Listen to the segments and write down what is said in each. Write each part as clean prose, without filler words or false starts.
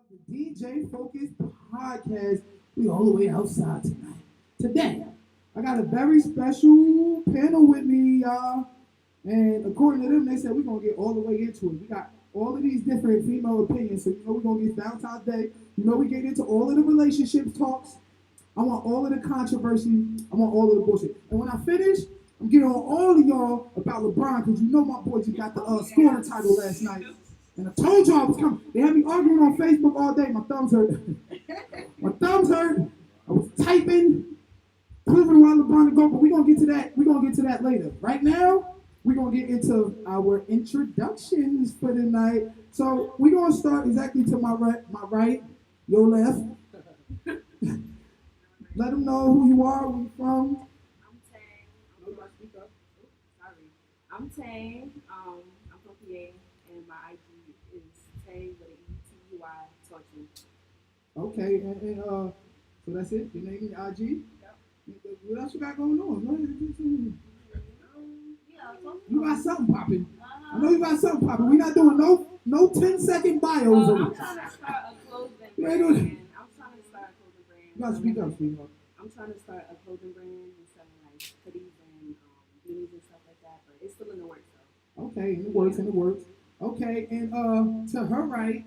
The DJ Focus Podcast. We all the way outside tonight. Today, I got a very special panel with me, y'all. And according to them, they said we're gonna get all the way into it. We got all of these different female opinions, so you know we're gonna get Valentine's Day. You know we get into all of the relationship talks. I want all of the controversy. I want all of the bullshit. And when I finish, I'm getting on all of y'all about LeBron because you know my boy just got the scoring title last night. And I told y'all I was coming. They had me arguing on Facebook all day. My thumbs hurt. My thumbs hurt. I was typing, proving why LeBron to go, but we're gonna get to that. We're gonna get to that later. Right now, we're gonna get into our introductions for the night. So we're gonna start exactly to my right, your left. Let them know who you are, where you from. I'm Tang. Sorry. I'm Tang. I'm from PA, and my IG is Tang with an ETY Torture. Okay, and so that's it. Your name and IG. Yep. What else you got going on? Go ahead. Yeah. You got something popping. I know you got something popping. We're not doing no 10-second bios. I'm trying to start a clothing brand. You gotta speak up, speak up. I'm trying to start a clothing brand and selling like hoodies and beanies and stuff like that, but it's still in the works though. Okay, in the works. Okay, and to her right,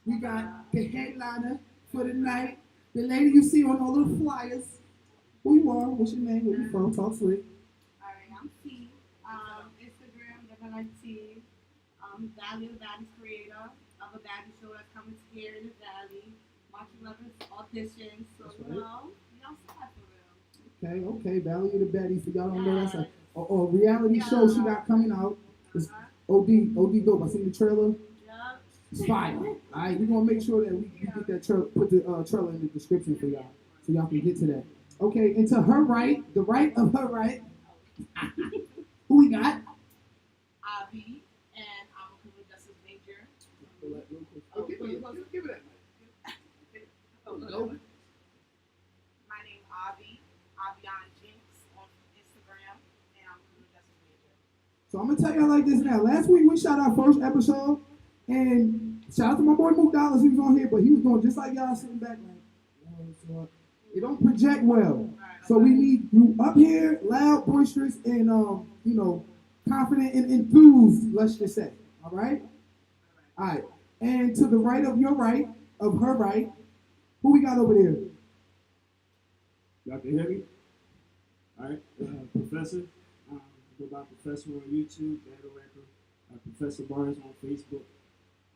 we got the headliner for the night. The lady you see on all the flyers. Who you are? What's your name? Where you from? Talk slick. Alright, I'm T. Instagram, definitely T. Valley of the Baddies creator of a baddie show that's coming here in the Valley. March 11th auditions, so That's you right. know, we outside for real. Okay. Valley of the Baddies. For y'all don't know, that's a reality show she got coming out. It's OD dope. I seen the trailer. Yup. It's fire. All right, we're gonna make sure that we get that trailer, put the trailer in the description for y'all, so y'all can get to that. Okay, and to her right, the right of her right, who we got? Avi, and I'm a criminal justice major. Give it that. My name Avi, Avion Jinx on Instagram, and I'm a criminal justice major. So I'm gonna tell y'all like this now. Last week we shot our first episode, and shout out to my boy Mook Dollars. He was on here, but he was doing just like y'all sitting back like, it don't project well. So we need you up here, loud, boisterous, and confident and enthused. Let's just say, all right. And to the right of your right, of her right, who we got over there? Y'all can hear me? Alright, Professor. Go by Professor on YouTube, Battle Rapper. Professor Barnes on Facebook.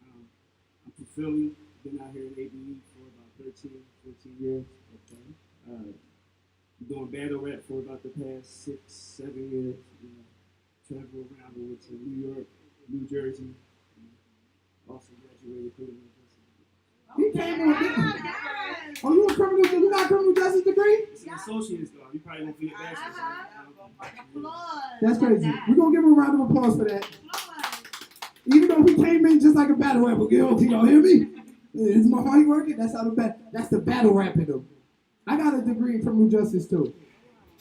I'm from Philly. Been out here in ABE for about 13, 14 years. Okay. Been doing battle rap for about the past 6, 7 years. Travel around. I went to New York, New Jersey. Also graduated criminal justice. He came on. Oh, you a criminal? You got a criminal justice degree? It's an associate's though. You probably won't be a bachelor's. Applause. That's crazy. We're gonna give him a round of applause for that. Even though he came in just like a battle rapper, y'all hear me? Is my mic working? That's the battle rapping though. I got a degree in criminal justice too.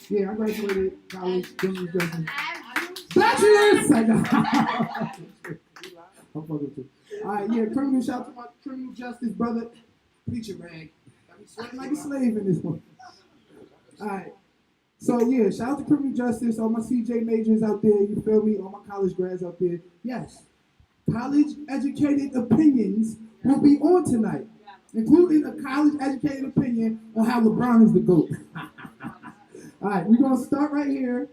Yeah, I graduated college criminal justice. Bachelor's! I'm fucking with you. Alright, yeah, shout out to my criminal justice brother, preacher rag. Got me sweating like a slave in this one. Alright. So yeah, shout out to criminal justice, all my CJ majors out there, you feel me? All my college grads out there. Yes. College educated opinions will be on tonight, including a college educated opinion on how LeBron is the GOAT. Alright, we're gonna start right here.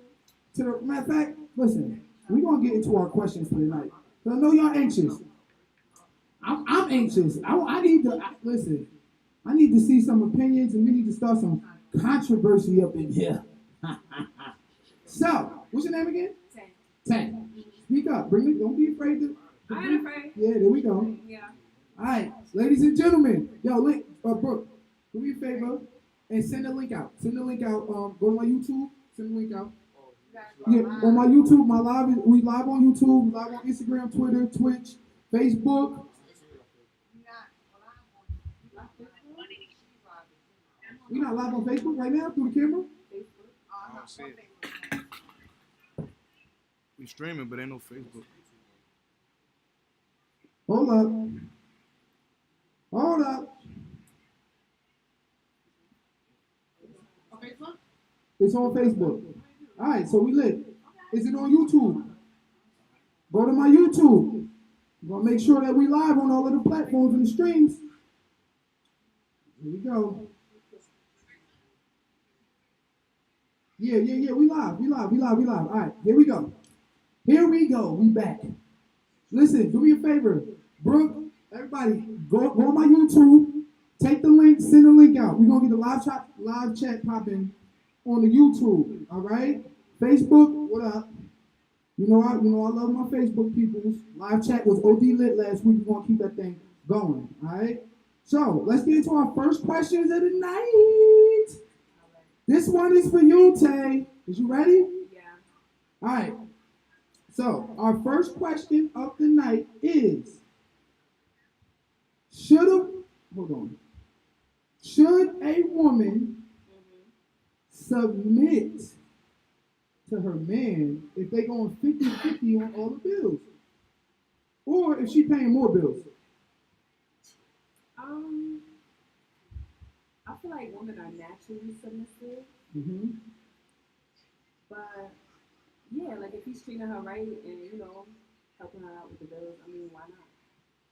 Matter of fact, listen, we're gonna get into our questions for tonight. I know y'all anxious. I'm anxious. I need to listen. I need to see some opinions, and we need to start some controversy up in here. So, what's your name again? Tang. Speak up. Bring it. Don't be afraid to. I ain't afraid. Yeah, there we go. Yeah. All right, ladies and gentlemen. Yo, Brooke, do me a favor and send the link out. Send the link out. Go to my YouTube. Send the link out. Yeah, on my YouTube, we live on YouTube, we live on Instagram, Twitter, Twitch, Facebook. We not live on Facebook right now through the camera? We streaming, but ain't no Facebook. Hold up. Hold up. On Facebook? It's on Facebook. All right, so we lit. Is it on YouTube? Go to my YouTube. I'm gonna make sure that we live on all of the platforms and the streams. Here we go. Yeah. We live. All right, here we go. We back. Listen, do me a favor. Brooke, everybody, go on my YouTube. Take the link, send the link out. We're gonna get the live chat popping on the YouTube. All right? Facebook, what up? You know I love my Facebook peoples. Live chat was OD lit last week. We're gonna keep that thing going. All right? So let's get into our first questions of the night. This one is for you, Tay. Is you ready? Yeah. All right. So our first question of the night is: Should a woman submit to her man if they going 50-50 on all the bills, or if she paying more bills? I feel like women are naturally submissive, Mm-hmm. but yeah, like if he's treating her right and helping her out with the bills, I mean, why not?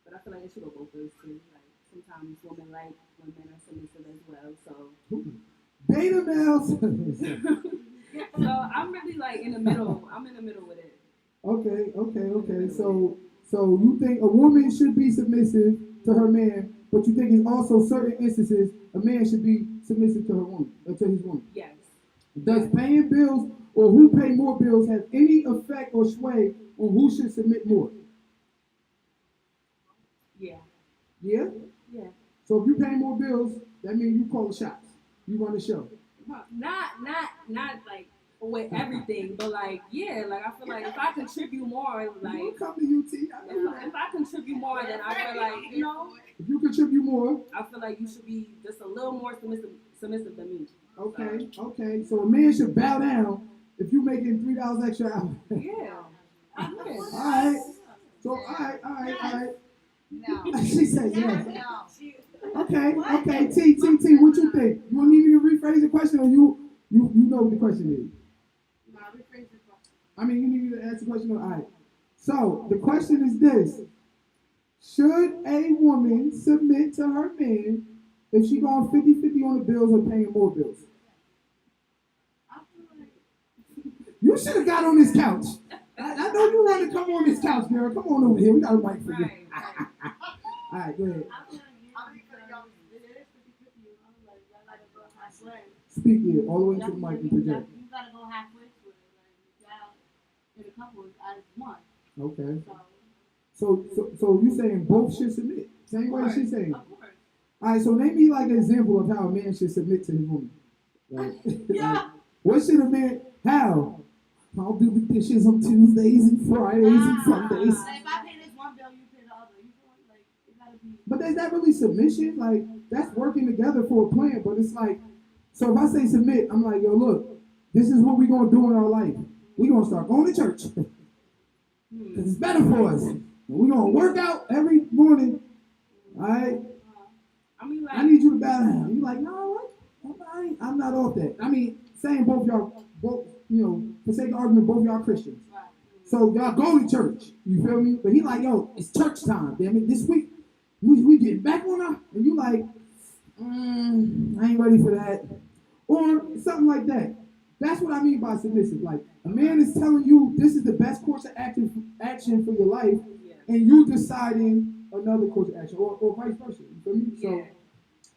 But I feel like it should go both ways too. Like sometimes women like when men are submissive as well. So Beta males. so I'm really like in the middle. I'm in the middle with it. Okay. So you think a woman should be submissive to her man, but you think it's also certain instances a man should be submissive to her woman, or to his woman. Yes. Does paying bills or who pay more bills have any effect or sway on who should submit more? Yeah. Yeah? Yeah. So if you pay more bills, that means you call the shots. You run the show. Not like with everything, but like yeah, like I feel like if I contribute more, You like come to UT. I know if that. I contribute more, then I feel like If you contribute more, I feel like you should be just a little more submissive than me. okay. So a man should bow down if you making $3 extra an hour. Yeah. All right. So all right. No. She said yes. No. Okay. T, what you think? You want me to rephrase the question, or you know what the question is? No, rephrase the question. I mean, you need me to ask the question. All right. So the question is this: Should a woman submit to her man if she going 50-50 on the bills or paying more bills? I feel like You should have got on this couch. I know you want to come on this couch, girl. Come on over here. We got a mic for you. Right. All right, go ahead. I feel like it is 50-50. Like I gotta go halfway. Speak here, all the way to the mic and project. You gotta go halfway to it. Like y'all in a couple as one. Okay. So So you saying both should submit? Same way she's saying. of course. All right, so name me like an example of how a man should submit to his woman. Like, Yeah. what should a man, how? I'll do the dishes on Tuesdays and Fridays and Sundays. Like if I pay this one bill, you pay the other. You feel like it gotta be. But is that really submission? Like, that's working together for a plan, but it's like, so if I say submit, I'm like, yo, look, this is what we're going to do in our life. We're going to start going to church. Because it's better for us. We're going to work out every morning. All right? I mean, like I need you to bow down. You're like, no, I'm not off that. I mean, saying both y'all, for sake of argument, both y'all Christians. So y'all go to church. You feel me? But he like, yo, it's church time. Damn it, this week we getting back on her. And you like, I ain't ready for that. Or something like that. That's what I mean by submissive. Like, a man is telling you this is the best course of action for your life, and you deciding another course of action, or vice versa. You feel me?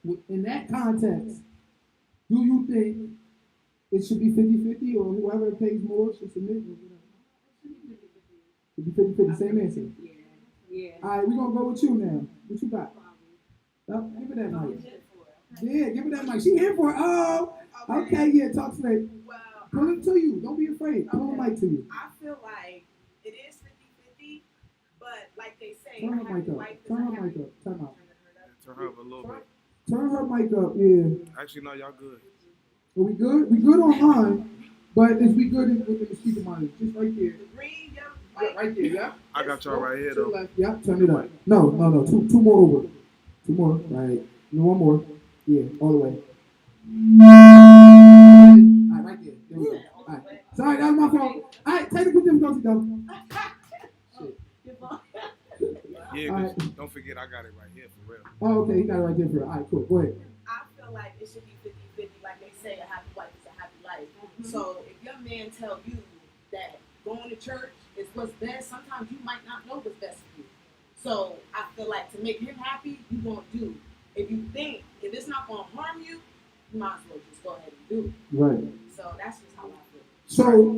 So, in that context, do you think it should be 50-50, or whoever pays more should submit? It should be 50-50, same answer. Yeah. All right, we're going to go with you now. What you got? Give her that mic. Yeah, give her that mic. She here for it. Oh, okay, yeah, talk straight. Well, Pull it to you. Don't be afraid. Pull the mic to you. I feel like it is 50-50, but like they say, Turn I her have mic a up. wife Turn and her I have mic up. Time out. Turn her up a little bit. Turn her mic up, yeah. Actually, no, y'all good. Are we good? We good online, but is we good with the speaker monitor? Just right there. the green, yellow, Yeah, white. right there, yeah. I got y'all right here To the though. left, yeah. Turn it up. No. Two more over. Two more. Right. No, one more. Yeah, all the way. All right, right there. There we go. All right. Sorry, that was my fault. All right, technical difficulty though. Shit. Yeah, All 'cause right. don't forget I got it right here for real. Oh, okay, he got it right there for you. All right, cool. Go ahead. I feel like it should be 50-50, like they say, a happy wife is a happy life. So if your man tell you that going to church is what's best, sometimes you might not know what's best for you. So I feel like to make him happy, you gonna do. If you think if it's not gonna harm you, you might as well just go ahead and do it. Right. So that's just how I feel.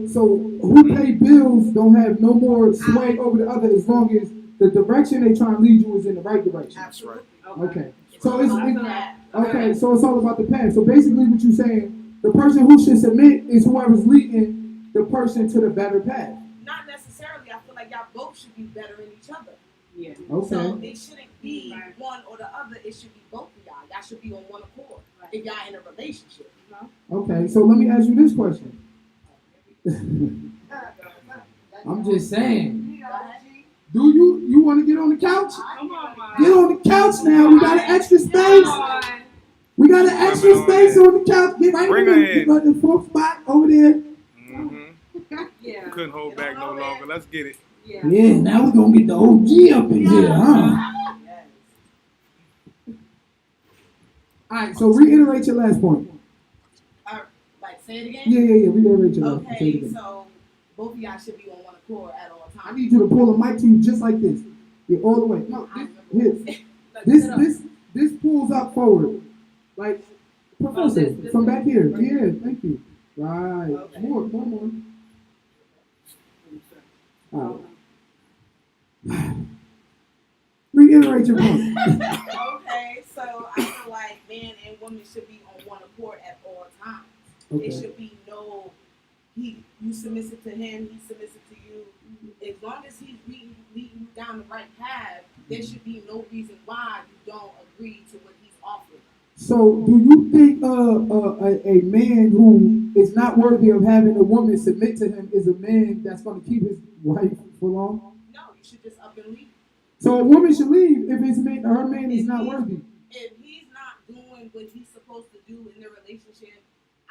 So who pay bills don't have no more sway over the other as long as the direction they try and lead you is in the right direction. Absolutely. Okay. So it's that. okay. So it's all about the path. So basically, what you're saying, the person who should submit is whoever's leading the person to the better path. Not necessarily. I feel like y'all both should be better in each other. Yeah. Okay. So it shouldn't be one or the other. It should be both of y'all. Y'all should be on one accord. If y'all in a relationship. Okay. So let me ask you this question. I'm just saying. Do you want to get on the couch? Come on, Mom. Get on the couch now. We got an extra space. We got an extra space on the couch. Get right Bring in her there. in. Get on the fourth spot over there. Mm-hmm. Yeah. Couldn't hold back no longer. Let's get it. Yeah. Yeah, now we're gonna get the OG up in here, huh? Alright, so reiterate your last point. Like say it again. Yeah. Reiterate your last point. Say it Okay, again. so both of y'all should be on one accord at all I times. need you to pull a mic to you just like this. Yeah, all the way. No, this pulls up forward. Like Professor, this from way. back here. Right Yeah, here. thank you. Right. Okay. More. Alright. Reiterate your point. Okay, so I feel like man and woman should be on one accord at all times. Okay. It should be no you submissive to him, he submissive to you. As long as he's leading you down the right path, there should be no reason why you don't agree to what he's offering. So, do you think a man who is not worthy of having a woman submit to him is a man that's going to keep his wife for long? No, you should just up and leave. So, a woman should leave if her man is not worthy. If he's not doing what he's supposed to do in the relationship,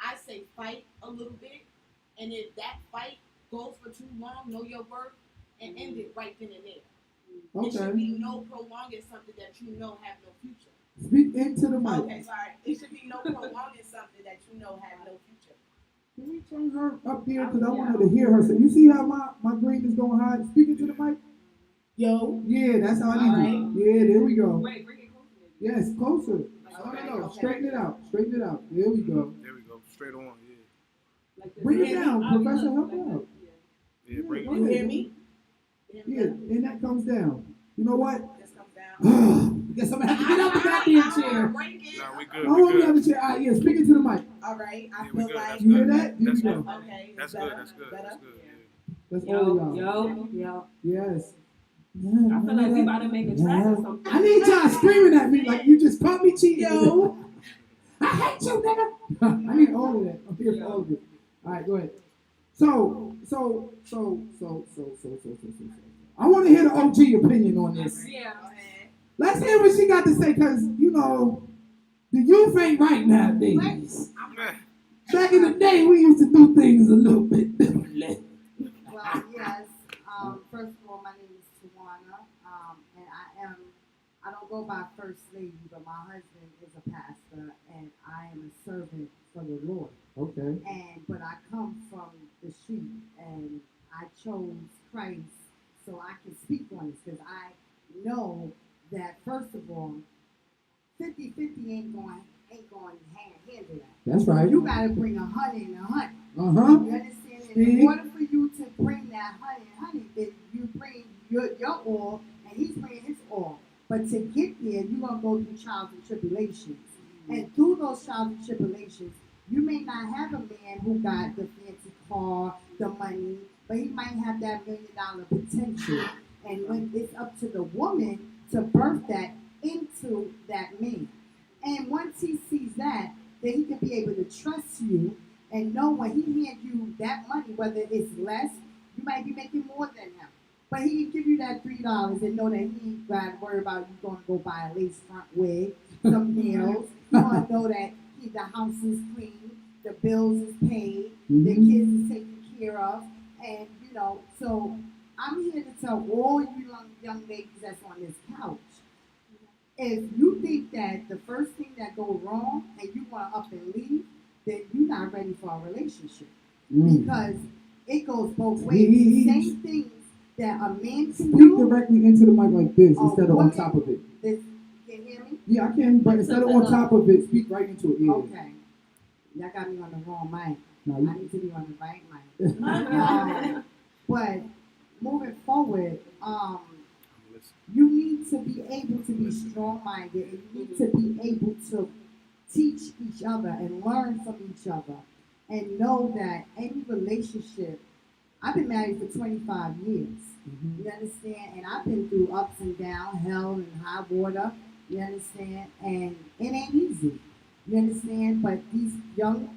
I say fight a little bit. And if that fight goes for too long, know your worth and end it right then and there. It should Okay. be no prolonging something that you know have no future. Speak into the mic. Okay, sorry. It should be no prolonging something that you know have no future. Can we turn her up here? Because I want her to hear her. So, you see how my green is going high? Speak into the mic. Yo. Yeah, that's how I need you. Yeah, there we go. Wait, bring it closer. Yes, closer. Okay, No. okay. Straighten it out. Straighten it out. There we go. There we go. Straight on. Yeah. Like this. Bring it down, Oh, Professor. look, Help like her out. this, Yeah. Bring Go it. You ahead. hear me? Yeah, and that comes down. You know what? This comes down. Guess I'm gonna have to get out the goddamn chair. Break it. Nah, we good. I We want me out good. the chair. All right, yeah, speak into the mic. All right. I Yeah, we feel good. like That's You hear good. that? Here we That's go. good. okay. That's better, good. That's good. better. That's good. That's Yo, all y'all. yo. Yes. I feel like we about to make a track or something. I need y'all screaming at me like you just caught me cheating. Yo. I hate you, nigga. I need all of that. I'm here for all of it. All right, go ahead. So. I want to hear the OG opinion on this. Yeah. Go ahead. Let's hear what she got to say, because, you know, the youth ain't right nowadays. Man, Back in the day, we used to do things a little bit differently. Well, yes. First of all, my name is Tawana, and I don't go by First Lady, but my husband is a pastor, and I am a servant for the Lord. Okay. But I come from the street, and I chose Christ so I can speak on this, because I know that, first of all, 50-50 ain't going hand in that. That's right. You gotta bring 100 and 100. Uh-huh. You understand? And See? in order for you to bring that 100, then you bring your all, and he's bringing his all. But to get there, you're gonna go through trials and tribulations. And through those trials and tribulations, you may not have a man who got the fancy car, the money, but he might have that $1 million potential. And when it's up to the woman to birth that into that man. And once he sees that, then he can be able to trust you and know when he hands you that money, whether it's less, you might be making more than him. But he can give you that $3 and know that he ain't got to worry about you going to go buy a lace front wig, some nails. You want to know that the house is clean, the bills is paid, the kids is taken care of, and you know. So I'm here to tell all you young ladies that's on this couch. If you think that the first thing that go wrong and you want to up and leave, then you're not ready for a relationship because it goes both ways. The same things that a man can Speak do. directly into the mic like this a instead of on woman- top of it. This, can you hear me? Yeah, I can, but instead of on top of it, speak right into it. Yeah. Okay. Y'all got me on the wrong mic. No, I you- need to be on the right mic. But moving forward, you need to be able to be strong-minded, and you need to be able to teach each other and learn from each other, and know that any relationship. I've been married for 25 years. You understand? And I've been through ups and downs, hell and high water. You understand? And it ain't easy. You understand? But these young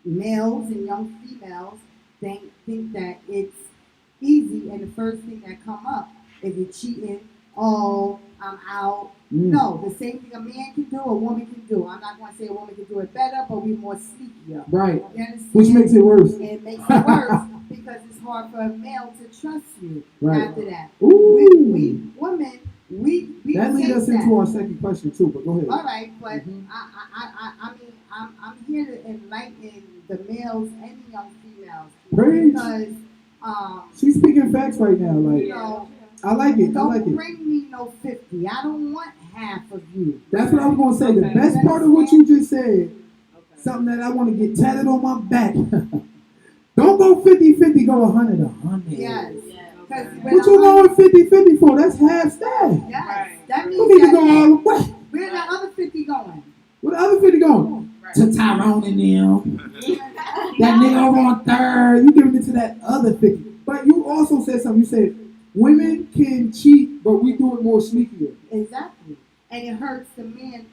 males and young females think that it's easy, and the first thing that come up is you're cheating. Oh, I'm out. No, the same thing a man can do, a woman can do. I'm not going to say a woman can do it better, but we're more sneakier. Right. You understand? Which makes it worse. It makes it worse because it's hard for a male to trust you Right. after that. Ooh. We women, we That leads take us that. into our second question too, but go ahead. All right, but Mhm. I mean, I'm here to enlighten the males and the young females Preach. because, She's speaking facts right now. Like, you know, I like it. I don't like it. bring me no 50. I don't want half of you. That's what I was gonna say. The Okay. best part of what you just said, Okay. something that I want to get tatted on my back. Don't go 50-50, go 100-100. Yes. Yeah. Because What you going 50-50 for? That's half staff. Yes, Right. that You need to means go all the that. way. Where the other 50 going? Where the other 50 going? Right. To Tyrone and them. That nigga over on third. You giving it to that other 50. But you also said something. You said women can cheat, but we do it more sneakier. Exactly. And it hurts the men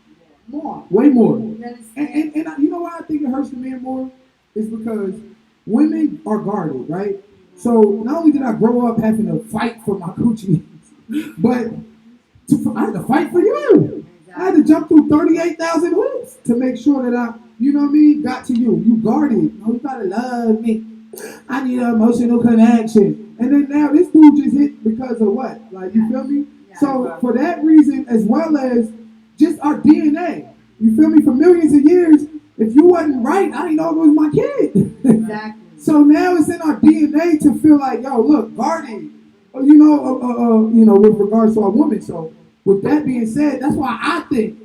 more. Way more. You understand? And you know why I think it hurts the men more? Is because women are guarded, right? So not only did I grow up having to fight for my coochie, but I had to fight for you. I had to jump through 38,000 hoops to make sure that I, you know what I mean, got to you. You guarded. Oh, you gotta love me. I need an emotional connection. And then now this dude just hit because of what? Like, you feel me? Yeah. So for that reason, as well as just our DNA, you feel me? For millions of years, if you wasn't right, I didn't know it was my kid. Exactly. So now it's in our DNA to feel like, yo, look, guarded. You know, with regards to our woman. So with that being said, that's why I think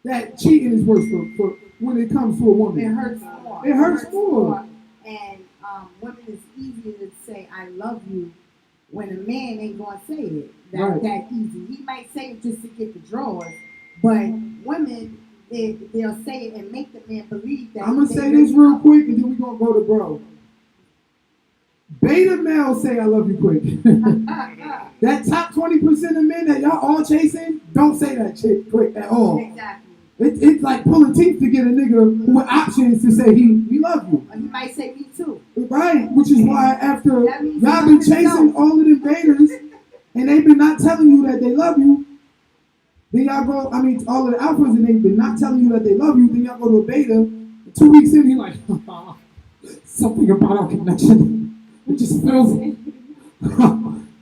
that cheating is worse for when it comes to a woman. It hurts more. It hurts more. And women, it's easier to say "I love you" when a man ain't gonna say it Right. that easy. He might say it just to get the drawers, but women, they'll say it and make the man believe that. I'm gonna they say really this real love quick, and then we're gonna go to bro. Beta males say I love you quick. him. That top 20% of men that y'all all chasing don't say that shit quick at all. Exactly. It's like pulling teeth to get a nigga with options to say he love you. He might say me too. Right, which is why after That means y'all he been loves chasing himself. all of them betas and they've been not telling you that they love you, then y'all go, all of the alphas and they've been not telling you that they love you, then y'all go to a beta, and 2 weeks in, you're like, something about our connection. It just feels,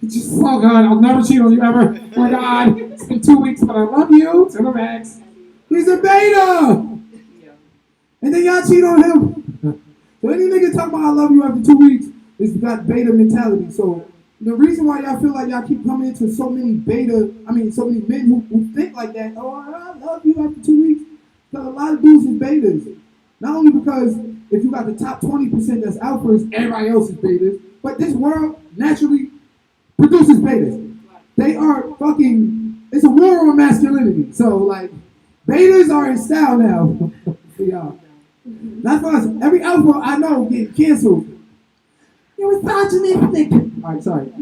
it's just so good. I'll never cheat on you ever. Oh my God, it's been 2 weeks, but I love you to the max. He's a beta! Yeah. And then y'all cheat on him. So any nigga talking about I love you after 2 weeks is got beta mentality. So the reason why y'all feel like y'all keep coming into so many so many men who think like that, oh, I love you after 2 weeks, because a lot of dudes is betas. Not only because if you got the top 20% that's alphas, everybody else is betas, but this world naturally produces betas. They are it's a war on masculinity. So like, betas are in style now for y'all. Not for us. Every alpha I know getting canceled. You're misogynistic. All right, sorry.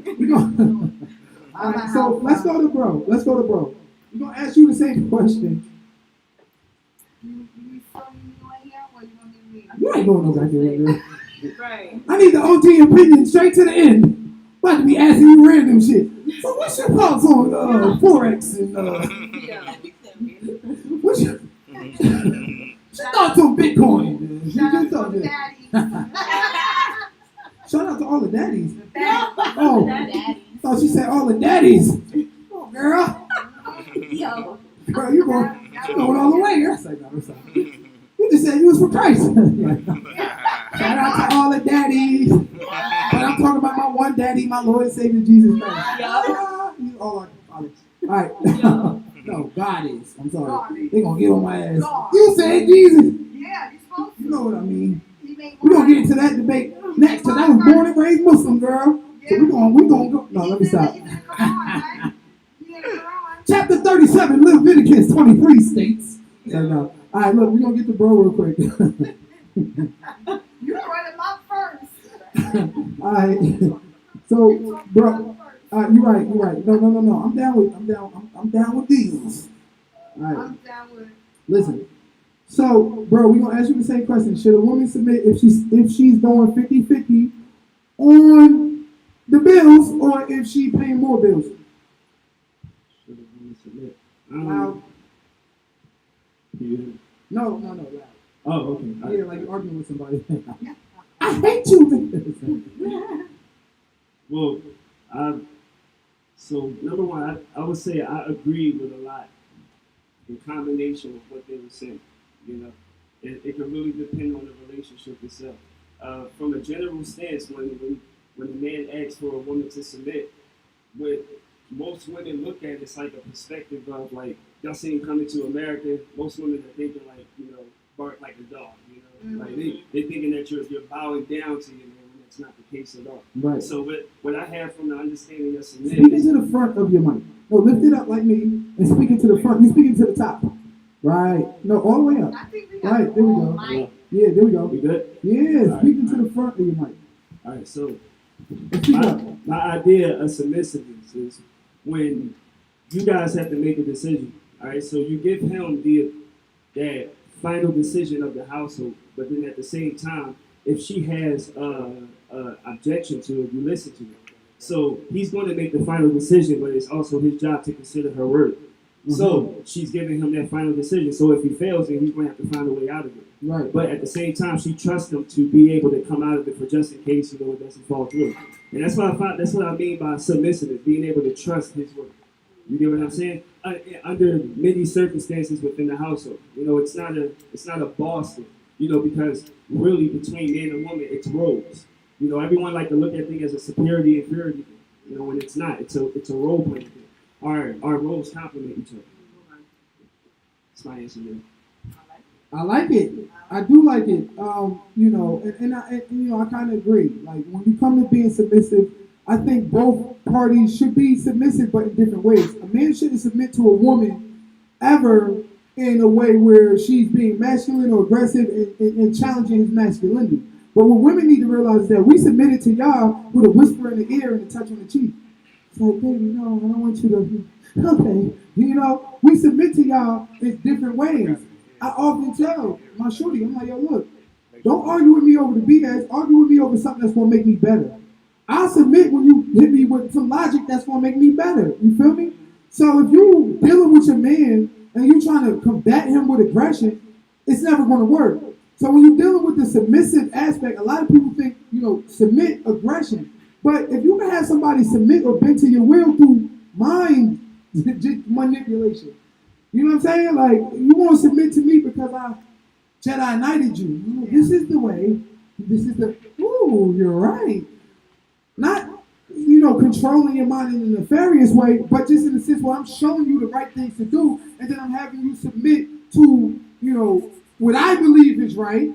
All right, so let's go to bro. We're gonna ask you the same question. You still need me on here, or you gonna need me? You ain't going no goddamn. Right. I need the OG opinion straight to the end. About to be asking you random shit. So what's your thoughts on Forex and Yeah. what's your thoughts on Bitcoin? Shout out Just thought to the that. daddies. Shout out to all the daddies. Daddies. Oh, Daddies. thought she said all the daddies. Oh, girl, Yo. girl, you going all the way. Girl. Say, no, I'm sorry. You just said you was for Christ. Shout out to all the daddies. But I'm talking about my one daddy, my Lord and Savior Jesus Christ. He's all our fathers. All right. No, God is. I'm sorry. God is. They're going to get on my ass. God. You said Jesus. Yeah, you're supposed to. You know what I mean. He made We're going to one. get into that debate next because I was born and raised Muslim, girl. So we're going to go. No, let me stop. He's in the Quran, right? He's in the Quran. Chapter 37, Leviticus 23 states. So, no. All right, look, we're going to get to bro real quick. You brought him up first. All right. So, bro, you're right. No. I'm down with these. All right. I'm down with. Listen. So, bro, we're gonna ask you the same question. Should a woman submit if she's going 50-50 on the bills or if she paying more bills? Should a woman submit? Loud. Yeah. No, loud. Oh, okay. Yeah, like you're arguing with somebody. I hate you. Well, so number one, I would say I agree with a lot in combination with what they were saying. You know, it can really depend on the relationship itself. From a general stance, when a man asks for a woman to submit, what most women look at it's like a perspective of like y'all see him coming to America. Most women are thinking like bark like a dog. Like they're thinking that you're bowing down to your man when that's not the case at all. Right. So what I have from the understanding of submitting Speaking is to the front of your mic. No, lift it up like me and speaking to the front. You speaking to the top. Right. No, all the way up. I think we got Right, there we go. mic. Yeah, there we go. we good? Yeah, All right. speaking to the front of your mic. All right, so Speak up. my idea of submissiveness is when you guys have to make a decision. All right, so you give him that final decision of the household, but then at the same time, if she has objection to it, you listen to it. So he's going to make the final decision, but it's also his job to consider her word. So she's giving him that final decision. So if he fails, then he's going to have to find a way out of it. Right. But at the same time, she trusts him to be able to come out of it for just in case it doesn't fall through. And that's what I mean by submissiveness, being able to trust his word. You get what I'm saying? Under many circumstances within the household, it's not a boss thing. Because really between man and woman, it's roles. Everyone like to look at things as a superiority inferiority thing. When it's not, it's a role playing thing. Our roles complement each other. That's my answer there. I like it. I do like it. I kind of agree. Like when you come to being submissive, I think both parties should be submissive, but in different ways. A man shouldn't submit to a woman ever in a way where she's being masculine or aggressive and challenging his masculinity. But what women need to realize is that we submitted to y'all with a whisper in the ear and a touch on the cheek. It's like, baby, no, I don't want you to. Okay, we submit to y'all in different ways. I often tell my shorty, I'm like, yo, look, don't argue with me over the BS. Argue with me over something that's gonna make me better. I'll submit when you hit me with some logic that's gonna make me better. You feel me? So if you dealing with your man and you trying to combat him with aggression, it's never gonna work. So when you're dealing with the submissive aspect, a lot of people think, submit aggression. But if you can have somebody submit or bend to your will through mind manipulation, you know what I'm saying? Like, you want to submit to me because I Jedi Knighted you. This is the way. This is the, you're right. Not, controlling your mind in a nefarious way, but just in the sense where I'm showing you the right things to do, and then I'm having you submit to, what I believe is right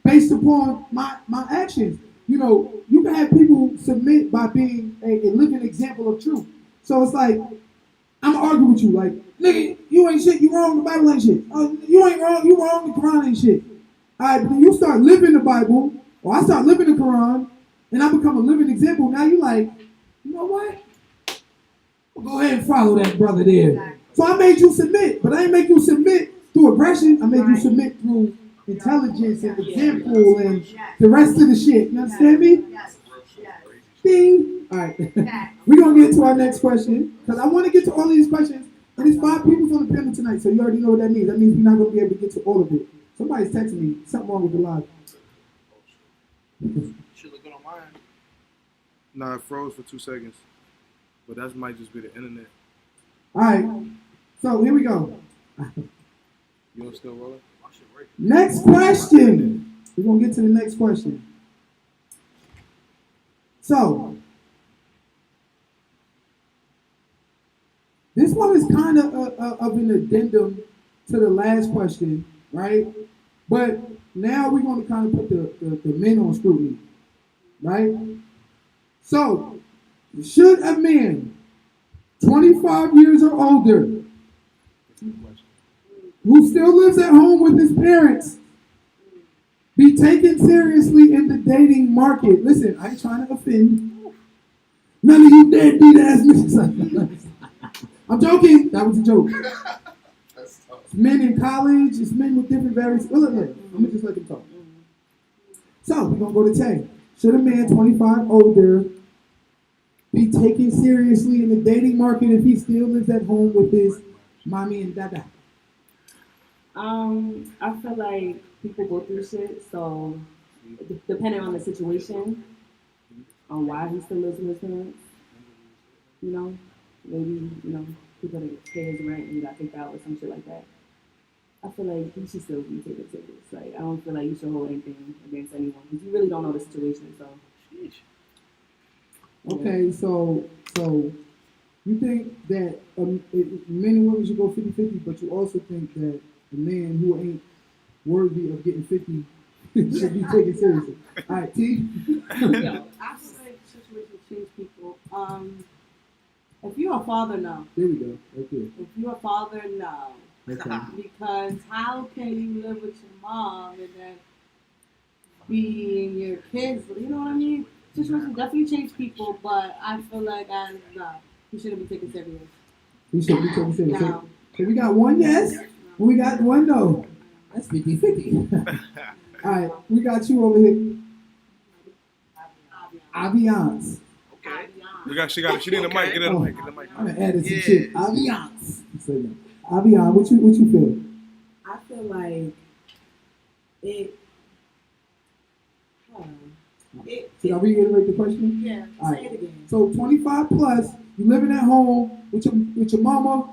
based upon my actions. You can have people submit by being a living example of truth. So it's like, I'm gonna argue with you, like, nigga, you ain't shit, you wrong, the Bible ain't shit. You ain't wrong, you wrong, the Quran ain't shit. Alright, but then you start living the Bible, or I start living the Quran, and I become a living example. Now you like, you know what? Well, go ahead and follow that brother there. So I made you submit, but I ain't make you submit through aggression. I made you submit through intelligence and example and the rest of the shit. You understand me? Yes. Yes. Ding. All right. Facts. We're going to get to our next question because I want to get to all of these questions. And it's 5 people on the panel tonight, so you already know what that means. That means we're not going to be able to get to all of it. Somebody's texting me. Something wrong with the live. Should look good on mine. Nah, it froze for 2 seconds. But that might just be the internet. All right. So here we go. You don't still rolling? My shit working. Next question. We're going to get to the next question. So, this one is kind of an addendum to the last question, right? But now we're going to kind of put the men on scrutiny, right? So, should a man 25 years or older who still lives at home with his parents be taken seriously in the dating market? Listen, I ain't trying to offend none of you deadbeat ass niggas. I'm joking. That was a joke. It's men in college. It's men with different various. Well, look, I'm gonna just let them talk. So we're gonna go to Tay. Should a man 25 older be taken seriously in the dating market if he still lives at home with his mommy and dada? I feel like people go through shit, so depending on the situation, on why he still lives with his parents, you know, maybe, people that pay his rent and he got kicked out or some shit like that. I feel like he should still be taken serious. Like, I don't feel like you should hold anything against anyone because you really don't know the situation, so. Okay, so you think that men and women should go 50-50, but you also think that a man who ain't worthy of getting 50 should be taken seriously. All right, T. Yo, I feel like situations change people. If you're a father, no. There we go. Right there. If you're a father, no. Okay. Because how can you live with your mom and then be in your kids? You know what I mean? Situations definitely change people, but I feel like he shouldn't be taken serious. We should be taken seriously. No. So we got one yes, and we got one no. That's 50-50. All right, we got you over here. Aviance. She need a mic. Get her the mic. Get the mic. I'm gonna add some shit. Aviance. So, yeah. Aviance, what you feel? I feel like it. Should I reiterate the question? Yeah, All say right. it again. So 25 plus, you living at home with your mama.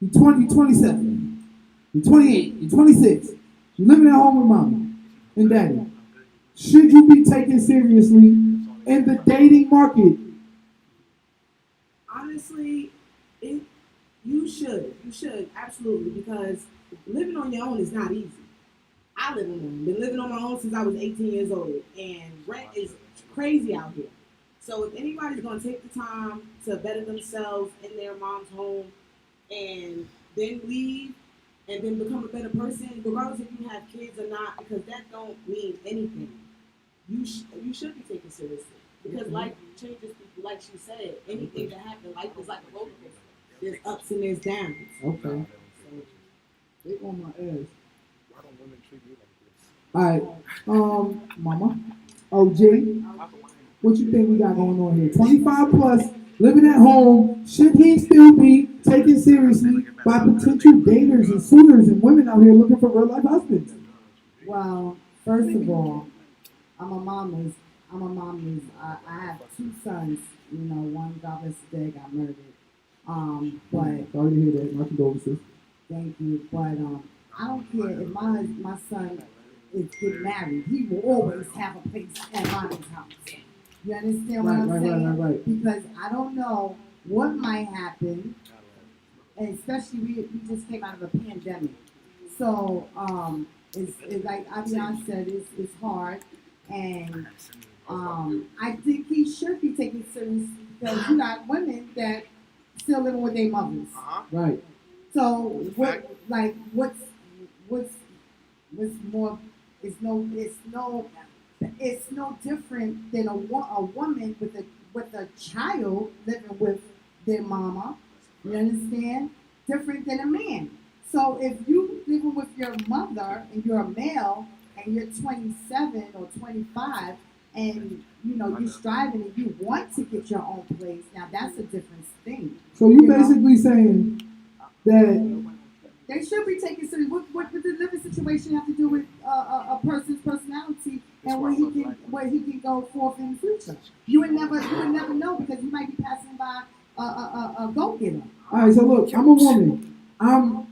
You're 20, you're 27. You're 28. You're 26. You're living at home with mama and daddy. Should you be taken seriously in the dating market? Honestly, you should absolutely, because living on your own is not easy. I live on my own. Been living on my own since I was 18 years old, and rent is crazy out here. So if anybody's gonna take the time to better themselves in their mom's home and then leave and then become a better person, regardless if you have kids or not, because that don't mean anything. You should be taken seriously, because life changes people. Like she said, anything that happens, life is like a roller coaster. There's ups and there's downs. Okay. They on my ass. Why don't women treat you like this? All right. Mama. OG. What you think we got going on here? 25 plus, living at home. Should he still be taken seriously by potential daters and suitors and women out here looking for real life husbands? Well, first of all, I'm a mama's. I have 2 sons. One, God bless the day, got murdered. But Sorry to hear that. My condolences. thank you. But I don't care if my son is getting married. He will always have a place at mommy's house. You understand what I'm saying? Right. Because I don't know what might happen, and especially we just came out of a pandemic. So it's like Avian said, it's hard, and I think he should be taken seriously because you got women that still living with their mothers. Right. So what's more? It's no different than a woman with a child living with their mama. You understand? Different than a man. So if you living with your mother and you're a male and you're 27 or 25, and you know you striving and you want to get your own place. Now that's a different thing. So you basically saying that They should be taken seriously. What does the living situation have to do with a person's personality and where he can go forth in the future? You would never know because you might be passing by a go-getter. all right, so look, I'm a woman. I'm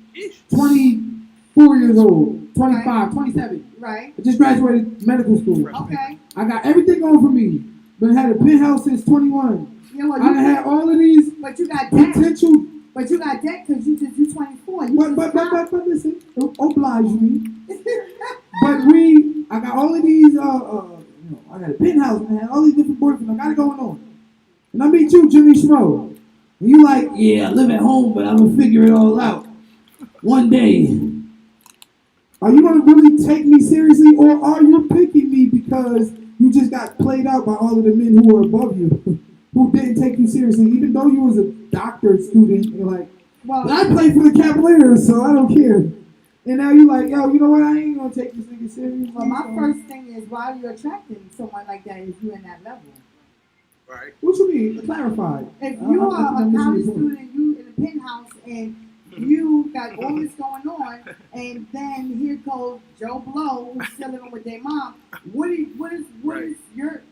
24 years old, 25, 27. Right. I just graduated medical school. Okay. I got everything going for me. Been had a penthouse since 21. You know what? I done had all of these But you got debt. potential. But you got debt because you 24. You But listen, don't oblige me. But I got all of these, I got a penthouse, man, all these different boyfriends. I got it going on. And I meet you, Jimmy Schmo. And you like, yeah, I live at home, but I'm going to figure it all out one day. Are you going to really take me seriously, or are you picking me because you just got played out by all of the men who were above you, who didn't take you seriously, even though you was a doctorate student? You're like, well, I played for the Cavaliers, so I don't care. And now you're like, yo, you know what? I ain't gonna take this nigga serious. Well, my first thing is, why are you attracting someone like that if you're in that level? Right. What you mean? Clarify. If you are a college student, you in a penthouse, and you got all this going on, and then here goes Joe Blow who's still living with their mom. What is your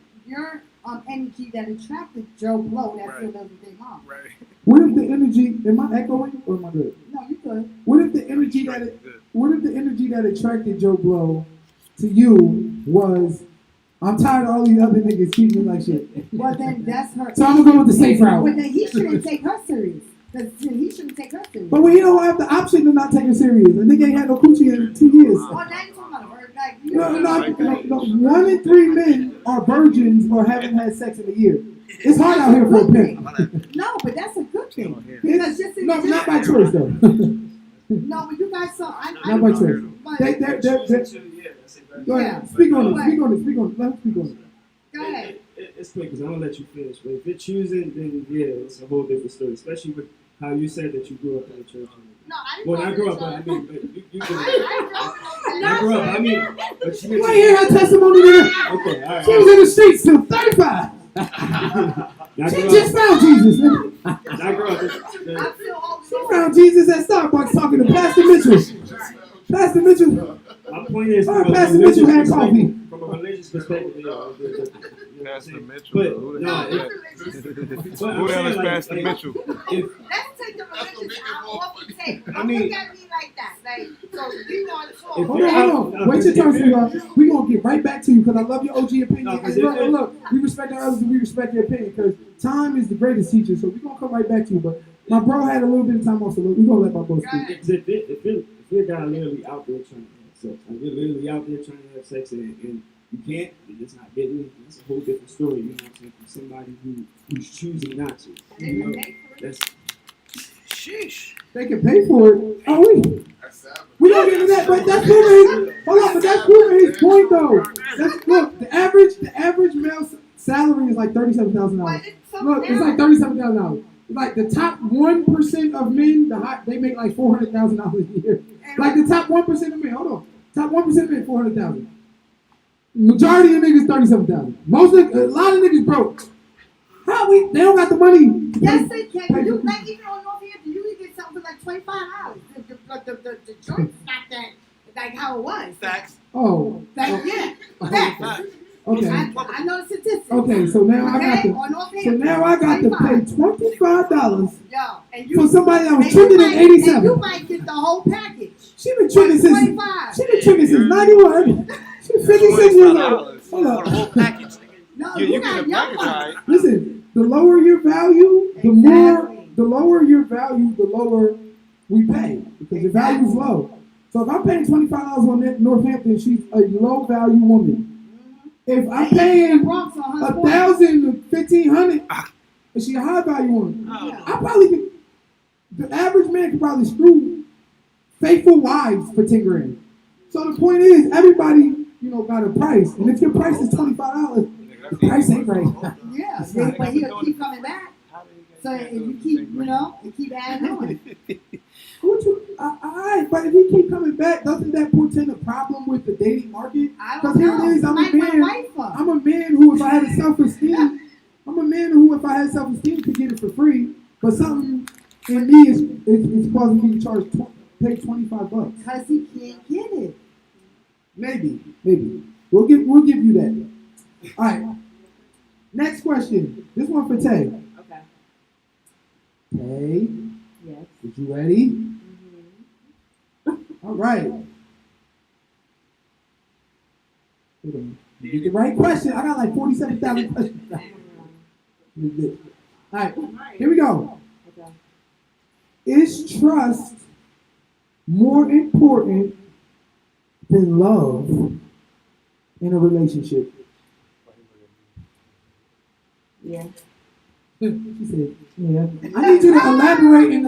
energy that attracted Joe Blow that still lives with their mom? Right. What if the energy? Am I echoing or am I good? No, you good. What if the energy that attracted Joe Blow to you was, I'm tired of all these other niggas treating me like shit. Well, then that's her. So I'm gonna go with the safe route. But then he shouldn't take her serious. Because he shouldn't take her serious. But he don't have the option to not take her serious. A nigga ain't had no coochie in 2 years. Oh, now you talking about her. Like, No. 1 in 3 men are virgins or haven't had sex in a year. It's hard out here for a pimp. No, but that's a good thing. Because just No, not by choice though. No, but you guys saw. Not by choice. But, Go ahead. Speak on it. Let him speak on it. go ahead. It's quick because I'm gonna let you finish. But if you're choosing, then yeah, it's a whole different story. Especially with how you said that you grew up in the church. No, I didn't Well, grow I up grew in up, but I the mean, church. but you I grew up. I I grew up. I mean, but she You ain't hear her testimony, nigga. Okay, all right. She was in the streets till 35. I She grew just up. found Jesus, nigga. I grew up. I feel old. She found Jesus at Starbucks talking to Pastor Mitchell. Pastor Mitchell. My point is, All right, from a Pastor religious Mitchell had perspective- coffee. From a religious perspective, you know what I'm Pastor saying? Mitchell. But Who the no, hell is if, that? but I'm Who the hell saying, is like, Pastor like, Mitchell? if Let's take the religious out off the table. I Don't mean- look at me like that. Like, so you want to talk. If Hold you're on, hold on. Wait your turn, sweetheart. We gonna get right back to you because I love your OG opinion. No, 'cause And if it- look, we respect our others and we respect your opinion because time is the greatest teacher. So we gonna come right back to you. But my bro had a little bit of time off, so we gonna let my bro speak. Because if you're a guy literally out there trying to have sex, like you're literally out there trying to have sex and you can't, and it's not getting it, that's a whole different story, you know what I'm saying, from somebody who's choosing not to. You know, that's, They can pay for it. Oh, we don't get into that, but that's proving his. Hold on, but that's proving his point though. Look, the average male salary is like $37,000. Look, it's like $37,000. Like the top 1% of men, they make like $400,000 a year. Like the top 1% of men. Hold on, top 1% of men, $400,000. Majority of niggas, $37,000. A lot of niggas broke. They don't got the money. Yes, they can. You like even on Northampton, you can get something for like $25. The joint's not that like how it was. Facts. Oh. Like yeah. Facts. Okay. I know the statistics. Okay, so now I got On to. So Northampton. now I got to pay $25 Yo, and for somebody that was and tricking you in might- and '87. you might get the whole package. She been tricking since. 25. She been tricking since '91. She's 56 years old. Hold For the whole up. package, nigga. No, You you get got a young package, ones. right? Listen, the lower your value, the lower your value, the lower we pay because your value's low. So if I'm paying $25 on Northampton, she's a low value woman. If I'm paying Bronx on her $1,000 to $1,500, and she a high value woman, I probably could. The average man could probably screw faithful wives for $10,000. So the point is, everybody, got a price, and if your price is $25, the price ain't right. Yeah, but he'll keep coming back. So if you keep, you keep adding on. Alright, but if he keep coming back, doesn't that portend a problem with the dating market? I Because don't here know. it is, I'm Like a my man. wife up. I'm a man who, if I had a self-esteem, could get it for free. But something in me is causing me to pay $25. Because he can't get it. Maybe. We'll give you that. All right. Next question. This one for Tay. Okay. Tay, Yes. is you ready? Mm-hmm. All right. Hold on. You get the right question. I got like 47,000 questions. All right. Here we go. Okay. Is trust more important than love in a relationship? Yeah. She said, yeah. I need you to elaborate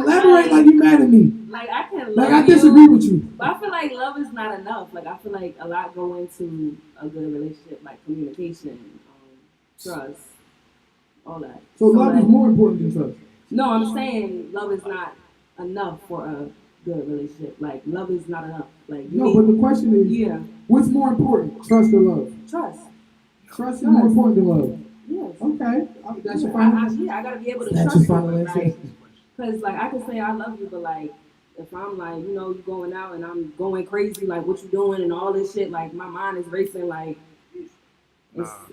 like you mad at me. Like I can love Like I disagree you, with you. but I feel like love is not enough. Like I feel like a lot go into a good relationship, like communication, trust, all that. So love like, is more important than trust. No, I'm saying love is not enough for a good relationship. Like love is not enough. Like you No, need, but the question is, yeah, what's more important, trust or love? trust. Trust is more important than love. Yes. Okay, that's your final answer. I gotta be able to That's trust your final you. answer. Like, cause like I can say I love you, but like if I'm like, you going out and I'm going crazy, like what you doing and all this shit, like my mind is racing, like it's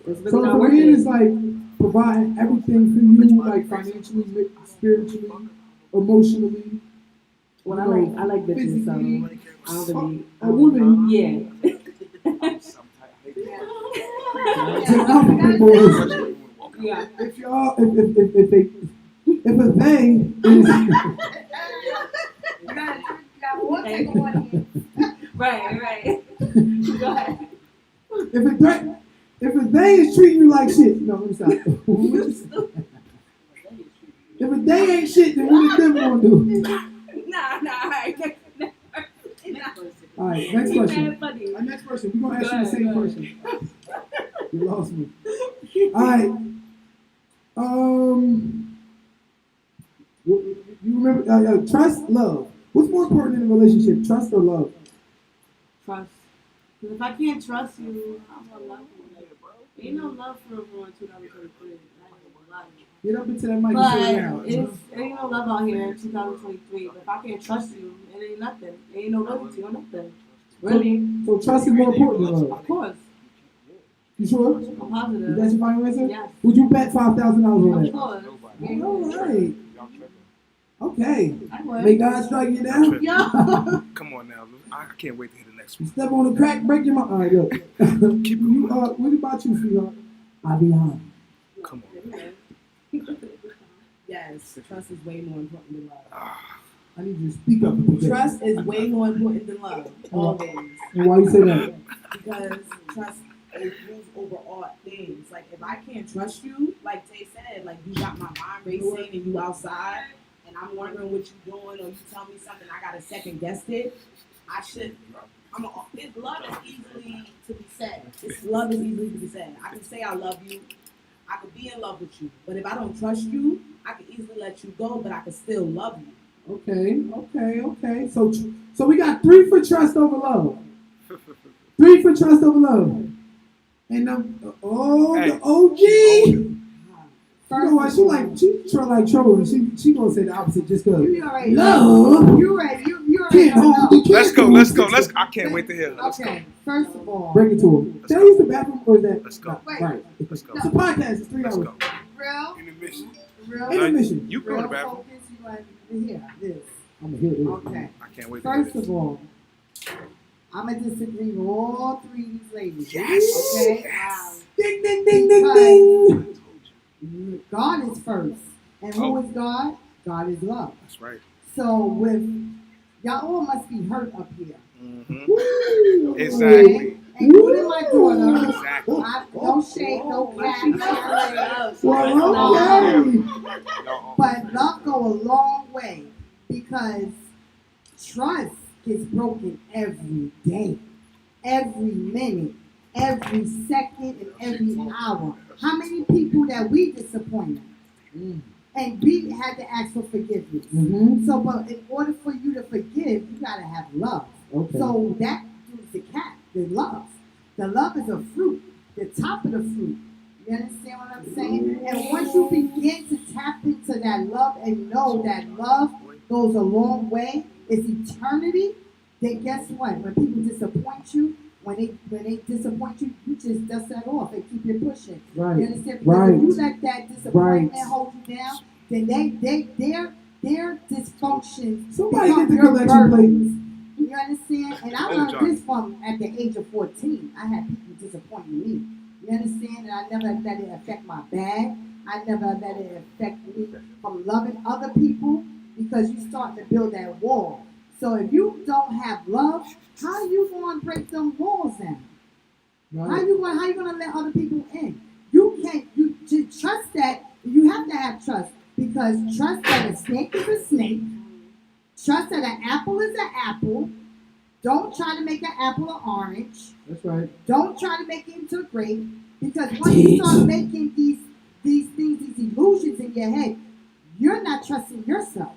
really So not if a working. man is like providing everything for you, like financially, spiritually, emotionally, Well, you know, I like bitches, so physically, I don't really. a woman, Yeah. Yeah. if y'all, if a thing is, Right. Go ahead. if a thing is treating you like shit, no, let me stop. If a day ain't shit, then what is them gonna do? Nah. All right, next You question. mad funny. Next question. We're gonna ask Go you the same ahead. question. You lost me. All right. You remember trust, love. What's more important in a relationship, trust or love? Trust. Because if I can't trust you, I'm gonna love you. Ain't no love for everyone in 2023. Get up into that mic and say it loud. But ain't no love out here in 2023. But if I can't trust you, it ain't nothing. It ain't no loyalty or nothing. Really? So trust is more important than love. Of course. You sure? I'm Is positive. that your final answer? Yes. Would you bet $5,000 on Of that? course. All right. Okay. I would. May God strike you down. Yo. Come on now. I can't wait to hear the next You one. step on the crack, break your mind. All right, look. Keep You, going. what about you, sweetheart? I'll be honest. Come on. Yes, trust is way more important than love. I need you to speak up. a bit. Trust is way more important than love, always. And why you say that? Because trust it rules over all things. Like if I can't trust you, like Tay said, like you got my mind racing and you outside and I'm wondering what you doing or you tell me something I gotta second guess it, I should love is easily to be said. Love is easily to be said. I can say I love you, I could be in love with you, but if I don't trust you, I can easily let you go, but I can still love you. Okay. So we got 3 for trust over love. 3 for trust over love. And the OG. You know what? She like trouble. And she gonna say the opposite just cause. You already Love. You already. You already Can't hold. know. You can't Let's go. hold. I can't wait to hear it. Let's go. Okay. First of all, Break it to him. Did I use the bathroom or is that? Let's go. Wait. Right. Let's go. It's a podcast. It's 3 Let's hours. go. real, Intermission. real, Intermission. You go to real the bathroom. focus. You want to hear this? I'm gonna hit it. Okay. I can't wait to hear First this. of all, I'm gonna disagree with all 3 of these ladies. Yes. Okay. Yes. Ding ding ding ding ding. God is first, and who is God? God is love. That's right. So with y'all all must be hurt up here. Mm-hmm. Woo. Exactly. Including my daughter. Exactly. No shade, no cat. Well, okay. But love go a long way because trust gets broken every day, every minute, every second, and every hour. How many people that we disappointed? And we had to ask for forgiveness. Mm-hmm. So, but in order for you to forgive, you gotta have love. Okay. So that is the cat, the love. The love is a fruit, the top of the fruit. You understand what I'm saying? And once you begin to tap into that love and know that love goes a long way, it's eternity, then guess what? When people disappoint you, when they disappoint you, you just dust that off and keep it pushing. Right. You understand? Because Right. if you let that disappointment Right. hold you down, then their dysfunctions Somebody become get the your collection plate. burdens. You understand? And I learned this from at the age of 14. I had people disappointing me. You understand? And I never let it affect my bag. I never let it affect me from loving other people because you start to build that wall. So if you don't have love, how you going to break them walls down? How you gonna let other people in? You can't. You to trust that. You have to have trust because trust that a snake is a snake. Trust that an apple is an apple. Don't try to make an apple an orange. That's right. Don't try to make it into a grape because once you start making these things, these illusions in your head, you're not trusting yourself.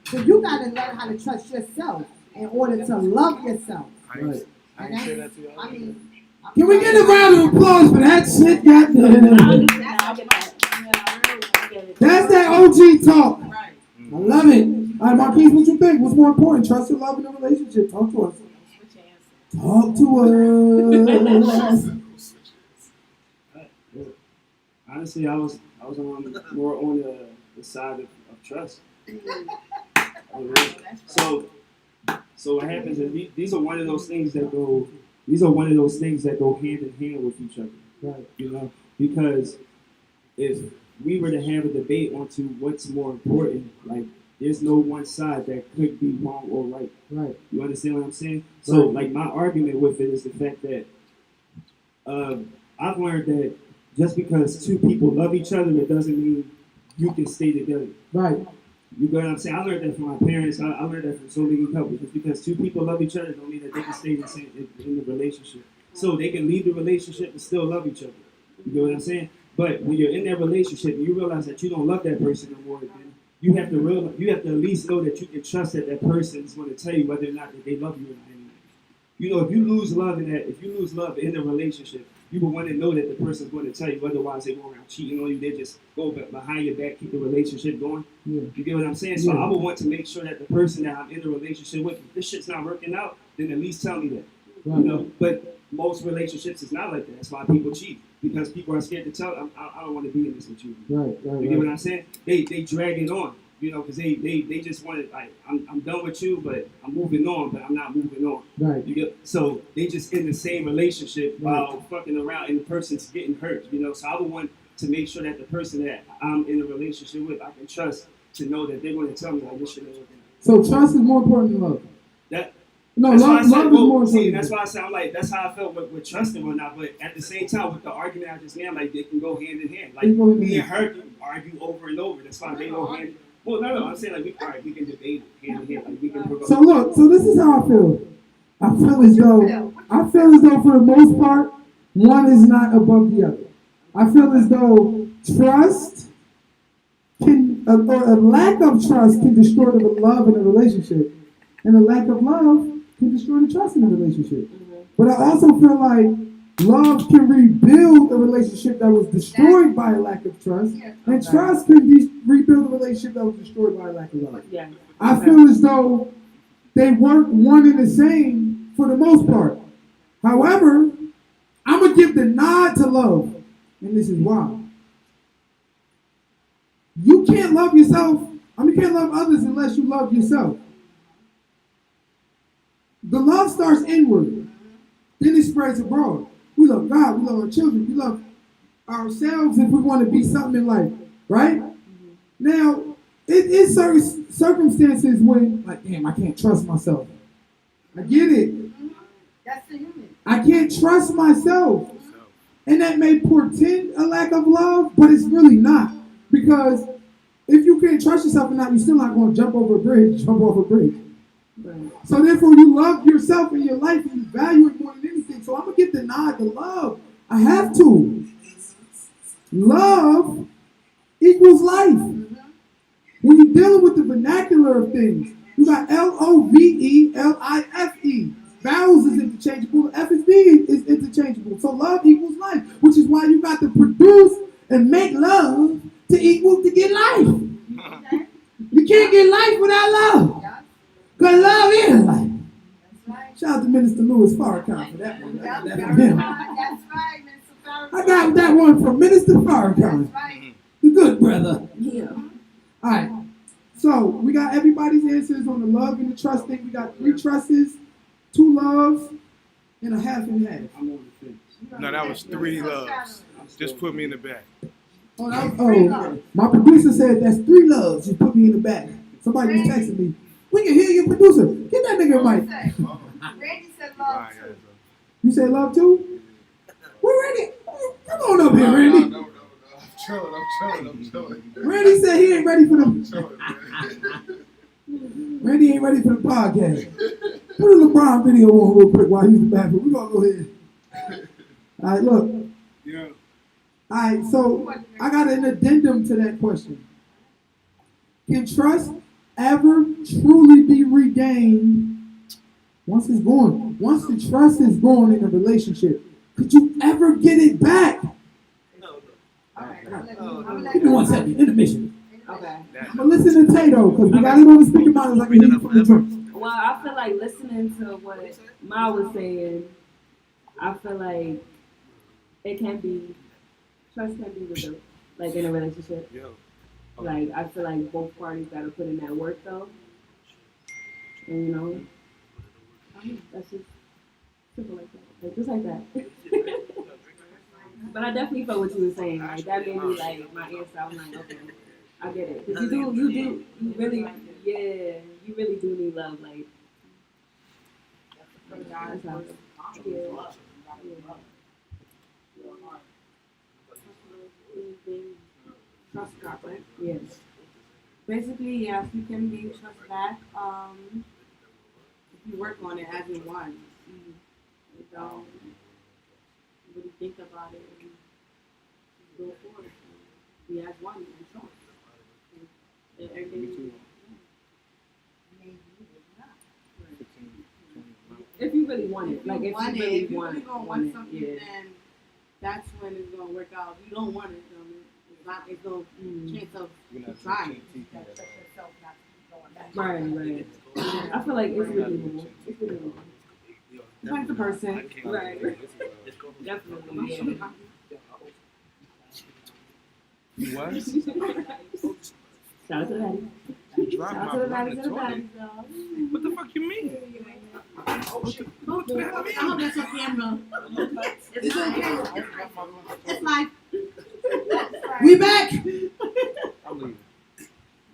So you got to learn how to trust yourself in order to love yourself. Right. I ain't say that to y'all. I mean, Can we get a round of applause for that shit? Goddamn. That's that OG talk. Right. I love it. All right, Marquise, what you think? What's more important, trust or love in a relationship? Talk to us. Talk to us. Honestly, I was more on the side of trust. So what happens is these are one of those things that go. These are one of those things that go hand in hand with each other. Right. You know, because if we were to have a debate onto what's more important, like there's no one side that could be wrong or right. Right. You understand what I'm saying? So, Right. like, my argument with it is the fact that I've learned that just because two people love each other, it doesn't mean you can stay together. Right. You know what I'm saying? I learned that from my parents. I learned that from so many couples. Just because two people love each other don't mean that they can stay in the relationship. So they can leave the relationship and still love each other. You know what I'm saying? But when you're in that relationship and you realize that you don't love that person no more, then you have to at least know that you can trust that that person is going to tell you whether or not that they love you or not. You know, if you lose love in the relationship, you will want to know that the person's going to tell you. Otherwise, they go around cheating on you. They just go behind your back, keep the relationship going. Yeah. You get what I'm saying? So Yeah. I would want to make sure that the person that I'm in a relationship with, if this shit's not working out, then at least tell me that. Right. You know, but most relationships is not like that. That's why people cheat, because people are scared to tell them, I don't want to be in this with you. Right. Right. You get what I'm saying? They drag it on, you know, because they just want to, like, I'm done with you, but I'm moving on, but I'm not moving on. Right. You get, so they just in the same relationship Right. while fucking around, and the person's getting hurt, you know. So I would want to make sure that the person that I'm in a relationship with, I can trust to know that they're going to tell me, like, this shit ain't working out. So trust is more important than love. That No, That's why I love said, is well, more see, important. that's why I sound like that's how I felt with trusting or not. But at the same time, with the argument I just made, like they can go hand in hand. Like They go hand in me and hand. her can argue over and over. That's why they go hand. Well, no, I'm saying like we can debate hand in hand. Like we can. So look, so this is how I feel. I feel as though for the most part, one is not above the other. I feel as though trust or a lack of trust can destroy the love in a relationship, and a lack of love can destroy the trust in a relationship. But I also feel like love can rebuild a relationship that was destroyed by a lack of trust, and trust can rebuild a relationship that was destroyed by a lack of love. Yeah. I feel as though they work one and the same for the most part. However, I'm going to give the nod to love, and this is why. You can't love yourself, you can't love others unless you love yourself. The love starts inward, then it spreads abroad. We love God, we love our children, we love ourselves if we want to be something in life, right? Now, it is certain circumstances when, like, damn, I can't trust myself. I get it. that's the human. I can't trust myself. And that may portend a lack of love, but it's really not. Because if you can't trust yourself or not, you're still not going to jump off a bridge. Right. So therefore, you love yourself in your life and you value it more than anything. So I'm going to give the nod to love. I have to. Love equals life. When you're dealing with the vernacular of things, you got LOVELIFE. Vowels is interchangeable. F is B is interchangeable. So love equals life, which is why you got to produce and make love to get life. You can't get life without love. Because love is life. Shout out to Minister Louis Farrakhan for that one. That's from him. That's right, Mr. Farrakhan. I got that one from Minister Farrakhan. That's right. The good brother. Yeah. All right. So we got everybody's answers on the love and the trust thing. We got 3 trusts, 2 loves, and a half and half. I'm on the fence. No, that was 3 loves. Just put me in the back. Oh, my producer said that's 3 loves. Just put me in the back. Somebody was texting me. We can hear your producer. Get that nigga a mic. Randy said love too. You say love too? We're ready. Come on up here, Randy. No. I'm chilling. Randy said he ain't ready for the. Chilling, man. Randy ain't ready for the podcast. Put a LeBron video on real quick while he's in the bathroom. We're gonna go ahead. All right, look. Yeah. All right, so I got an addendum to that question. Can trust ever truly be regained once it's gone? Once the trust is gone in a relationship, could you ever get it back? Give me 1 second, intermission. Okay. But listen to Tato, because we got it on the speaker model like we need from the drum. Well, I feel like listening to what Ma was saying, I feel like trust can be rebuilt, like in a relationship. Yo. Like, I feel like both parties got to put in that work, though. And, you know, that's just simple like that. Like, just like that. But I definitely felt what you were saying. Like, that made me, like, my answer, I'm like, okay, I get it. Because you really do need love. Like, that's how it is. Trust God, right? Yes. Basically, yes, you can be trust back. If you work on it as in one. You don't really think about it and just go for it. Be as one and trust. And everything. If you really want it. Like, if you really if you want really gonna want something, yeah. then that's when it's gonna work out. If you don't want it, then it's no chance of trying. Right. I feel like it's redeemable. It's redeemable. Depends the person. Right. Definitely, yeah. You what? Shout out to the daddy. You dropped Shout out my to the blood daddy, in to the the toilet. daddy, y'all. What the fuck you mean? I hope that's on camera. It's on camera. It's live. We back! I'm leaving.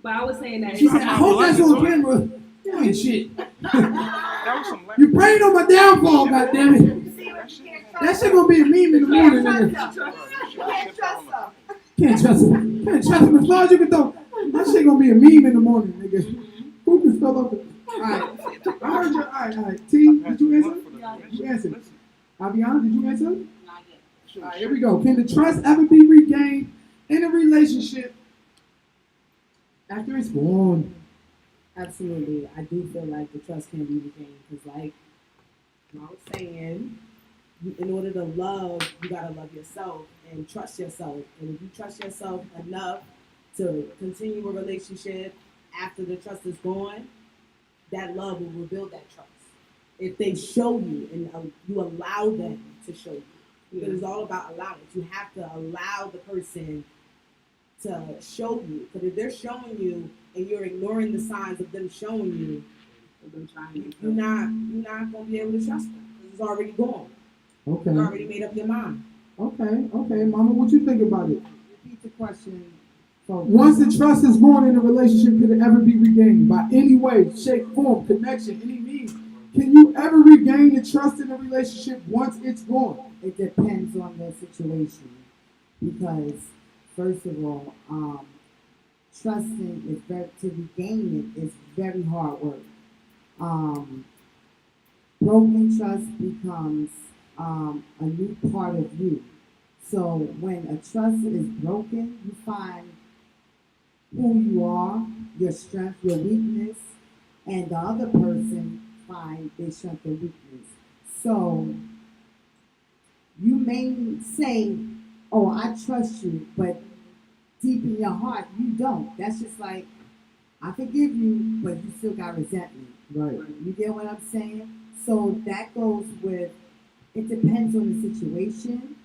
But I was saying that. She said, I hope that's on camera. You ain't shit. That was some You praying on my downfall, goddammit. That shit gonna be a meme in the morning, nigga. Can't trust him. Can't trust him as far as you can throw. That shit gonna be a meme in the morning, nigga. Who can spell up? Alright. I heard you. Alright. T, did you answer? You answered. Aviana, did you answer? Alright, here we go. Can the trust ever be regained in a relationship after it's gone? Absolutely. I do feel like the trust can be regained because, like I was saying, in order to love, you gotta love yourself and trust yourself. And if you trust yourself enough to continue a relationship after the trust is gone, that love will rebuild that trust. If they show you and you allow them to show you. Because it's all about allowance. You have to allow the person to show you. Because if they're showing you and you're ignoring the signs of them showing you, you're not gonna be able to trust them. It's already gone. Okay. You already made up your mind. Okay. Mama, what you think about it? Repeat the question. So, Once the trust is gone in a relationship, can it ever be regained by any way, shape, form, connection, any means? Can you ever regain the trust in a relationship once it's gone? it depends on the situation. Because, first of all, trusting is to regain it is very hard work. Broken trust becomes a new part of you. So when a trust is broken, you find who you are, your strength, your weakness, and the other person find their strength and weakness. So you may say, "Oh, I trust you," but deep in your heart, you don't. That's just like, I forgive you, but you still got resentment. Right. You get what I'm saying? So that goes with, it depends on the situation,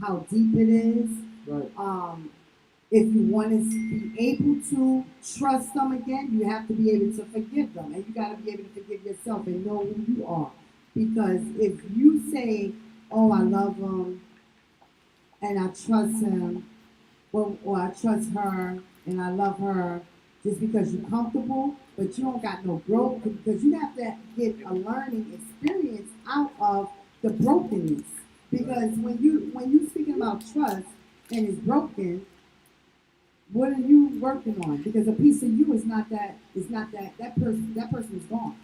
how deep it is. Right. If you want to be able to trust them again, you have to be able to forgive them. And you got to be able to forgive yourself and know who you are. Because if you say, "Oh, I love him and I trust him," or "I trust her and I love her," just because you're comfortable, but you don't got no growth, because you have to get a learning experience out of the brokenness. Because when you speaking about trust and it's broken, what are you working on? Because a piece of you is not that person is gone.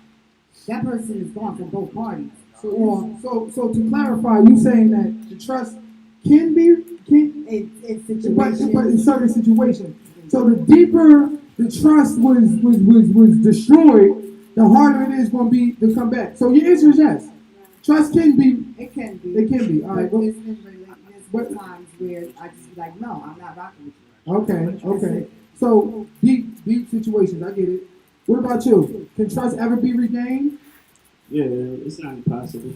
That person is gone from both parties. So to clarify, you saying that the trust can be It's but in situations. certain situations. So the deeper the trust was destroyed, the harder it is going to be to come back. So your answer is yes. Trust can be. It can be. It can be. All right. But there's been times where I just be like, "No, I'm not rocking with you." Okay. So deep situations. I get it. What about you? Can trust ever be regained? Yeah, it's not impossible.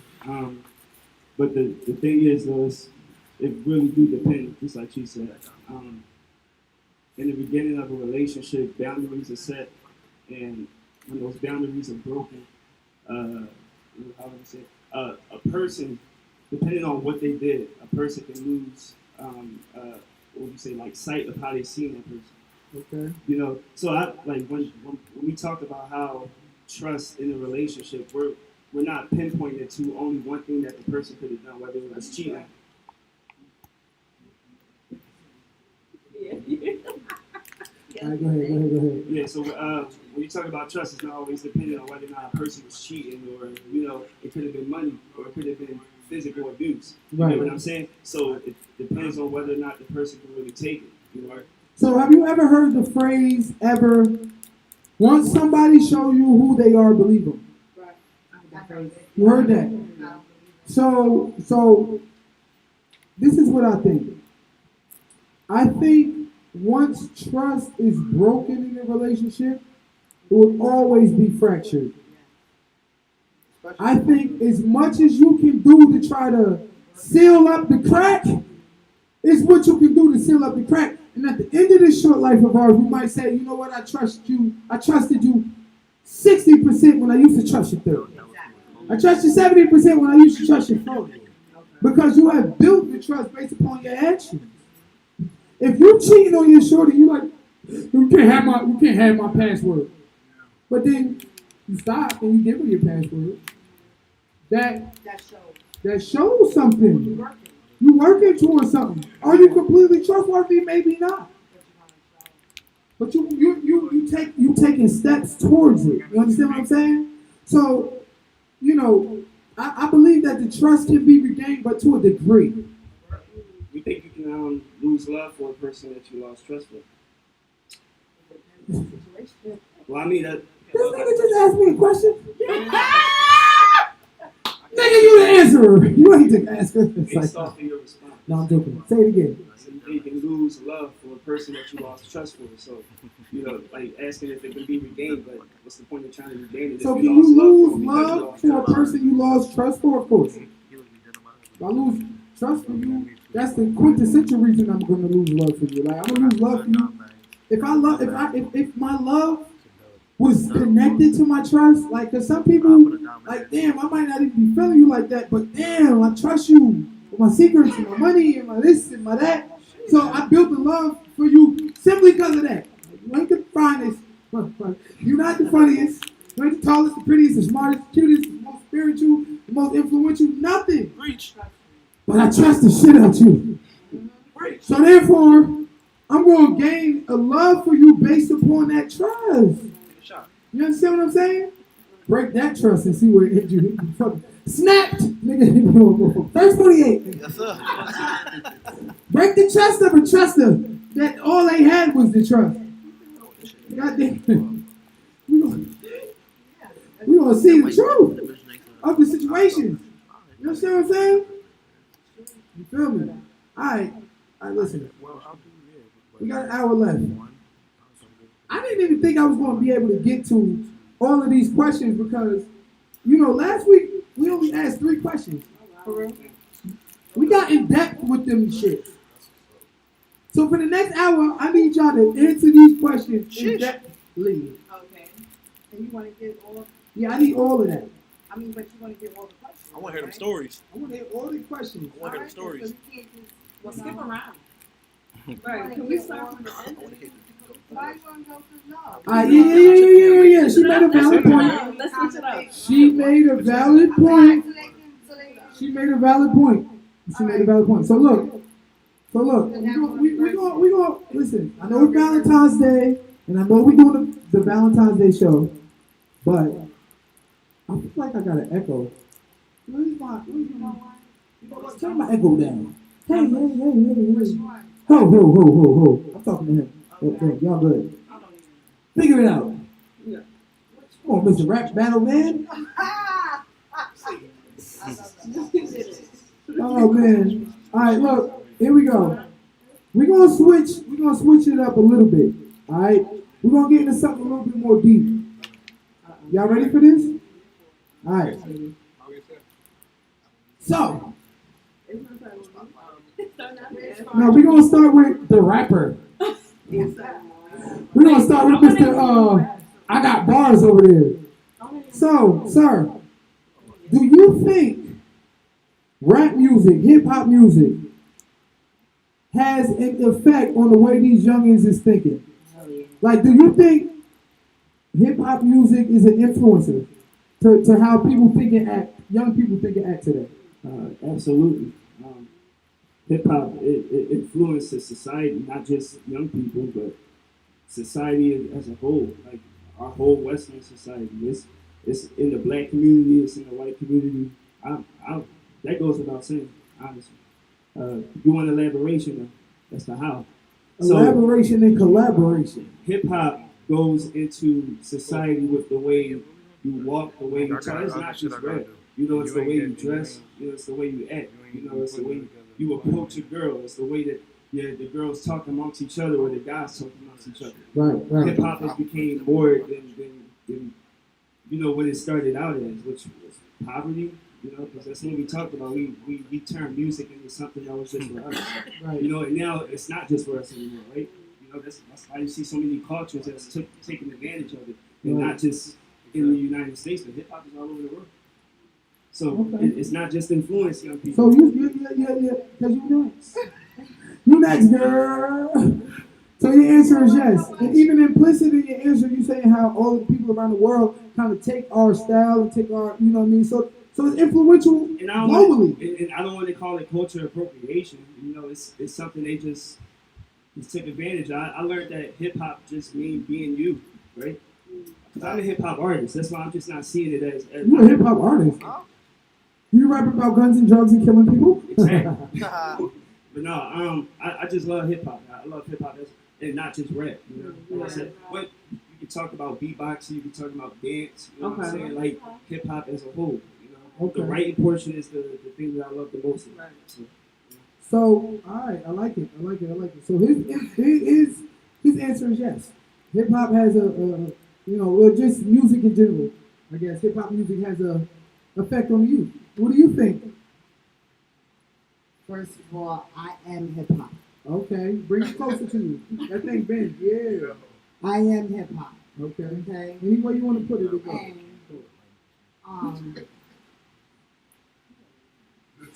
But the thing is, though, it really do depend, just like she said. In the beginning of a relationship, boundaries are set, and when those boundaries are broken, how would I say, a person, depending on what they did, a person can lose, what would you say, like sight of how they see that person. Okay. You know, so I like when we talk about how trust in a relationship, we're not pinpointing to only one thing that the person could have done, whether it was cheating. All right, go ahead. Yeah, so when you talk about trust, it's not always dependent on whether or not a person was cheating, or it could have been money, or it could have been physical abuse. You Right. know what I'm saying? So it depends on whether or not the person can really take it. You know. So have you ever heard the phrase ever? Once somebody show you who they are, believe them. You heard that? So this is what I think. I think once trust is broken in a relationship, it will always be fractured. I think as much as you can do to try to seal up the crack, is what you can do to seal up the crack. And at the end of this short life of ours, we might say, "You know what? I trusted you 60% when I used to trust you 30. I trust you 70% when I used to trust you 40." Because you have built the trust based upon your actions. If you cheating on your shorty, you like, "You can't have my password." But then you stop and you give her your password. That shows something. You working towards something. Are you completely trustworthy? Maybe not. But you taking steps towards it. You understand what I'm saying? So, I believe that the trust can be regained, but to a degree. You think you can lose love for a person that you lost trust for? Well, I mean that. This nigga just asked me a question. Nigga, you the answerer. You ain't the asker. Based off of your response. No, I'm joking. Say it again. I said you can lose love for a person that you lost trust for. So, like asking if it can be regained, but what's the point of trying to regain it? So if can lost you lose for love for a person you lost trust for? Of course. If I lose trust for you, that's the quintessential reason I'm going to lose love for you. Like, I'm going to lose love for you. If my love was connected to my trust, like, cause some people, like, damn, I might not even be feeling you like that, but damn, I trust you with my secrets and my money and my this and my that. So I built the love for you simply because of that. You ain't the finest, you're not the funniest, you ain't the tallest, the prettiest, the smartest, the cutest, the most spiritual, the most influential, nothing. But I trust the shit out you. So therefore, I'm going to gain a love for you based upon that trust. You understand what I'm saying? Break that trust and see where it hit you. Snapped! Nigga, verse 28. Yes, sir. Break the trust of a truster that all they had was the trust. goddamn, we gonna see the truth of the situation. You understand what I'm saying? You feel me? All right, listen. We got an hour left. I didn't even think I was going to be able to get to all of these questions because, you know, last week we only asked 3 questions. We got in depth with them shit. So for the next hour, I need y'all to answer these questions in depthly. Okay. And you want to get all? Yeah, I need all of that. I mean, but you want to get all the questions. I want to hear them right? stories. I want to hear all the questions. I want to hear them Alright, stories. So you can't just, Well, skip around. Right. Can we start from the end? Why you want to go to no? All right, yeah. She made a valid point. Let's switch it up. She made a valid point. She made a valid point. She made a valid point. So look, we gonna listen. I know it's Valentine's Day, and I know we're doing the Valentine's Day show, but I feel like I got an echo. Where's my turn my echo down. Hey. Ho. I'm talking to him. Okay, y'all good. Figure it out. Yeah. Come on, Mr. Rap Battle Man. Oh man. Alright, look, here we go. We're gonna switch it up a little bit. Alright? We're gonna get into something a little bit more deep. Y'all ready for this? Alright. So now we're gonna start with the rapper. We're gonna start with Mr. I got bars over there. So, sir, do you think rap music, hip hop music, has an effect on the way these youngins is thinking? Like, do you think hip hop music is an influencer to how people think and act, young people think and act today? Absolutely. Hip hop it influences society, not just young people, but society as a whole. Like our whole Western society. It's in the black community. It's in the white community. That goes without saying, honestly. You want elaboration? That's the how. Elaboration and collaboration. Hip hop goes into society with the way you walk, the way you talk. It's not just rap. You know, it's the way you dress. You know, it's the way you act. You know, it's the way you approach a girl. It's the way that the girls talk amongst each other or the guys talk amongst each other. Right. Hip hop has become more than you know what it started out as, which was poverty. You know, because that's what we talked about. We turned music into something that was just for us. Right. You know, and now it's not just for us anymore, right? You know, that's why you see so many cultures that's taking advantage of it, and not just in the United States, but hip hop is all over the world. So it's not just influencing young people. So yeah, because you next. You next, girl. So your answer is yes. And even implicit in your answer, you saying how all the people around the world kind of take our style and take our, you know what I mean? So it's influential globally. And I don't want to call it culture appropriation. You know, it's something they just took advantage of. I learned that hip hop just means being you, right? Because I'm a hip hop artist. That's why I'm just not seeing it as you're a hip hop artist. You rap about guns and drugs and killing people? Exactly. But no, I just love hip hop. I love hip hop and not just rap. You know, like I said, what you can talk about beatboxing, you can talk about dance. You know what I'm saying? Like hip hop as a whole. You know, the writing portion is the thing that I love the most. Right. So, all right, I like it. So his answer is yes. Hip hop has just music in general. I guess hip hop music has a effect on the youth. What do you think? First of all, I am hip hop. Okay, bring it closer to you. That thing bent, yeah. I am hip hop. Okay. Okay. Any way you want to put it, it goes. And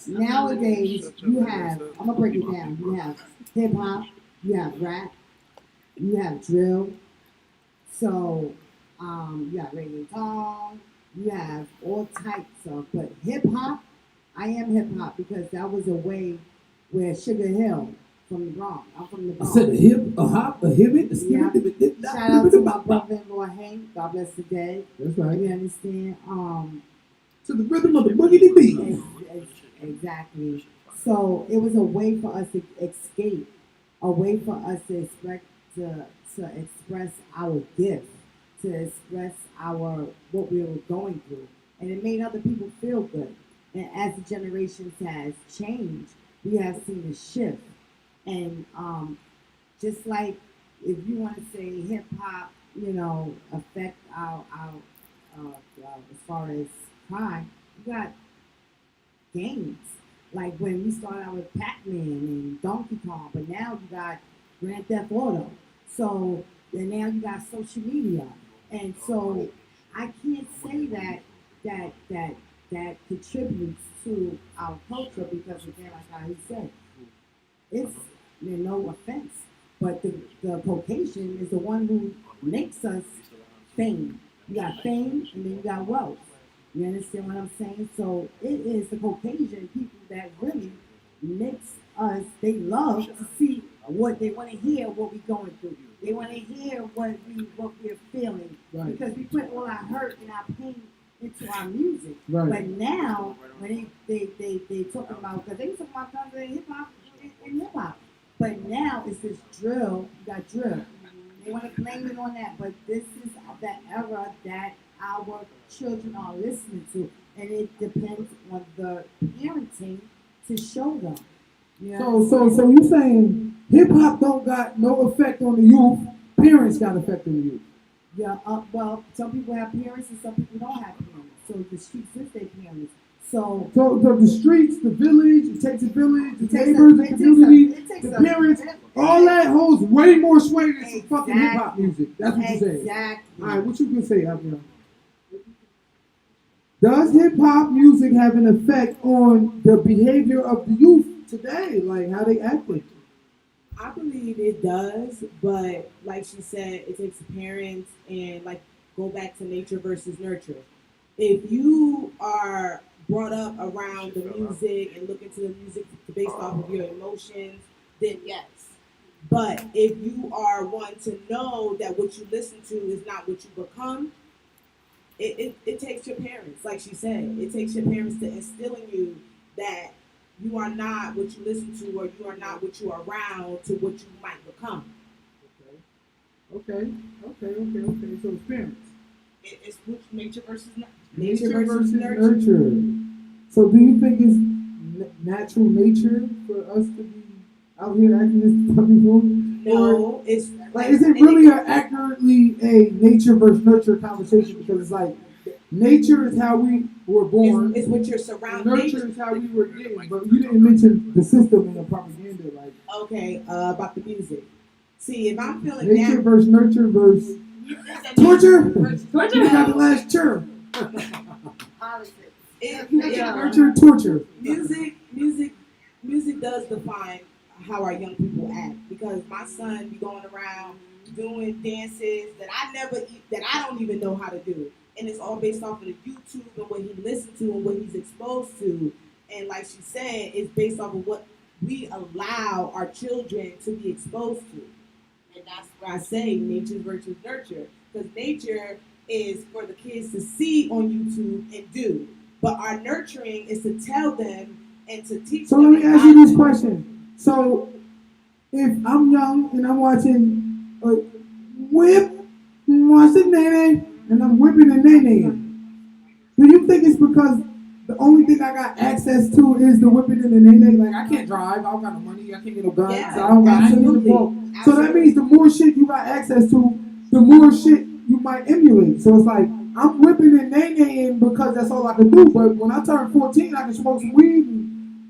nowadays you have, I'm gonna break it down. You have hip hop, you have rap, you have drill. So you have reggaeton, you have all types of, but hip hop, I am hip hop because that was a way where Sugar Hill from the Bronx. I'm from the I Bronx. said a hip, a hop, a hibbit, a Yeah. skip, Shout out to my brother-in-law Hank. God bless the day. That's right. You understand? To the rhythm of the boogity beat. Exactly. So it was a way for us to escape, a way for us to to express our gift, to express our what we were going through, and it made other people feel good. And as the generations has changed, we have seen a shift. And just like if you want to say hip hop, affect our as far as crime, you got games. Like when we started out with Pac-Man and Donkey Kong, but now you got Grand Theft Auto. So and now you got social media, and so I can't say that contributes to our culture because again, like how he said, it's no offense, but the Caucasian is the one who makes us fame. You got fame and then you got wealth. You understand what I'm saying? So it is the Caucasian people that really makes us, they love to see what they want to hear, what we're going through. They want to hear what we're feeling. Right. Because we put all our hurt and our pain into our music. Right. But now, when they talking about, because they talking about country and hip-hop and hip-hop. But now it's this drill, you got drill. They want to blame it on that, but this is that era that our children are listening to, and it depends on the parenting to show them. You know? So you saying hip hop don't got no effect on the youth? Parents got effect on the youth. Yeah. Well, some people have parents and some people don't have parents. So the streets is their parents. So the streets, the village, it takes a village, the It takes neighbors, a- the it takes community, a- it takes the a- parents, it- all that holds way more sway than some fucking hip hop Exactly. music. That's what you're saying. exactly. All right, what you can say, Abigail? Does hip hop music have an effect on the behavior of the youth today? Like how they acting? I believe it does, but like she said, it takes parents and like go back to nature versus nurture. If you are brought up around the music and look into the music based off of your emotions, then yes. But if you are one to know that what you listen to is not what you become, it takes your parents, like she said, it takes your parents to instill in you that you are not what you listen to or you are not what you are around to what you might become. Okay. So it's parents. It's which nature versus Nature versus nurture. So do you think it's natural nature for us to be out here acting this puppy fool? No, it's Like, is it really accurately a nature versus nurture conversation? Because it's like, nature is how we were born, it's what you're and surrounding. nurture is how we were getting. But you didn't mention the system in the propaganda, like Okay, about the music. See, if I'm feeling nature down, versus nurture versus torture. Torture. You got the last chur. Politics. Yeah. Nurture, torture. music does define how our young people act because my son be going around doing dances that I don't even know how to do, and it's all based off of the YouTube and what he listened to and what he's exposed to, and like she said, it's based off of what we allow our children to be exposed to, and that's where I say nature versus nurture, because nature is for the kids to see on YouTube and do, but our nurturing is to tell them and to teach So them. let me ask you this question. So, if I'm young and I'm watching a whip, watch the nene, and I'm whipping the nene, do you think it's because the only thing I got access to is the whipping and the nene? Like, I can't drive, I don't got no money, I can't get no guns, Yeah, so I don't got anything to absolutely. vote. So that means the more shit you got access to, the more shit you might emulate. So it's like, I'm whipping and nene because that's all I can do, but when I turn 14, I can smoke some weed and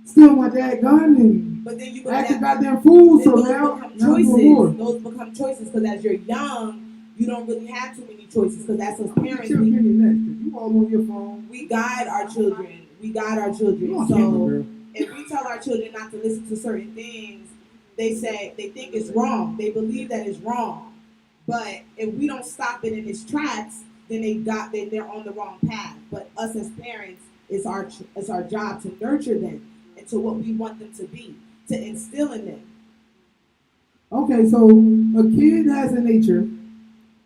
steal my dad's gun and But then you act a become goddamn fool, so those now become I'm doing choices. more. Those become choices because as you're young, you don't really have too many choices because that's us What's parents. your opinion next? 'Cause you all on your phone. We guide our children. We guide our You children. on So camera, girl. if we tell our children not to listen to certain things, they think it's wrong. They believe that it's wrong. But if we don't stop it in its tracks, then they're on the wrong path. But us as parents, it's our job to nurture them into what we want them to be, to instill in them. Okay, so a kid has a nature,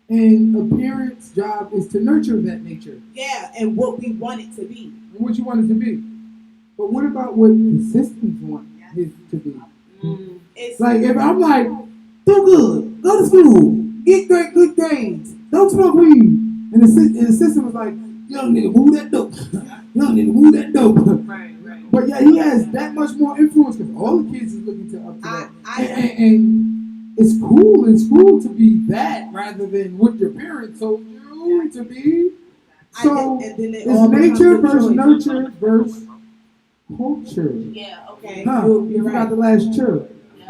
and a parent's job is to nurture that nature, Yeah, and what we want it to be. and what you want it to be. But what about what the systems want it to be? It's Like, if I'm like, do good, go to school, get great good grades, don't smoke weed. And the system was like, young nigga, move that dope. Young nigga, move that dope. Right, right. But yeah, he has that much more influence because all the kids is looking to up to that. And it's cool in school to be that rather than what your parents told you to be. So and then it it's all becomes nature a versus choice. nurture versus culture. Yeah, okay. Huh? You're You forgot right. the last chur. Yeah,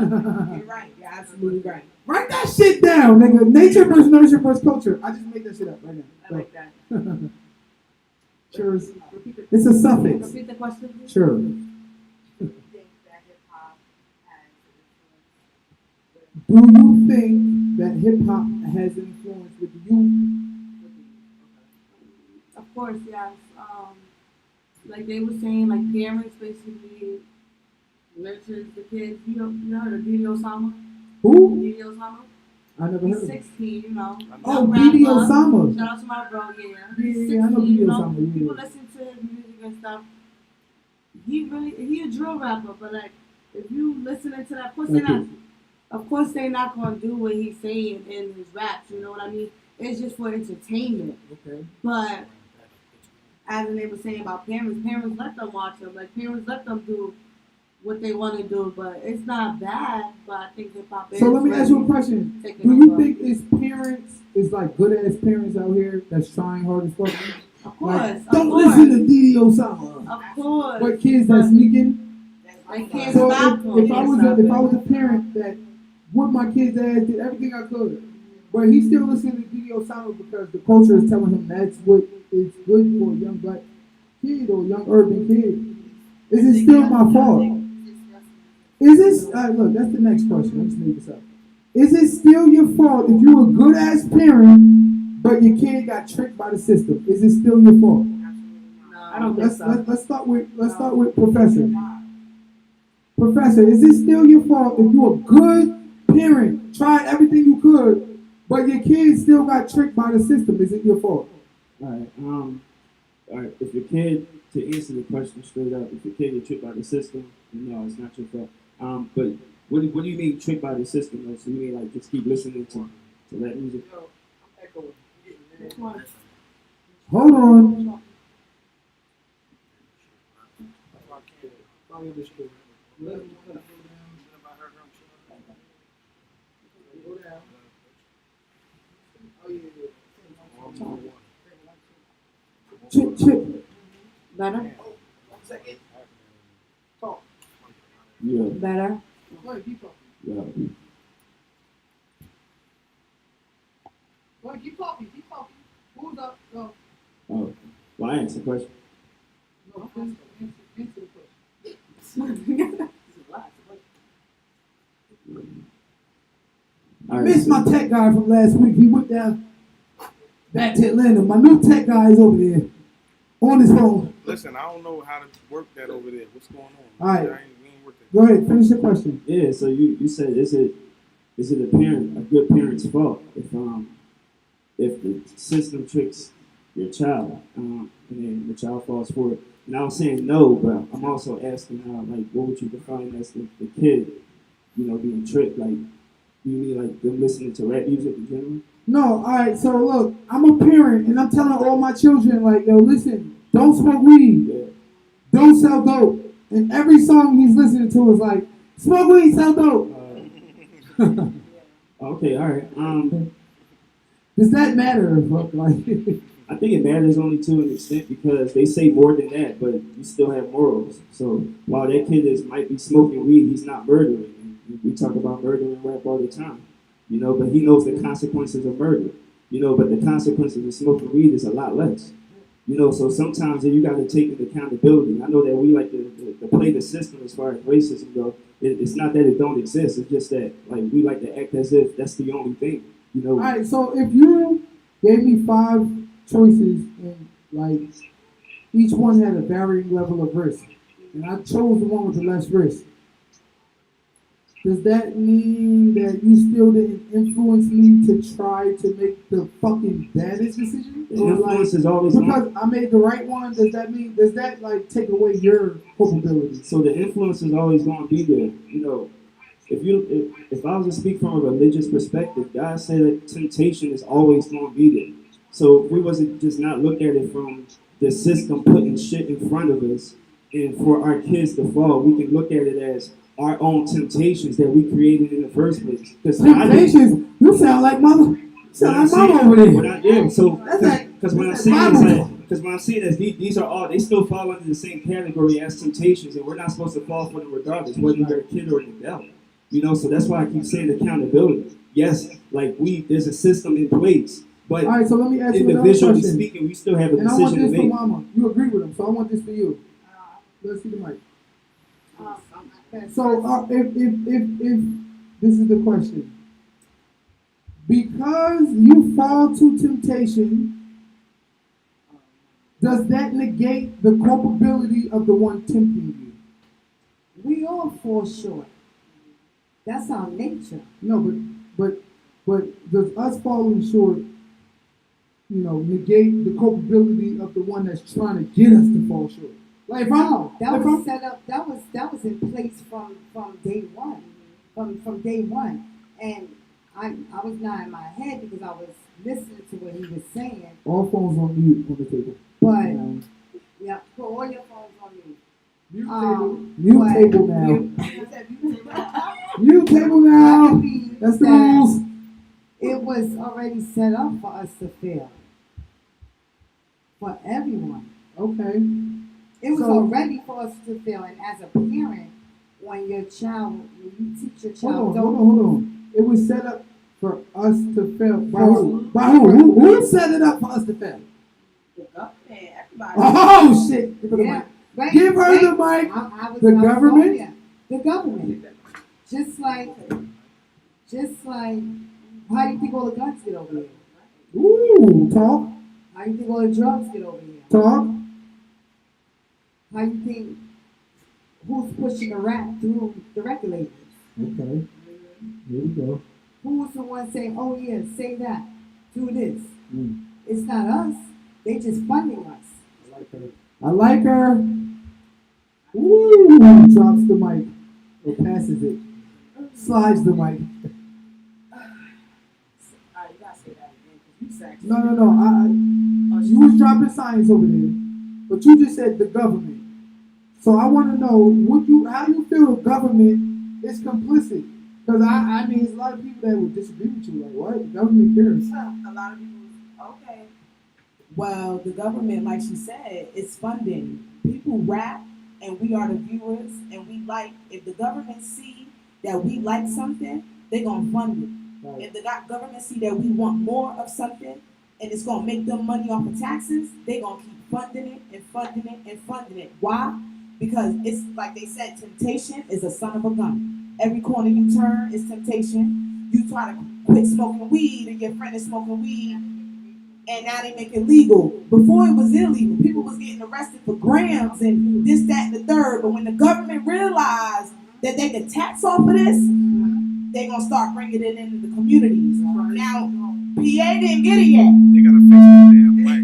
you're right. You're absolutely right. Write that shit down, nigga. Nature versus nurture versus culture. I just made that shit up right now. I like that. Churs. Repeat the, It's a suffix. repeat the question, please. Sure. Do you think that hip hop has influence with the youth? Of course, yes. Like they were saying, like parents basically nurtures the kids. You heard of Didi Osama? Who? Didi Osama? I never He's heard of him. 16, you know. Oh, Young Didi rapper. Osama. Shout out to my bro, yeah. Yeah, He's yeah, I know 16, Didi you know. Osama, yeah. People listen to his music and stuff. He a drill rapper, but like if you listening to that, of course they're not gonna do what he's saying in his raps. You know what I mean? It's just for entertainment. Okay. But as they were saying about parents let them watch them. Like parents let them do what they want to do. But it's not bad. But I think hip hop is. So let me ask you a question. taking Do you over. think it's parents, is like good ass parents out here that's trying hard as fuck? Of course, Like, of don't course, listen to Didi Osama. Of course. But kids that's sneaking. They can't So stop them. if I was a parent that with my kid's ass did everything I could, but he's still listening to Didi Osama because the culture is telling him that's what is good for a young black kid or young urban kid, is it still my fault? Is this look? That's the next question. Let's make this up. Is it still your fault if you're a good ass parent, but your kid got tricked by the system? Is it still your fault? I don't think so. Let's start with Professor. Professor, is it still your fault if you're a good parent, tried everything you could, but your kid still got tricked by the system? Is it your fault? All right. If your kid, to answer the question straight up, if your kid get tricked by the system, no, it's not your fault. But what do you mean tricked by the system though? So you mean like just keep listening to that music? Hold on. Chip. Better? Yeah. Better? Yeah. Keep talking. Who's up? No, Oh. Well, I answered the question. answer the question. I missed my tech guy from last week. He went down back to Atlanta. My new tech guy is over there on his phone. Listen, I don't know how to work that over there. What's going on? All right. We ain't working. Go ahead, finish the question. Yeah. So you said is it a good parent's fault if the system tricks your child and then the child falls for it? And I was saying no, but I'm also asking like what would you define as the kid, being tricked? Like do you mean like them listening to rap music in general? No, all right. So look, I'm a parent, and I'm telling all my children, like, yo, listen, don't smoke weed, Yeah. don't sell dope. And every song he's listening to is like, smoke weed, sell dope. Okay, all right. Does that matter? Fuck, like, I think it matters only to an extent because they say more than that, but you still have morals. So while that kid might be smoking weed, he's not murdering. We talk about murder in rap all the time, but he knows the consequences of murder, but the consequences of smoking weed is a lot less. So sometimes you got to take into accountability. I know that we like to play the system as far as racism goes. It's not that it don't exist. It's just that like we like to act as if that's the only thing. all right. So if you gave me 5 choices and like each one had a varying level of risk, and I chose the one with the less risk, does that mean that you still didn't influence me to try to make the fucking baddest decision? The influence is always on. Because I made the right one, does that like take away your culpability? So the influence is always going to be there. if I was to speak from a religious perspective, God said that temptation is always going to be there. So if we wasn't just not look at it from the system putting shit in front of us, and for our kids to fall, we can look at it as our own temptations that we created in the first place. Because Temptations. You sound like mother. You sound like mama over there. Yeah, so That's like- because what I'm that's saying like is Bible. that because what I'm saying is these are all they still fall under the same category as temptations, and we're not supposed to fall for them regardless, whether you're a kid or an adult. You know, so that's why I keep saying accountability. Yes, like there's a system in place, but All right, so let me ask you another individually question. speaking, we still have a And I want decision to this for make. mama. You agree with him, so I want this for you. Let's see the mic. So if this is the question, because you fall to temptation, does that negate the culpability of the one tempting you? We all fall short. That's our nature. No, but does us falling short, negate the culpability of the one that's trying to get us to fall short? Like if No, that if was I'm- set up. That was in place from day one, from day one. And I was not in my head because I was listening to what he was saying. all phones on mute on the table. But yeah, put all your phones on mute. Mute but- table now. I Mute table now. believe That's the that rules. it was already set up for us to fail. For everyone. Okay. It was So- already for us to fail. And as a parent, when you teach your child, Hold on. It was set up for us to fail. By who? By who? Who set it up for us to fail? The government, everybody. Oh shit! Give her the Yeah, mic. right, Give her right. the mic. I was The I was government? going there. The government. Just like, how do you think all the guns get over here? Ooh, talk, How do you think all the drugs get over here? talk. How do you think, who's pushing the rap through the regulators? Okay. Here we go. Who's the one saying, oh yeah, say that, do this? Mm. It's not us. They just funding us. I like her. Ooh, drops the mic or passes it, slides the mic. Alright, you gotta say that again, 'cause you said. No. You was dropping science over there, but you just said the government. So I want to know how you feel the government is complicit? Because I mean, there's a lot of people that would disagree with you. Like, what? The government cares. A lot of people, okay. Well, the government, like she said, is funding. People rap, and we are the viewers, and we like. If the government see that we like something, they gonna fund it. Right. If the government see that we want more of something, and it's gonna make them money off of taxes, they gonna keep funding it and funding it and funding it. Why? Because it's like they said, temptation is a son of a gun. Every corner you turn is temptation. You try to quit smoking weed, and your friend is smoking weed, and now they make it legal. Before it was illegal. People was getting arrested for grams and this, that, and the third. But when the government realized that they could tax off of this, they gonna start bringing it into the communities. Now, PA didn't get it yet. They gotta fix that damn mic.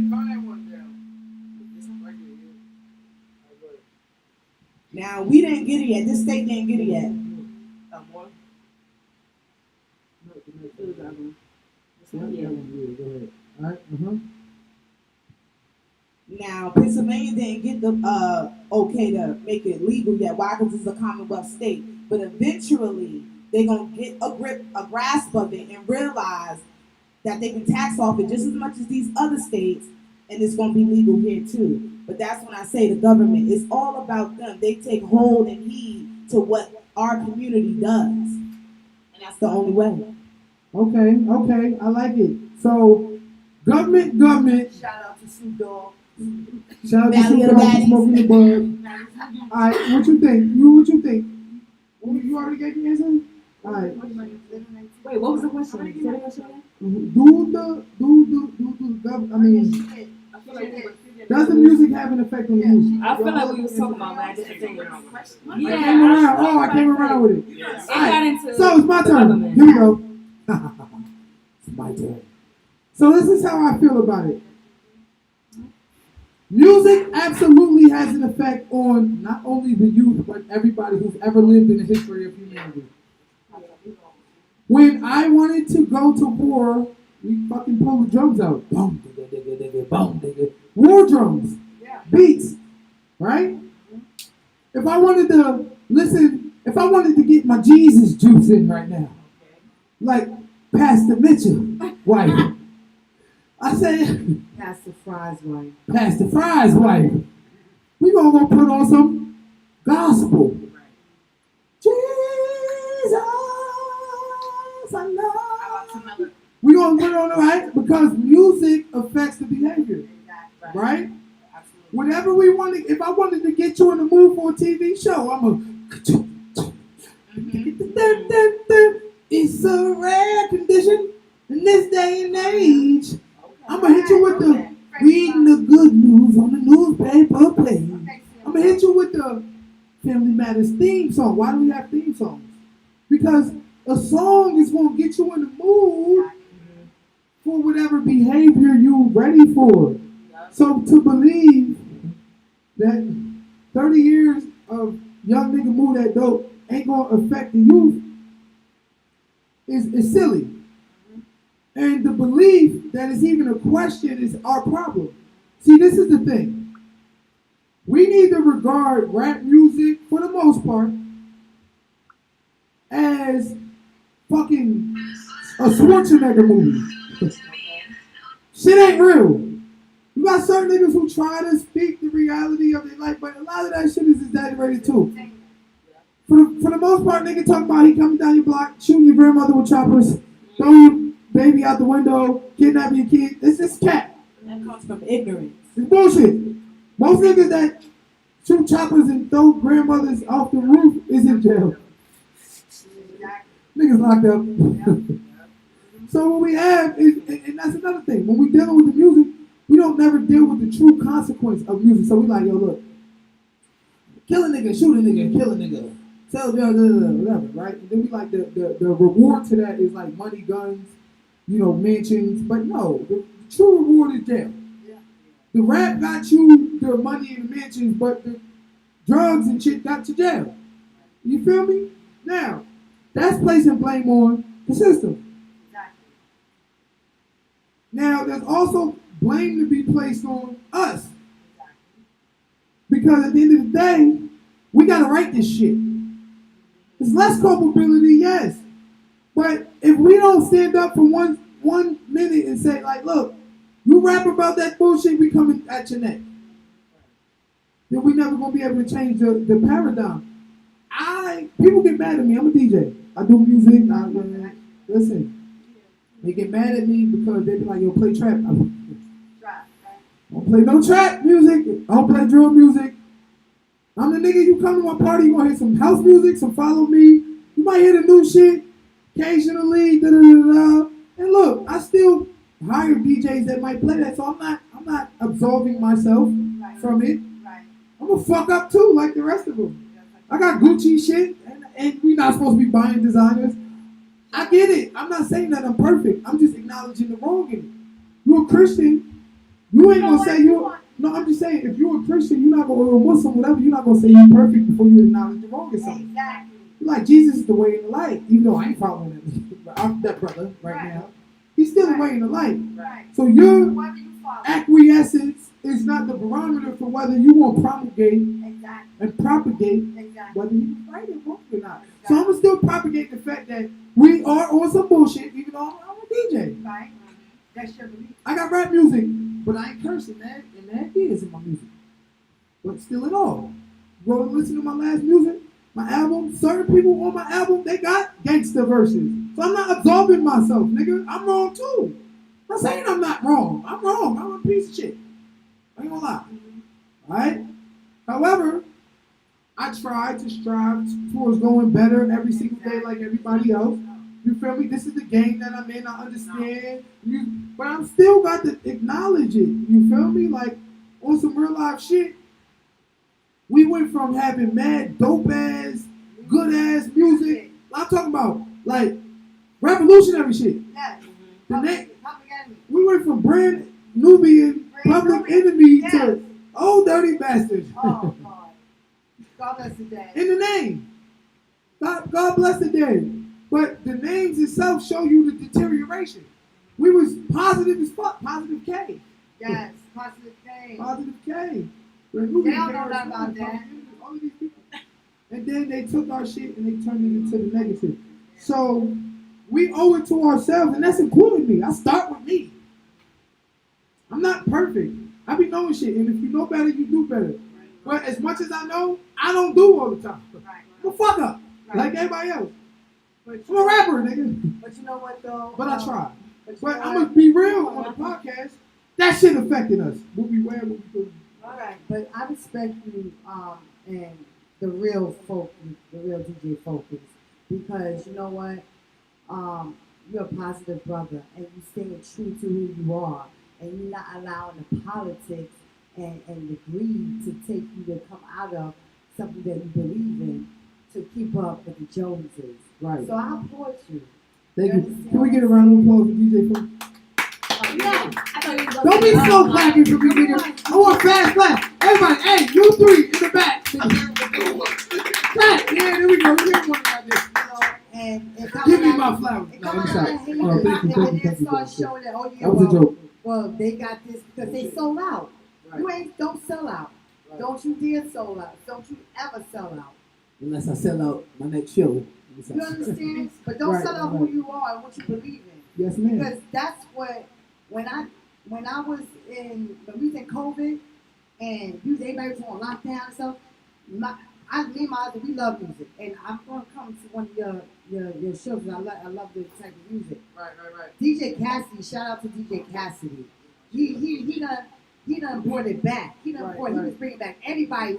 Now we didn't get it yet. This state didn't get it yet. Yeah, go ahead. All right. Now Pennsylvania didn't get the okay to make it legal yet. Why? Because it's a Commonwealth state. But eventually they're gonna get a grasp of it and realize that they can tax off it just as much as these other states, and it's gonna be legal here too. But that's when I say the government. It's all about them. They take hold and heed to what our community does, and that's the only way. Okay. I like it. So, government. Shout out to Snoop Dogg. Shout out to Valley Snoop of the Dogg for Baddies. smoking the bud. All right, what you think? What you think? You already gave the answer? All right. Wait, what was the question? Say that question again? Do the government? I mean, I feel like we were- does the music have an effect on you? I feel like we was talking about mad different things. I came around. Oh, I came around with it. It All right. got into So it's my the turn. government. Here we go. It's my turn. So this is how I feel about it. Music absolutely has an effect on not only the youth, but everybody who's ever lived in the history of humanity. When I wanted to go to war, we fucking pull the drums out. Boom, digga, digga, digga, boom, digga. War drums, Yeah. beats, right? If I wanted to listen, if I wanted to get my Jesus juice in right now, like Pastor Mitchell, wife, I said, Pastor Fry's wife. Pastor Fry's wife, we gonna go put on some gospel. Jesus, I How about some love. other? We gonna put it on the right because music affects the behavior, Exactly. right? Absolutely. Whatever we want to, if I wanted to get you in the mood for a TV show, I'm a. It's a rare condition in this day and age. I'm gonna hit you with the reading the good news on the newspaper page. I'm gonna hit you with the Family Matters theme song. Why do we have theme songs? Because a song is gonna get you in the mood for whatever behavior you're ready for. So to believe that 30 years of young nigga move that dope ain't gonna affect the youth is silly. And the belief that it's even a question is our problem. See, this is the thing. We need to regard rap music, for the most part, as fucking a Schwarzenegger movie. Shit ain't real. You got certain niggas who try to speak the reality of their life, but a lot of that shit is exaggerated too. For the most part, nigga talking about he coming down your block, shooting your grandmother with choppers, throwing your baby out the window, kidnapping your kid. It's just cat. That comes from ignorance. It's bullshit. Most niggas that shoot choppers and throw grandmothers off the roof is in jail. Niggas locked up. So what we have is, and that's another thing, when we dealing with the music, we don't never deal with the true consequence of music. So we like, yo, look, kill a nigga, shoot a nigga, kill a nigga, tell whatever, right? And then we like the reward to that is like money, guns, mansions. But no, the true reward is jail. The rap got you the money and the mansions, but the drugs and shit got you jail. You feel me? Now, that's placing blame on the system. Now, there's also blame to be placed on us. Because at the end of the day, we gotta write this shit. There's less culpability, yes. But if we don't stand up for one minute and say, like, look, you rap about that bullshit, we coming at your neck. Then we never gonna be able to change the paradigm. People get mad at me. I'm a DJ. I do music. Listen. They get mad at me because they be like, yo, play trap. I don't play no trap music. I don't play drill music. I'm the nigga, you come to my party, you gonna hear some house music, some follow me. You might hear the new shit occasionally, da-da-da-da. And look, I still hire DJs that might play that, so I'm not absolving myself from it. I'm gonna fuck up too, like the rest of them. I got Gucci shit, and we not supposed to be buying designers. I get it. I'm not saying that I'm perfect. I'm just acknowledging the wrong in it. You're a Christian. You ain't gonna say you. No, I'm just saying if you're a Christian, you're not gonna, or a Muslim, whatever. You're not gonna say you're perfect before you acknowledge the wrong in something. Exactly. You're like Jesus is the way and the light, even though I ain't following that. I'm that brother right now. He's still the way and the light. Right. So your Whoever you follow. acquiescence is not the barometer for whether you want promulgate Exactly. and propagate Exactly. whether you right or wrong or not. So I'm gonna still propagate the fact that we are on some bullshit, even though I'm a DJ. Right. That's your belief. I got rap music, but I ain't cursing that, and that is in my music. But still at all. Go and listen to my last music, my album. Certain people on my album, they got gangster verses. So I'm not absolving myself, nigga. I'm wrong too. I'm not saying I'm not wrong. I'm wrong. I'm a piece of shit. I ain't gonna lie. Alright? However, I try to strive towards going better every single day like everybody else. You feel me? This is the game that I'm in. I understand. But I'm still got to acknowledge it. You feel me? Like, on some real life shit, we went from having mad, dope-ass, good-ass music. I'm talking about, like, revolutionary shit. Yes. The Public Enemy. we went from Brand Nubian, Public Enemy to Old Dirty Bastards. Oh, God. God bless the day. In the name. God bless the day. But the names itself show you the deterioration. We was positive as fuck, positive K. Yes, positive thing. Positive K. They don't know that about that. All of these people. And then they took our shit and they turned it into the negative. So we owe it to ourselves, and that's including me. I start with me. I'm not perfect. I be knowing shit, and if you know better, you do better. But as much as I know, I don't do all the time. Right. I'm a fuck up, Right. like everybody else. But I'm a rapper, nigga. But you know what though? But I try. But, you But know I'm what? gonna be real on the podcast. That shit affected us. What we wear, what we do. All right, but I respect you and the real folk, the real DJ Focus, because you know what, you're a positive brother, and you staying true to who you are, and you're not allowing the politics and the greed to take you to come out of something that you believe in to keep up with the Joneses. Right. So I applaud you. Thank you. Can we get a round of applause for DJ Focus? Yeah. I thought you was Don't be so clapping for me, nigga. I want fast clap. Everybody, hey, you three in the back. Clap. Yeah, there we go. We got one right there. And Give me my flowers. And No, come I'm on, sorry. and Oh, thank you, thank you, then thank you. start Thank you. showing that, oh yeah, That was a joke. well, they got this because they sold out. You ain't, don't sell out. Right. Don't you dare sell out. Don't you ever sell out. Unless I sell out my next show. You understand? But don't Right, sell out right. who you are and what you believe in. Yes, ma'am. Because that's what when I was in when we was in COVID and everybody was on lockdown and stuff. Me and my husband, we love music, and I'm gonna come to one of your shows. I love the type of music. Right. DJ Cassidy, shout out to DJ Cassidy. He done brought it back. He was bringing back everybody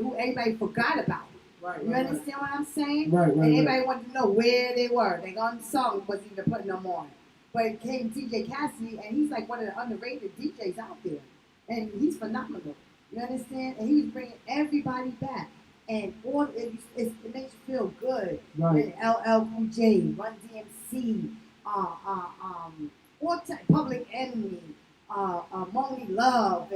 forgot about. Right. You understand what I'm saying? Right. And everybody wanted to know where they were. They got on the song, wasn't even putting them on. But it came DJ Cassidy, and he's like one of the underrated DJs out there. And he's phenomenal. You understand? And he was bringing everybody back. And all it makes you feel good. Right. And LL Cool J, Run DMC, Public Enemy, Moni Love,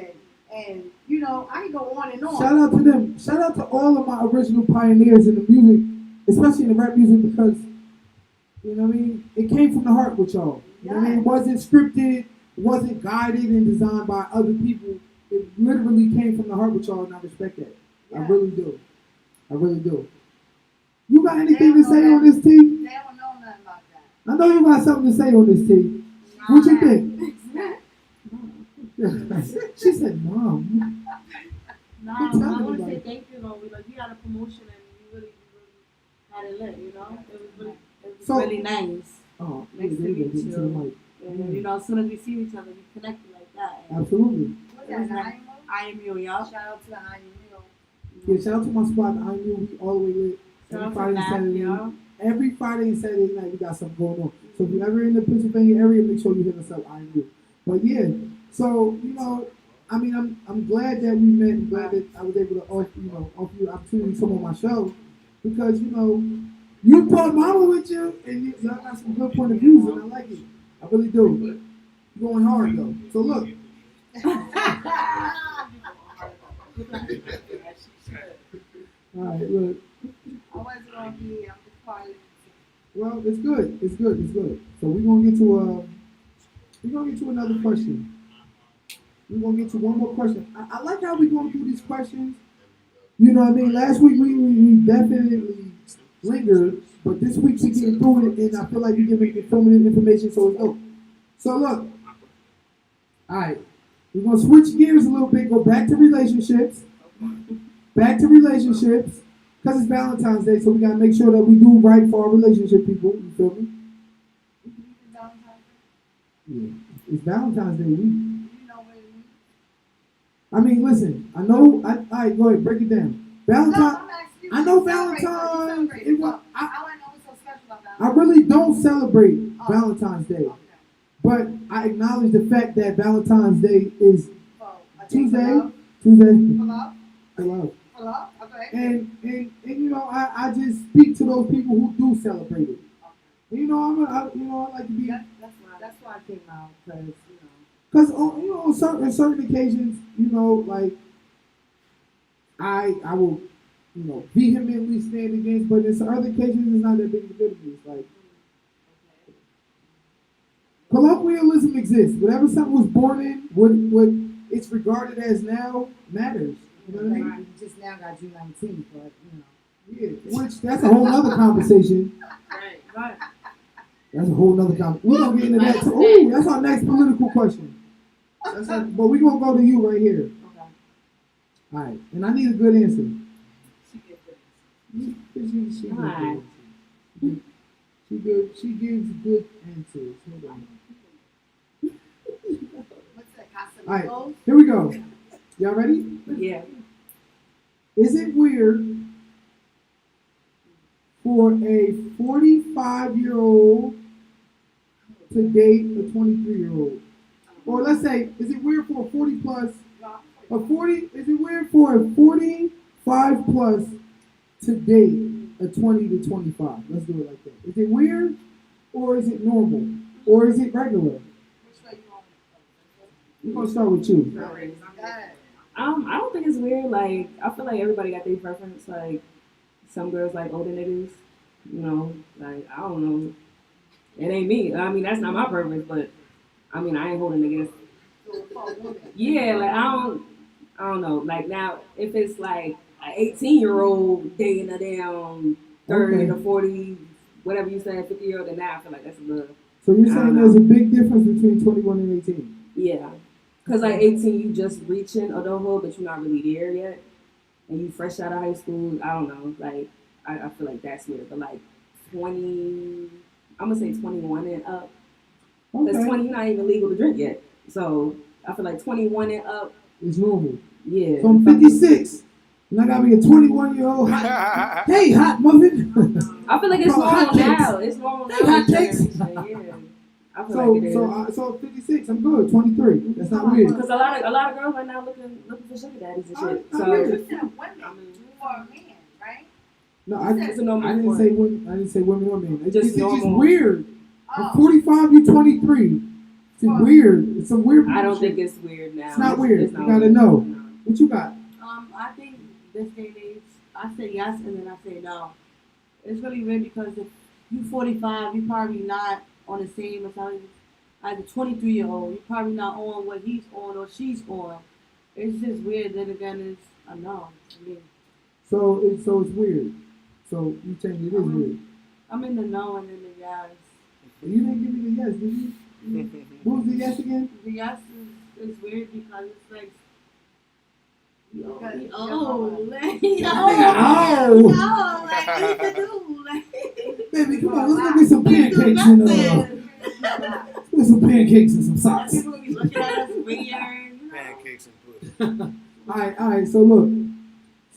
and you know, I can go on and on. Shout out to them. Shout out to all of my original pioneers in the music, especially in the rap music, because you know what I mean. It came from the heart with y'all. You know what I mean. It wasn't scripted. It wasn't guided and designed by other people. It literally came from the heart with y'all, and I respect that. I Yeah. really do. I really do. You got anything They to don't say know on this team? They don't know nothing about that. I know you got something to say on this team. What you think? She said, "Mom." No, Who tell I me want to about say it? thank you, though. We had a promotion and we really had it lit, you know? It was So- really nice. Oh, Nice to there you go. meet Get to the you. mic. And, you know, as soon as we see each other, we connected like that. And Absolutely. What's it was that? nice. I am you, y'all. Shout out to the IMU. Yeah, shout out to my spot. I knew we all the way lit. Shout Every out to Friday and Mac, Saturday. y'all. Every Friday and Saturday night, we got something going on. So if you're ever in the Pennsylvania area, make sure you hit us up. I knew. But yeah, so you know, I mean, I'm glad that we met. I'm glad that I was able to offer you the opportunity to come on my show because you know, you brought mama with you, and y'all got some good point of views, and I like it. I really do. You're going hard though. So look. All right, look. I wasn't gonna be. I'm just part of it. Well, it's good. It's good. It's good. So we're gonna get to another question. We're gonna get to one more question. I like how we're going through these questions. You know what I mean? Last week we definitely lingered, but this week we're getting through it, and I feel like we're giving informative information, so it's dope. So look, all right, we're gonna switch gears a little bit. Go back to relationships. Back to relationships. Because it's Valentine's Day, so we gotta make sure that we do right for our relationship people. You feel me? Yeah. It's Valentine's Day week. You know what it means? I mean, listen. I know. All right, go ahead. Break it down. Valentine. No, I'm asking you. I know You celebrate, Valentine's. you It celebrate. was, I want to know what's so special about I Valentine's. really don't celebrate Oh. Valentine's Day, Okay. but I acknowledge the fact that Valentine's Day is So, I think Tuesday. For love. Tuesday. For love. For love. For love. Okay. And you know, I just speak to those people who do celebrate it. And, you know, I like to be. That's why I came out because you know. Because you know, on certain occasions, you know, like I will, you know, vehemently stand against, but in some other occasions, it's not that big of a deal to me. It's like, colloquialism exists. Whatever something was born in, what it's regarded as now matters. You know what I mean? Like, you just now got June 19th, but you know. Yeah, which that's a whole other conversation. Right, right. That's a whole other conversation. We're gonna get into that. Ooh, that's our next political question. But we're gonna go to you right here. Okay. All right, and I need a good answer. She get this. She Alright. She gives good answers. Hold on. What's that? Casamigos? All right, here we go. Y'all ready? Yeah. Is it weird for a 45-year-old to date a 23-year-old? Or let's say, is it weird for a 40 plus? Is it weird for a 45 plus to date a 20 to 25? Let's do it like that. Is it weird, or is it normal, or is it regular? Which way you want it? We're gonna start with you. I don't think it's weird. Like, I feel like everybody got their preference. Like, some girls like older niggas. You know, like, I don't know. It ain't me. I mean, that's not my preference, but I mean, I ain't holding niggas. Yeah, like, I don't know. Like, now, if it's like an 18-year-old dating a damn 30 Okay. to 40, whatever you say, 50-year-old, then now I feel like that's a little. So you're I saying don't there's know. a big difference between 21 and 18? Yeah. Because, like, 18, you just reaching adulthood, but you're not really there yet. And you fresh out of high school. I don't know. Like, I feel like that's weird. But, like, 20, I'm going to say 21 and up. Because Okay. 20, you're not even legal to drink yet. So, I feel like 21 and up, It's normal. yeah. So I'm 56, and I gotta be a 21-year-old hot. Hey, hot muffin. I feel like it's Oh, hot normal cakes. now. It's normal now. Hey, hot this cakes. generation, yeah. I feel like it is. So 56. I'm good. 23. That's not weird. Because a lot of girls right now looking for sugar daddies and shit. I So, hear You said women I mean, for a man, right? No, it's a normal I didn't sport. say women. I didn't say women or men. It's Just just normal. weird. Oh. At 45, you're 23. It's weird. It's some weird. I don't shit. think it's weird now. It's not weird. It's You not gotta weird. know. No. What you got? I think this day and age, I say yes and then I say no. It's really weird because if you 45, you're probably not on the same as a 23-year-old. You're probably not on what he's on or she's on. It's just weird. Then again, it's a no. I mean, So it's weird. So you think it is weird? I'm in the no and in the yes. You didn't give me the yes, did you? What was the yes again? The yes is weird because it's like, Because- oh, like, Oh, no, like, what you can do? Like, baby, come on, let's go get some pancakes and get some pancakes and some socks. People will be looking at us weird. You know? Pancakes and pudding. All right. So look,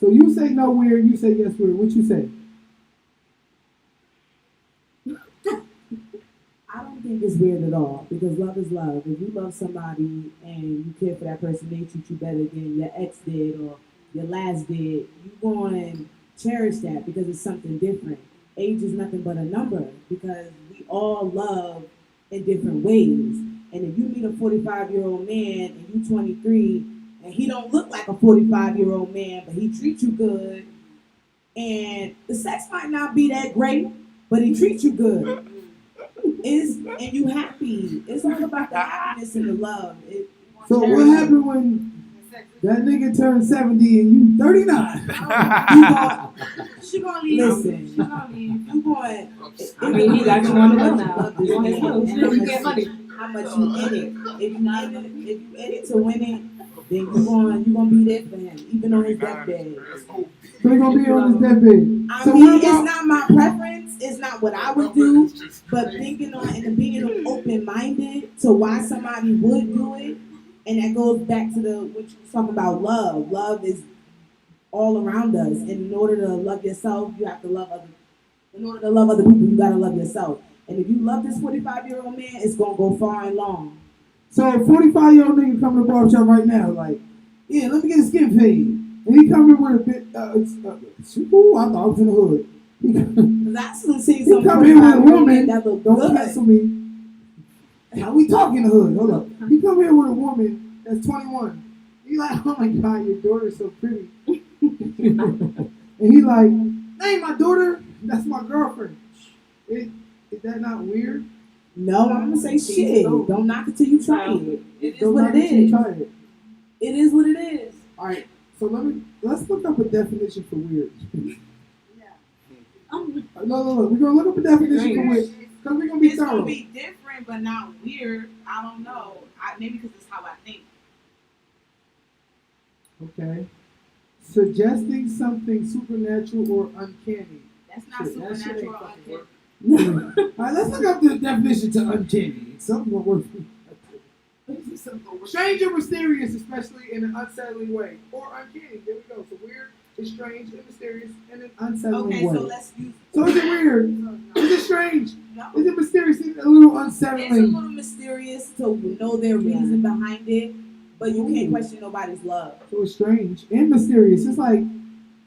so you say no weird, you say yes weird. What you say? I don't think it's weird at all because love is love. If you love somebody and you care for that person, they treat you better than your ex did or your last did, you're going to cherish that because it's something different. Age is nothing but a number because we all love in different ways. And if you meet a 45-year-old man and you 23 and he don't look like a 45-year-old man, but he treats you good, and the sex might not be that great, but he treats you good. And you happy. It's all about the happiness and the love. So what happened when that nigga turned 70 and you 39? She gonna leave. Listen. She gonna leave. You going? I mean, he got you on the how go much you now. love this You on his man go. and You get money. how much you in it. If you in it to win it, then you gonna be there for him, even on his deathbed. So he gonna be on his deathbed. I So mean, what it's about? not my preference. It's not what I would do. But thinking on and being open-minded to why somebody would do it, and that goes back to what you was talking about. Love. Love is all around us. And in order to love yourself, you have to love other. In order to love other people, you gotta love yourself. And if you love this 45-year-old man, it's gonna go far and long. So a 45-year-old nigga coming to the barbershop right now, like, yeah, let me get a skin fade. And he come in with a bit, ooh, I thought I was in the hood. He come, Cause I still see he some come in with a 45-year-old woman, men that look don't good. cancel me. How we talking in the hood? Hold up. He come in with a woman that's 21. He like, oh my God, your daughter's so pretty. And he like, that ain't my daughter, that's my girlfriend. Is that not weird? No, I'm gonna say shit. Don't knock it till you try it. It is Don't what knock it it till you is. try it. It is what it is. All right. So let's look up a definition for weird. No. We're gonna look up a definition for weird because we're gonna be It's thorough. gonna be different, but not weird. I don't know. Maybe because it's how I think. Okay. Suggesting something supernatural or uncanny. That's not Shit, that shit supernatural ain't or fucking uncanny. work. All right, let's look up the definition to uncanny. Something will work. Strange or mysterious, especially in an unsettling way, or uncanny. There we go. So weird is strange and mysterious in an unsettling Okay, way. so let's use. So is it weird? Is it strange? No. Is it mysterious? Is it a little unsettling? It's a little mysterious to know their reason behind it, but you can't Ooh. question nobody's love. So it's strange and mysterious. It's like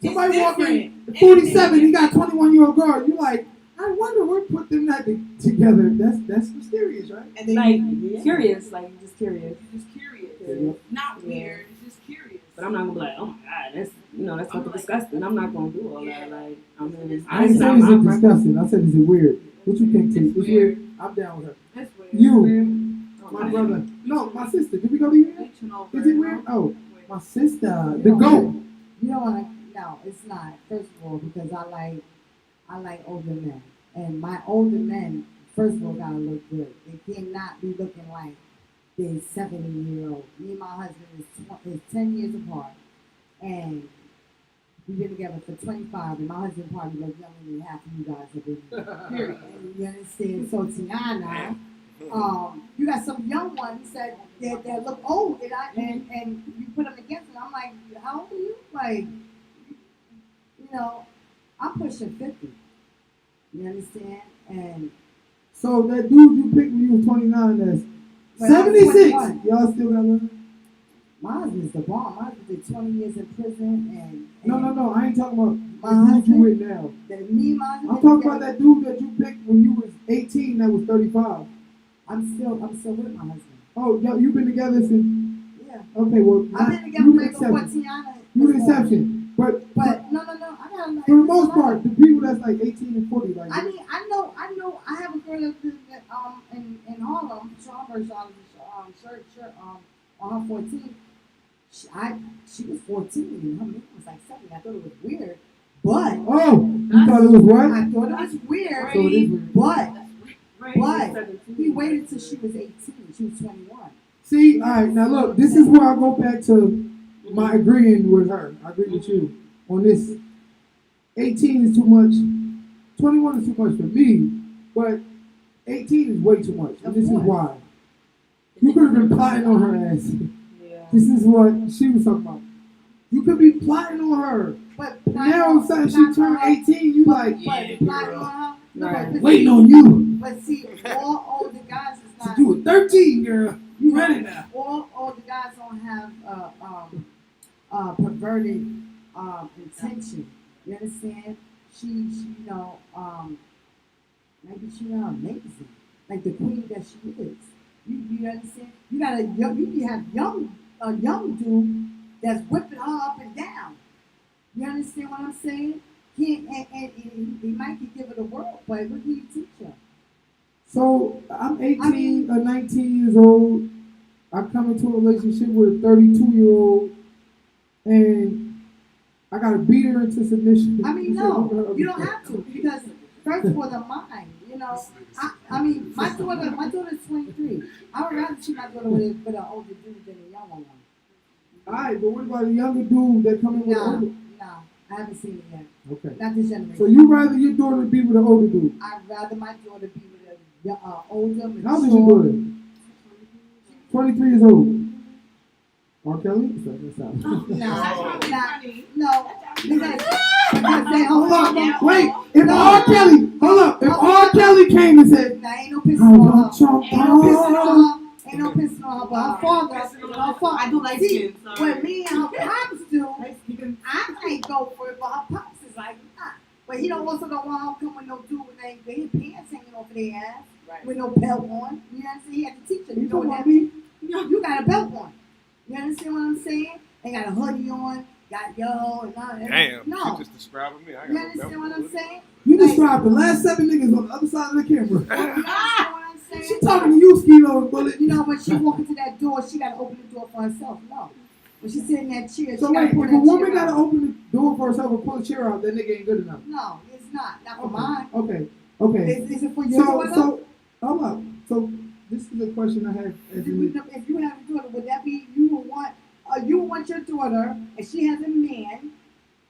somebody It's walking different. 47, he got 21-year-old girl. You like, I wonder what put them that together. That's mysterious, right? And then Like curious, like just curious. you're just curious. Yeah. Not Yeah. weird. It's just curious. But I'm not gonna be like, oh my god, that's that's I'm fucking like- disgusting. I'm not gonna do all Yeah. that. Like I mean, I ain't saying is it disgusting. I said is it weird? What you think, T? It's It's weird. weird. I'm down with her. That's weird. You, Oh, my brother. No, my sister. Did we go to you? Is it weird? Oh, my sister. The goat. You don't want to. No, it's not. First of all, because I like older men, and my older men, first of all, gotta look good. They cannot be looking like they're 70-year-old. Me and my husband is 10 years apart, and we've been together for 25, and my husband probably looks younger than half of you guys have been. Period. And you understand? So Tiana, you got some young ones that look old, and you put them against them. I'm like, how old are you? Like, you know, I'm pushing 50. You understand? And So that dude you picked when you was 29, that's But I was 76. 21. Y'all still got one? my husband's the bomb. My husband did 20 years in prison, and No. I ain't talking about My the dude you husband? with now. Me and my husband. I'm talking about that dude that you picked when you was 18 that was 35. I'm still with my husband. Oh, yo, you've been together since. Yeah. Okay, well, I've been together you the with before exception. Tiana. You the was born. exception. But But no. I got a for the most part, the people that's like 18 and 40, like I mean, I know. I have a girl that in Harlem, Schaumburg, on her 14. She was 14 and her man was like 7. I thought it was weird, but oh, you thought it was what? I thought it was weird. So it is weird. But he waited till she was 18. She was 21. See, all right, now look, this is where I go back to my agreeing with her. I agree with you on this. 18 is too much. 21 is too much for me, but 18 is way too much. And this is why. You could have been plotting on her ass. Yeah. This is what she was talking about. You could be plotting on her. But And now all of a sudden she turned 18, you like, But plotting on her. Right. But waiting on you. But see, all older guys is not. You were 13, girl. You ready now. All older guys don't have perverted intention. You understand? She maybe she's not amazing, like the queen that she is. You understand? You got you have a young dude that's whipping her up and down. You understand what I'm saying? And he might could give her the world, but what do you teach her? So I'm 18 or 19 years old. I come into a relationship with a 32-year-old, and I gotta beat her into submission. I mean, no, you don't have to, because first of all, the mind. You know, I mean, my daughter's 23. I would rather see my daughter with an older dude than a younger one. All right, but what about a younger dude that come in with an older? No, I haven't seen it yet. Okay. Not this generation. So you rather your daughter be with an older dude? I'd rather my daughter be with a older, mature. How old is your daughter? 23 years old. R. Kelly? So that's out. No, because they Hold hold up, wait. If R. Kelly, hold up. If R. Kelly came and said, Now, ain't no pissing on her. Jump Ain't no pissing on her. Ain't no pissing on her. But her father, I do like see, skin. what me and her pops do, I might go for it, but her pops is like, nah. But he also don't want her to come with no dude with their pants hanging off of their ass, with no belt on. You understand? He had to teach her. you You know talking what about that means? me? You got a belt on. You understand what I'm saying? They got a hoodie on, got and all that. Damn, No. she just describing me. I You got no understand belt what I'm with it. saying? You described the last 7 niggas on the other side of the camera. You understand what I'm saying? She talking to you, Skilo and Bullet. You know, when she walk into that door, she gotta open the door for herself. No. When she sit in that chair, So she wait, gotta pull if a that woman chair gotta out. open the door for herself and pull a chair out, that nigga ain't good enough. No, it's not. Not for mine. Okay. Is it for your daughter? So hold up. So this is a question I have as If you have a daughter, would that be you would want your daughter, and she has a man,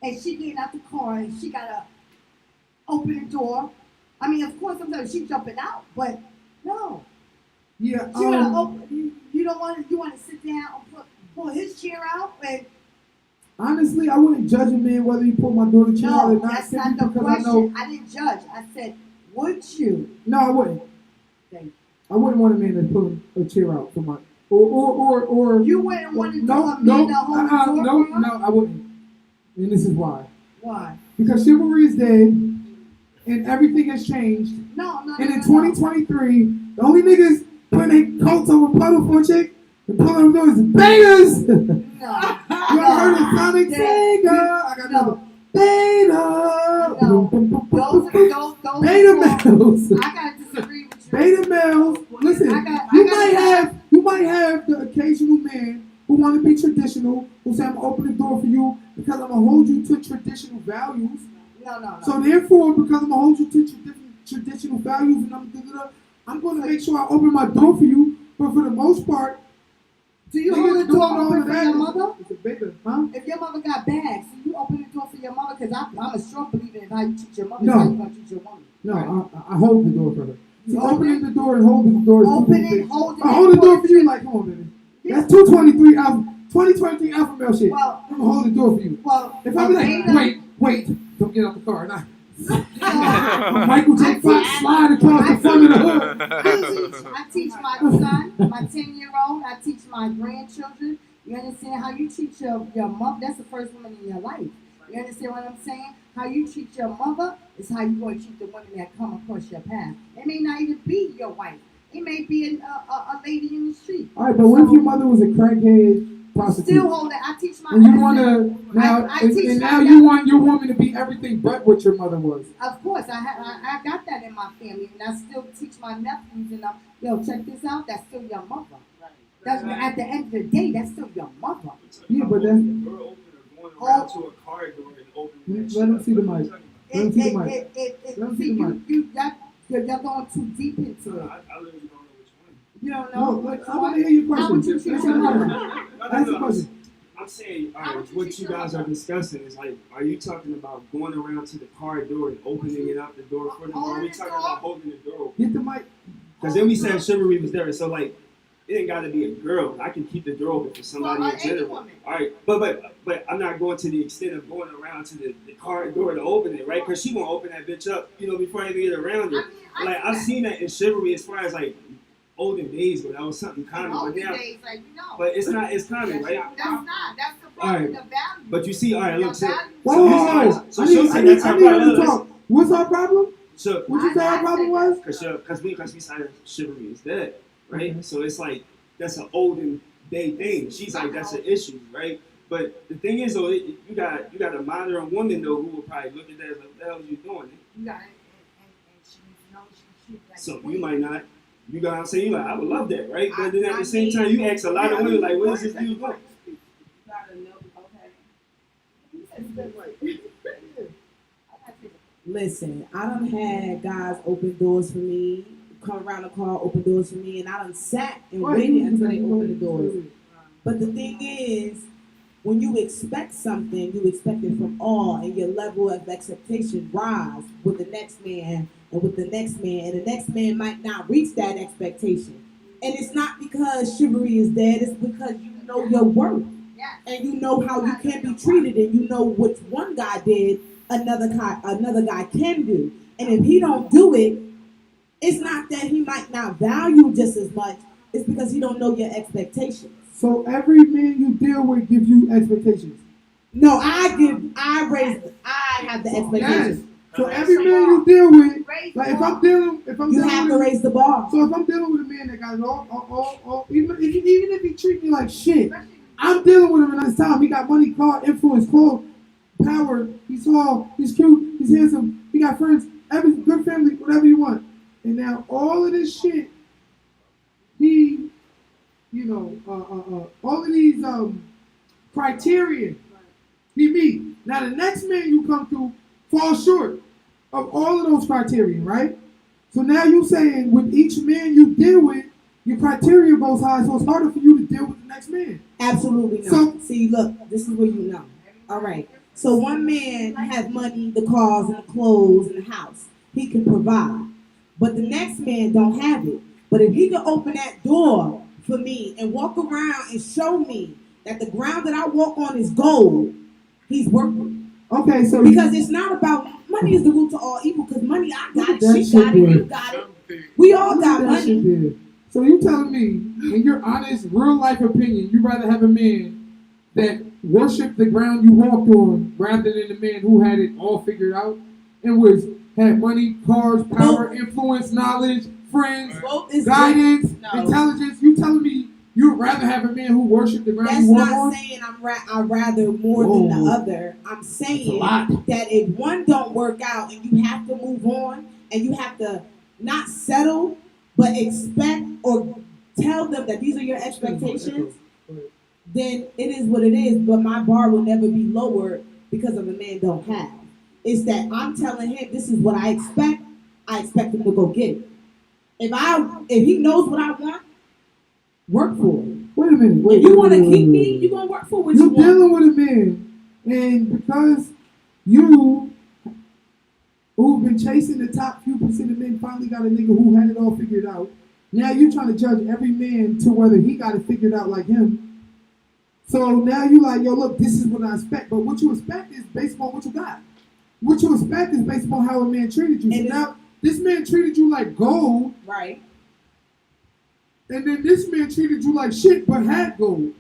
and she getting out the car, and she gotta open the door? I mean, of course, sometimes she jumping out, but no. Yeah. She gotta open. You don't want to. You want to sit down and pull his chair out, and Honestly, I wouldn't judge a man whether he pulled my daughter chair out no, or not. that's simply not the because question. I know. I didn't judge. I said, would you? No, I wouldn't. Thank you. I wouldn't want a man to pull a chair out for my or You wouldn't want to tell no a man to hold the door no for her? no I wouldn't. And this is why. Why? Because chivalry is dead and everything has changed. No. And in 2023, the only niggas putting their coats over puddle for a chick and pulling them doors is bangers. No. You ever heard of Sonic Sega? I got another beta. No. Those Beta are males. I gotta disagree with you. Beta males. Listen, you might have the occasional man who want to be traditional, who say I'm gonna open the door for you because I'm gonna hold you to traditional values. No. So therefore, because I'm gonna hold you to traditional values and I'm gonna make sure I open my door for you. But for the most part, do you niggas hold the doing door all open of for that your is- mother? It's a beta, huh? If your mother got bags, do you open the door for your mother? Because I'm a strong believer in how you treat your mother, No. how you gonna treat your woman. No, I hold the door for her. You See, hold opening the door and holding the door is Open two it, things. hold it, I hold the and door pull for it. you like, come on, baby. Yeah. That's 2023 alpha male shit. Well- I'm gonna hold the door for you. Well, If I be like, beta- wait, don't get out the car. Nah. So, Michael J. Fox slide across the front of the hood. I teach my son, my 10-year-old, I teach my grandchildren. You understand how you treat your mother? That's the first woman in your life. You understand what I'm saying? How you treat your mother is how you going to treat the women that come across your path. It may not even be your wife. It may be a lady in the street. All right, but what if your mother was a crackhead prostitute? Still hold it. I teach my And you I want said- to now, I and, teach and my now nephew- you want your woman to be everything but what your mother was. Of course, I got that in my family, and I still teach my nephews. And yo, check this out. That's still your mother. That's at the end of the day, that's still your mother. Yeah, but that's Door opener going around to a car door and opening that let him shit see up. the mic. Let him see the mic. It, Let him see, see the mic. you're going too deep into it. I literally don't know which one. You don't No, know. like, I want to hear your How would you question. treat your mother? Ask the question. I'm saying, How all would right, you what treat you your guys mother? are discussing is like, are you talking about going around to the car door and opening it out the door for them, or are we Holding the talking door? about holding the door open? Get the mic. Because then we said chivalry was there, so like, it ain't got to be a girl. I can keep the door open for somebody Well, in any general. woman. All right, but I'm not going to the extent of going around to the car door to open it, right? Because she won't open that bitch up, before I even get around it. Like I've seen that in chivalry as far as like olden days when that was something common, but Olden now, days, like you know. but it's not. It's common, right? That's not. That's the All right. problem. The value. But you see, all right, look, so Whoa, So whoa, this- whoa. so I she'll need, say I need, that's I our need her problem. to talk. What's our problem? so What you say our problem was? because we said chivalry is dead, right? So it's like that's an olden day thing. She's like that's an issue, right? But the thing is though, you got a modern woman though who will probably look at that as like, what the hell are you doing? You got it, and she knows she should. So you might not. You got what I'm saying? You like, I would love that, right? But then at I the same mean, time, you ask a lot of yeah, women like, what is you this dude doing? Gotta know. Okay. Listen, I done had guys open doors for me, come around the car, open doors for me, and I done sat and waited until they opened the doors. But the thing is, when you expect something, you expect it from all, and your level of expectation rise with the next man and with the next man, and the next man might not reach that expectation. And it's not because chivalry is dead, it's because you know your worth. Yeah. And you know how you can be treated, and you know what one guy did, another guy can do. And if he don't do it, it's not that he might not value just as much, it's because he don't know your expectations. So every man you deal with gives you expectations. No, I have the Yes. expectations. So every man you deal with, like if I'm dealing You have to with, raise the bar. so if I'm dealing with a man that got all even if he treat me like shit, I'm dealing with him in this time. He got money, car, influence, clothes, power. He's tall, he's cute, he's handsome. He got friends, every good family, whatever you want. And now all of this shit all of these criteria he meet. Now the next man you come through falls short of all of those criteria, right? So now you saying with each man you deal with, your criteria goes high, so it's harder for you to deal with the next man. Absolutely not. So- See, look, this is where you know. All right. So one man has money, the cars, and the clothes, and the house. He can provide. But the next man don't have it. But if he can open that door for me and walk around and show me that the ground that I walk on is gold, he's worth it. Okay, so Because it's not about money is the root to all evil. Because money, I got it, That she shit got it, there. you got it. We all got that shit money. there. So you telling me, in your honest, real life opinion, you rather have a man that worshiped the ground you walked on rather than a man who had it all figured out and had money, cars, power, influence, knowledge, friends, Both is guidance, No. intelligence. You telling me you'd rather have a man who worshiped the ground That's you walk not on? saying I'd rather more than Whoa. the other. I'm That's a saying lot. that if one don't work out and you have to move on and you have to not settle but expect or tell them that these are your expectations, then it is what it is. But my bar will never be lowered because of a man don't have. It's that I'm telling him this is what I expect. I expect him to go get it. If he knows what I want, work for it. Wait a minute. If you want to keep me, you're going to work for what you You're want. dealing with a man, and because you who've been chasing the top few percent of men finally got a nigga who had it all figured out. Now you're trying to judge every man to whether he got it figured out like him. So now you like, yo, look, this is what I expect. But what you expect is based on what you got. What you expect is based on how a man treated you. So And now this man treated you like gold, Right. and then this man treated you like shit but had gold.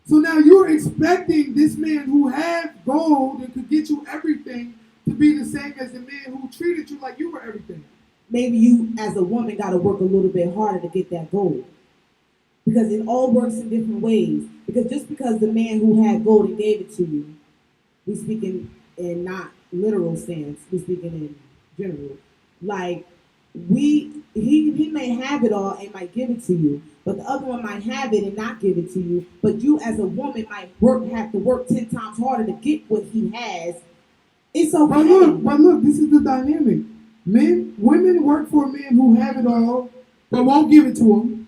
So now you're expecting this man who had gold and could get you everything to be the same as the man who treated you like you were everything. Maybe you, as a woman, got to work a little bit harder to get that gold. Because it all works in different ways. Because just because the man who had gold and gave it to you, we speaking in not literal sense, we speaking in general. Like, he may have it all and might give it to you, but the other one might have it and not give it to you. But you, as a woman, might have to work 10 times harder to get what he has. It's okay. But look, this is the dynamic. Women work for a man who have it all, but won't give it to him.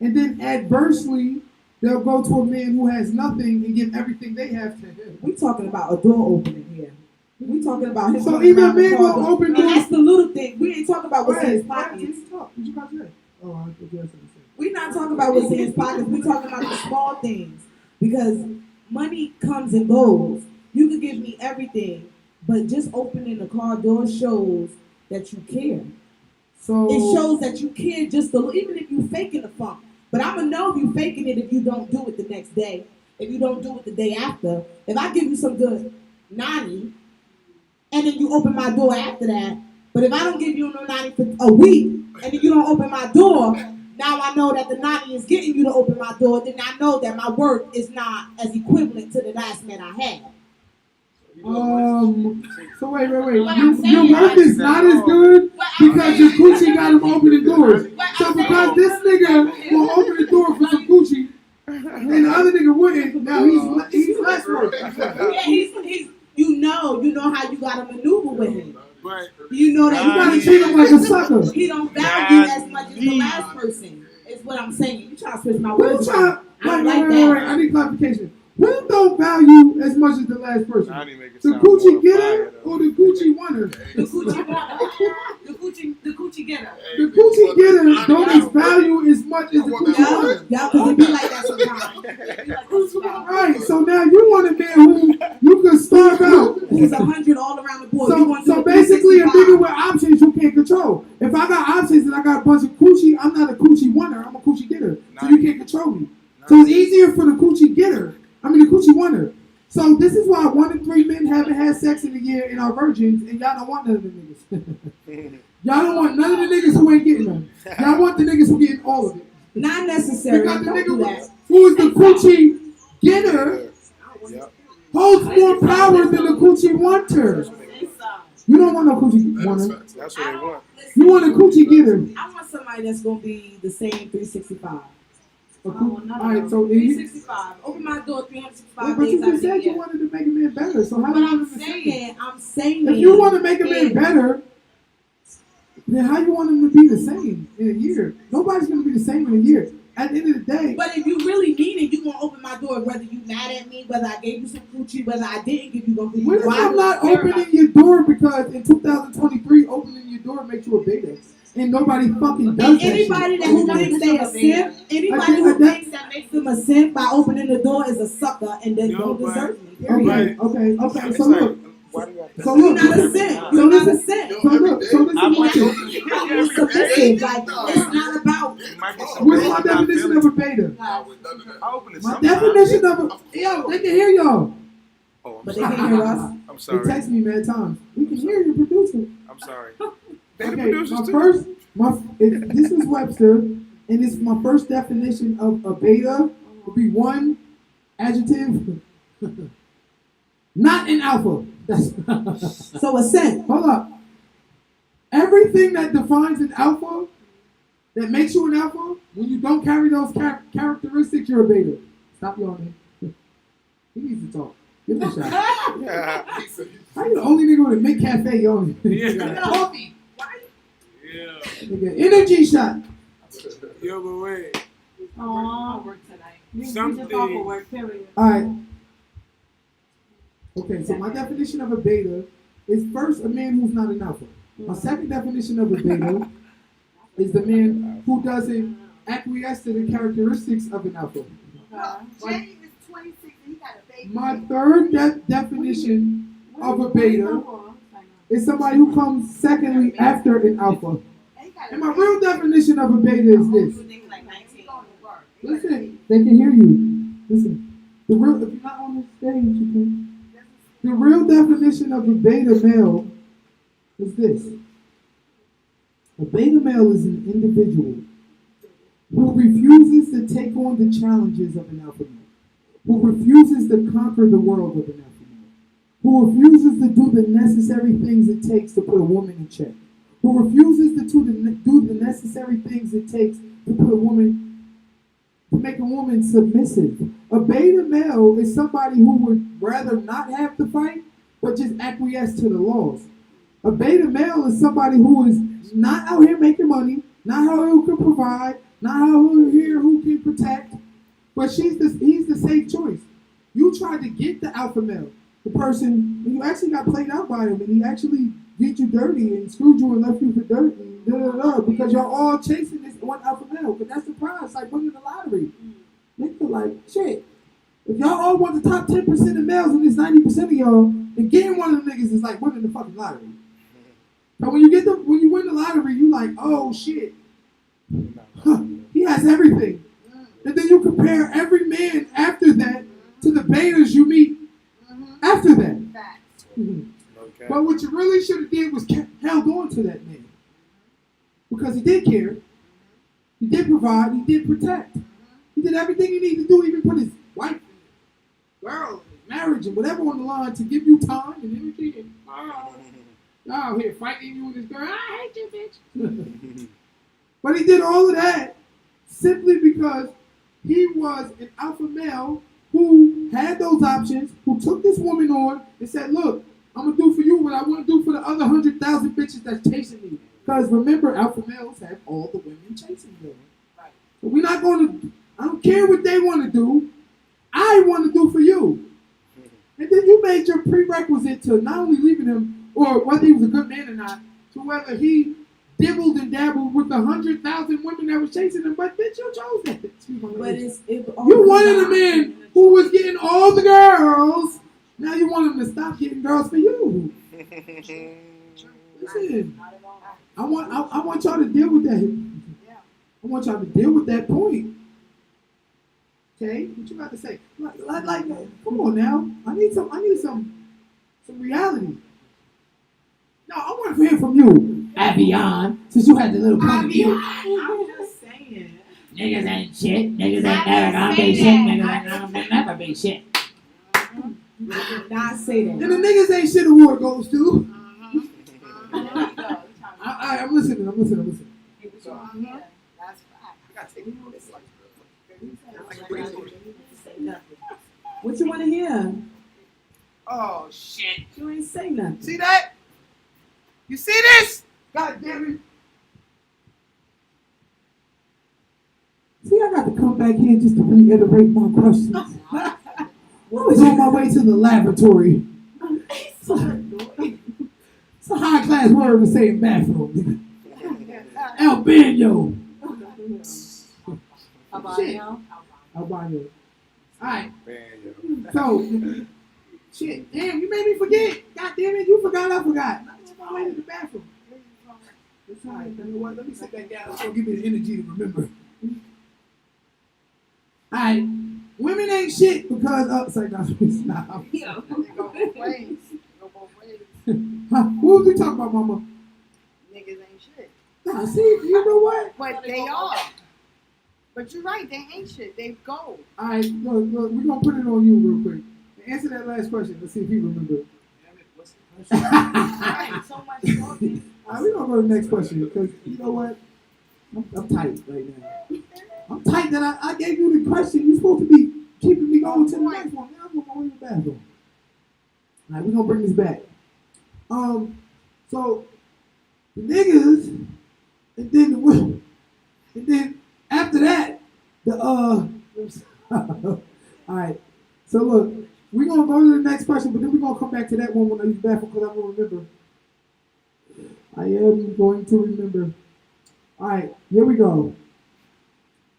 And then adversely, they'll go to a man who has nothing and give everything they have to him. We talking about a door opening here. We talking about him. So going even around the men will corner. open And doors. that's the little thing. We ain't talking about what's in his Wait, pockets. didn't talk. What you about to say? Oh, I thought you had something to say. We're not talking about what's in his pockets. We're talking about the small things. Because money comes and goes. You can give me everything, but just opening the car door shows that you care. So It shows that you care just a little, even if you faking the funk. But I'm going to know if you faking it if you don't do it the next day. If you don't do it the day after. If I give you some good nani, and then you open my door after that. But if I don't give you no nani for a week, and then you don't open my door, now I know that the nani is getting you to open my door, then I know that my work is not as equivalent to the last man I had. so wait. What I'm saying Your work is not as good What I'm because your saying- coochie got him opening doors. What So I'm because saying- this nigga will open the door for some coochie, and the other nigga wouldn't, now he's less work. Yeah, he's you know how you gotta maneuver with him. Right. You know that You gotta treat him like a sucker. he don't value as much as the last person. Is what I'm saying. You try to switch my Who words. try? I don't Wait, like wait, that. wait. I need clarification. Who don't value as much as the last person? I didn't make it The sound more coochie getter fire, though. or the coochie winner? The coochie getter. The coochie getter don't as value as much as the coochie winner. Yeah, because it be like that sometimes. It be like that sometimes. Right, so now you want a man who you can starve out. Who's 100 all around the board. You want So to basically a nigga with options you can't control. If I got options and I got a bunch of coochie, I'm not a coochie winner, I'm a coochie getter. So you can't control me. So it's easier for the coochie getter. I mean the coochie winner. So this is why 1 in 3 men haven't had sex in a year and are virgins, and y'all don't want none of the niggas. Y'all don't want none of the niggas who ain't getting them. Y'all want the niggas who getting all of it. Not necessary. Because the Don't do nigga that. who is the coochie getter holds more power than the coochie wanter. You don't want no coochie wanter. That's what they want. You want a coochie getter. I want somebody that's gonna be the same 365. All right, so 365. Open my door 365 but days you out of just the said you year. wanted to make a man better. So how But you I'm want him to saying, I'm saying. If you want to make a man Yeah. better, then how you want him to be the same in a year? Nobody's gonna be the same in a year. At the end of the day, But if you really mean it, you gonna open my door whether you mad at me, whether I gave you some coochie, whether I didn't give you no coochie. what if Why I'm would not you care opening about your door because in 2023 opening your door makes you a beta, and nobody fucking does And that anybody shit. that who thinks they a simp, anybody Again, who that- thinks that makes them a simp by opening the door is a sucker and then Yo, don't but- deserve me. Period. Okay. It's So like, look, why do you have to so You're look, not a listen. simp. So You're not a listen. simp. So look. So listen. I might Listen. go to You're submissive. Like it's not about. It might be some What's days my I'm not definition feeling of a it. beta? I open it My sometimes. definition of a they can hear y'all. Oh, I'm But they sorry. can't hear us. I'm They sorry. text me mad times. We can hear your producer. I'm sorry. They the Okay, producers my too. first, this is Webster, and it's my first definition of a beta would be one adjective, not an alpha. That's So a simp. hold up. Everything that defines an alpha, that makes you an alpha, when you don't carry those characteristics, you're a beta. Stop yawning. He needs to talk. Give him a shot. Yeah. How you the only nigga with a mid cafe yawning? Yeah. Coffee. Yeah. Nigga, energy shot. Yo, but wait. Aww. Work tonight. We just Something- off for work, period. All right. Okay, so my definition of a beta is first a man who's not an alpha. My second definition of a beta is the man who doesn't acquiesce to the characteristics of an alpha. Jamie is 26 and he got a baby. My third definition of a beta is somebody who comes secondly after an alpha. And he got a And my baby. real definition of a beta is this. You think like 19. He's going to work. He got a Listen, baby. they can hear you. Listen, the real, if you're not on the stage, you can. The real definition of a beta male is this. A beta male is an individual who refuses to take on the challenges of an alpha male, who refuses to conquer the world of an alpha male, who refuses to do the necessary things it takes to put a woman in check, who refuses to do the necessary things it takes to put a woman to make a woman submissive. A beta male is somebody who would rather not have to fight, but just acquiesce to the laws. A beta male is somebody who is not out here making money, not out here who can provide, not out here who can protect, but he's the safe choice. You tried to get the alpha male, the person, and you actually got played out by him, and he actually did you dirty and screwed you and left you for dirt and because y'all all chasing this one alpha male. But that's the prize, like winning the lottery. Nigga, like, shit. If y'all all want the top 10% of males and it's 90% of y'all, then getting one of them niggas is like winning the fucking lottery. But when you win the lottery, you like, oh shit. Huh, he has everything. And then you compare every man after that to the betas you meet after that. Facts. Okay. But what you really should have did was held on to that man. Because he did care. He did provide. He did protect. He did everything he needed to do, even put his wife, girl, marriage, and whatever on the line to give you time and energy. And y'all out here fighting you and this girl. I hate you, bitch. But he did all of that simply because he was an alpha male who had those options, who took this woman on and said, look, I'm going to do for you what I want to do for the other 100,000 bitches that's chasing me. Because remember, alpha males have all the women chasing them. Right. So we're not going to, I don't care what they want to do. I want to do for you. And then you made your prerequisite to not only leaving him, or whether he was a good man or not, to whether he dibbled and dabbled with the 100,000 women that was chasing him. But bitch, you chose that. Excuse my But language. it You wanted a man who was getting all the girls. Now you want him to stop getting girls for you. Listen, I want y'all to deal with that. I want y'all to deal with that point. Okay, what you got to say? Like, come on now. I need some reality. No, I want to hear from you, Avion, since you had the little point of view. I'm just saying. Niggas ain't shit. Niggas ain't never gonna be shit. Niggas ain't gonna never be shit. I did not say that. And the niggas ain't shit award goes to. I'm listening. That's fact. What you want to hear? Oh shit! You ain't say nothing. See that? You see this? God damn it! See, I got to come back here just to reiterate my questions. I was on my way to the laboratory. It's a high class word to say in bathroom. Albino. Albino. Albino. Alright. So, shit, damn, you made me forget. God damn it, you forgot, I forgot. I was on my way to the bathroom. Alright, you know what? Let me sit back down. So give me the energy to remember. Alright, women ain't shit because sorry, no, stop. Huh? What was we talking about, mama? Niggas ain't shit. Nah, see, you know what? But they are. But you're right, they ain't shit. They gold. Alright, look, we're gonna put it on you real quick. Answer that last question. Let's see if he remembers. Right, so much talking. Alright, we're gonna go to the next question because you know what? I'm tight right now. I'm tight that I gave you the question. You're supposed to be keeping me going to the next one. Now I'm on my way to the bathroom. Alright, we're gonna bring this back. So the niggas, and then the women, and then after that, the Alright. So look, we're gonna go to the next question, but then we're gonna come back to that one when I use the bathroom because I'm gonna remember. I am going to remember. Alright, here we go.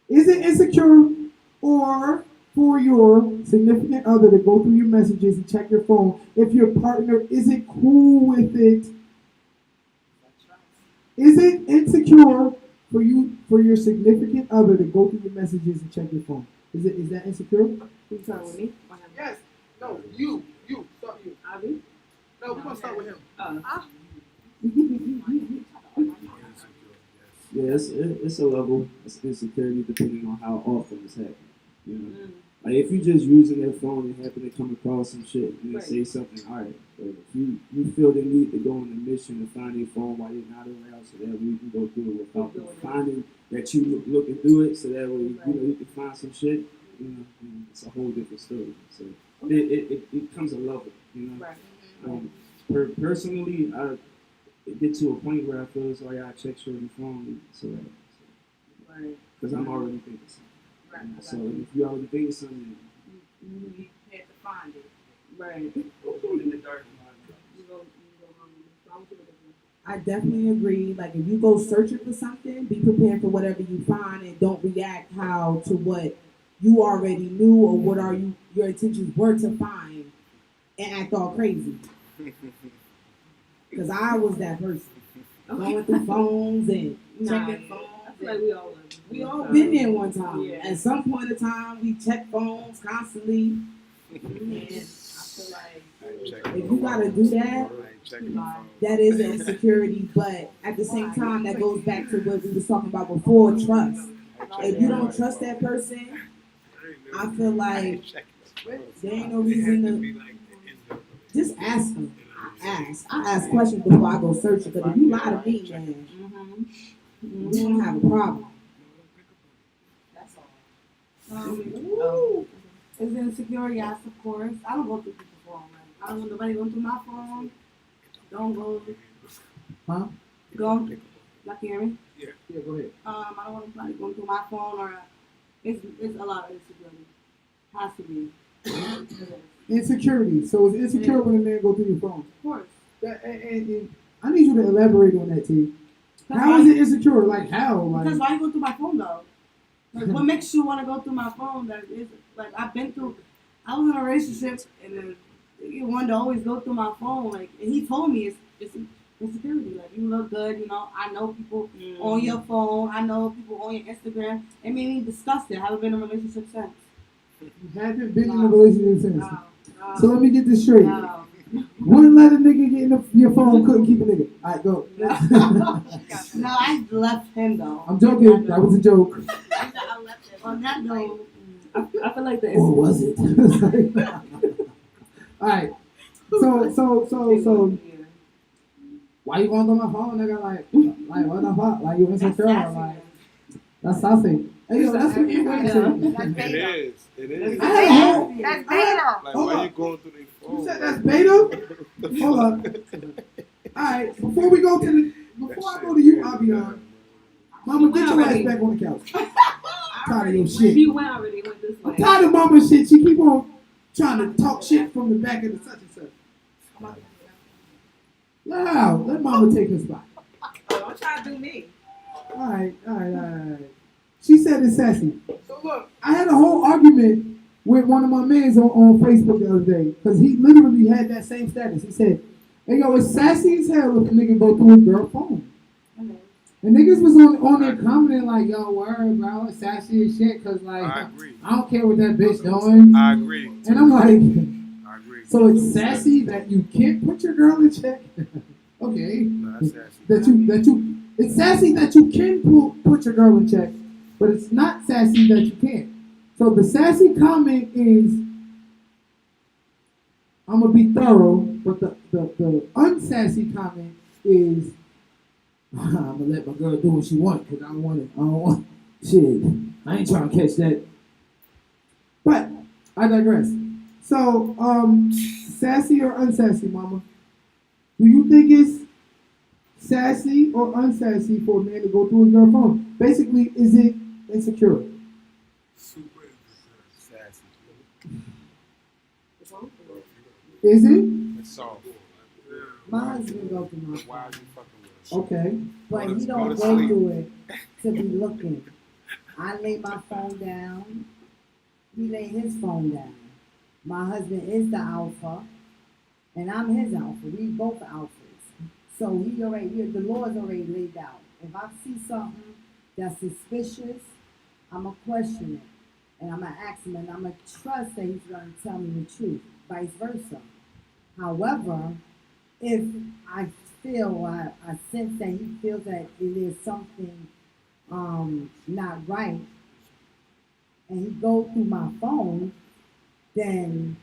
Is it insecure or for your significant other to go through your messages and check your phone if your partner isn't cool with it? Is it insecure for your significant other to go through your messages and check your phone? Is that insecure? You talking with me? Yes. No, you. Start you. Abi? No, we're gonna start with him. Yeah, it's a level of insecurity depending on how often it's happening. You know, like if you're just using their phone and happen to come across some shit and they say something, all right. But if you feel the need to go on a mission to find your phone while you're not around, so that way you can go through it without them finding that you looking through it, so that way you know you can find some shit. You know, and it's a whole different story. So it comes a level. You know, personally, I get to a point where I feel as though I gotta check your phone, because I'm already thinking something. Right. So if you already thinking something, You had to find it. Right. go in the dark. I definitely agree. Like if you go searching for something, be prepared for whatever you find and don't react how to what you already knew or what are your intentions were to find and act all crazy. Because I was that person. Going through phones and checking phones. I feel like we all was. We all been there one time. Yeah. At some point in time, we check phones constantly. And I feel like If you gotta do that, that is an insecurity. But at the same time, that goes back to what we was talking about before, trust. If you don't trust that person, I feel like there ain't no reason to just ask them. I ask questions before I go searching. Because if you lie to me, man, we don't have a problem. that's all. Is it insecure? Yes, of course. I don't go through people's phone. Like, I don't want nobody going through my phone. Don't go. Huh? Go. Y'all can hear me? Yeah, go ahead. I don't want nobody going through my phone or it's a lot of insecurity. Has to be. Insecurity. So it's insecure when a man go through your phone. Of course. And I need you to elaborate on that, T. How is it insecure? Like how? Like Because why you go through my phone though? Like what makes you want to go through my phone? That is like I was in a relationship and then he wanted to always go through my phone. Like and he told me it's insecurity. Like you look good, you know. I know people on your phone. I know people on your Instagram. It made me disgusted. I haven't been in a relationship since. you haven't been in a relationship since. No. So let me get this straight. No. Wouldn't let a nigga get in your phone, couldn't keep a nigga. Alright, go. No, I left him though. I'm joking. That was a joke. On that note, I feel like the Or was it? Alright. So why you going through my phone, nigga? Like what the fuck? Like you insecure? Like that's sassy. Hey, yo, that's what you want to say. That's It beta. is. It is. I had a whole. That's beta. Like, Hold why up. you going through their phone? You said that's beta? Hold up. All right, before we go to the, before I go to you, Avion, Mama, get your ass back on the couch. Tired of your shit. He went already. Went this I'm way. tired of Mama shit. She keep on trying to talk shit from the back of the such and such. Wow, let Mama take her spot. Don't try to do me. All right. She said it's sassy. So look, I had a whole argument with one of my mans on Facebook the other day because he literally had that same status. He said, "Hey yo, it's sassy as hell if a nigga go through his girl's phone." And niggas was on there commenting like, "Yo, word, bro, it's sassy as shit," because like I agree. I don't care what that bitch doing. I agree. And I'm like, I agree. so it's sassy that you can't put your girl in check. Okay. No, that's sassy. That you it's sassy that you can put your girl in check, but it's not sassy that you can't. So the sassy comment is, I'm gonna be thorough, but the unsassy comment is, I'm gonna let my girl do what she wants because I don't want shit. I ain't trying to catch that. But I digress. So, sassy or unsassy, Mama? Do you think it's sassy or unsassy for a man to go through his girl's phone? Basically, is it insecure? Super sassy. Is it? It's soft. My husband go through my Why are phone, you fucking with her? Okay. but Go he to don't go sleep. through it to be looking. I lay my phone down. He lay his phone down. My husband is the alpha, and I'm his alpha. We both alphas. So the Lord's already laid out. If I see something that's suspicious, I'ma question it, and I'ma ask him, and I'ma trust that he's gonna tell me the truth. Vice versa. However, if I feel, I sense that he feels that it is something not right, and he go through my phone, then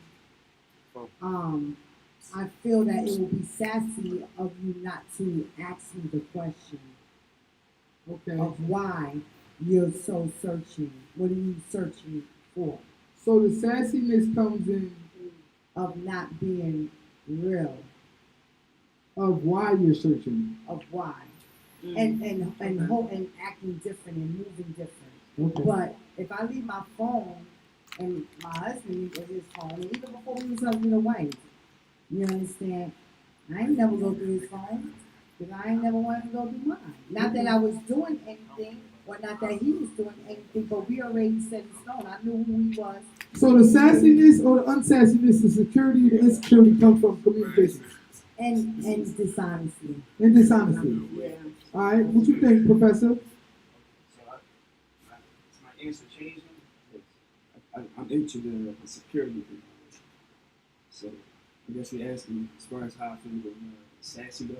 I feel that it will be sassy of you not to ask me the question Okay. of why you're so searching. What are you searching for? So the sassiness comes in Of not being real, of why you're searching. of why, and acting different and moving different. Okay. But if I leave my phone and my husband uses his phone, and even before we was husband and wife, you understand? I ain't never go through his phone because I ain't never wanted to go through mine. Not that I was doing anything, or not that he was doing anything, but we already set in stone. I knew who he was. So the sassiness or the unsassiness, the security, the insecurity comes from communication And dishonesty. and dishonesty. Yeah. All right. What you think, Professor? so is my answer changing? I'm into the security thing. So I guess you're asking as far as how I feel about sassy though.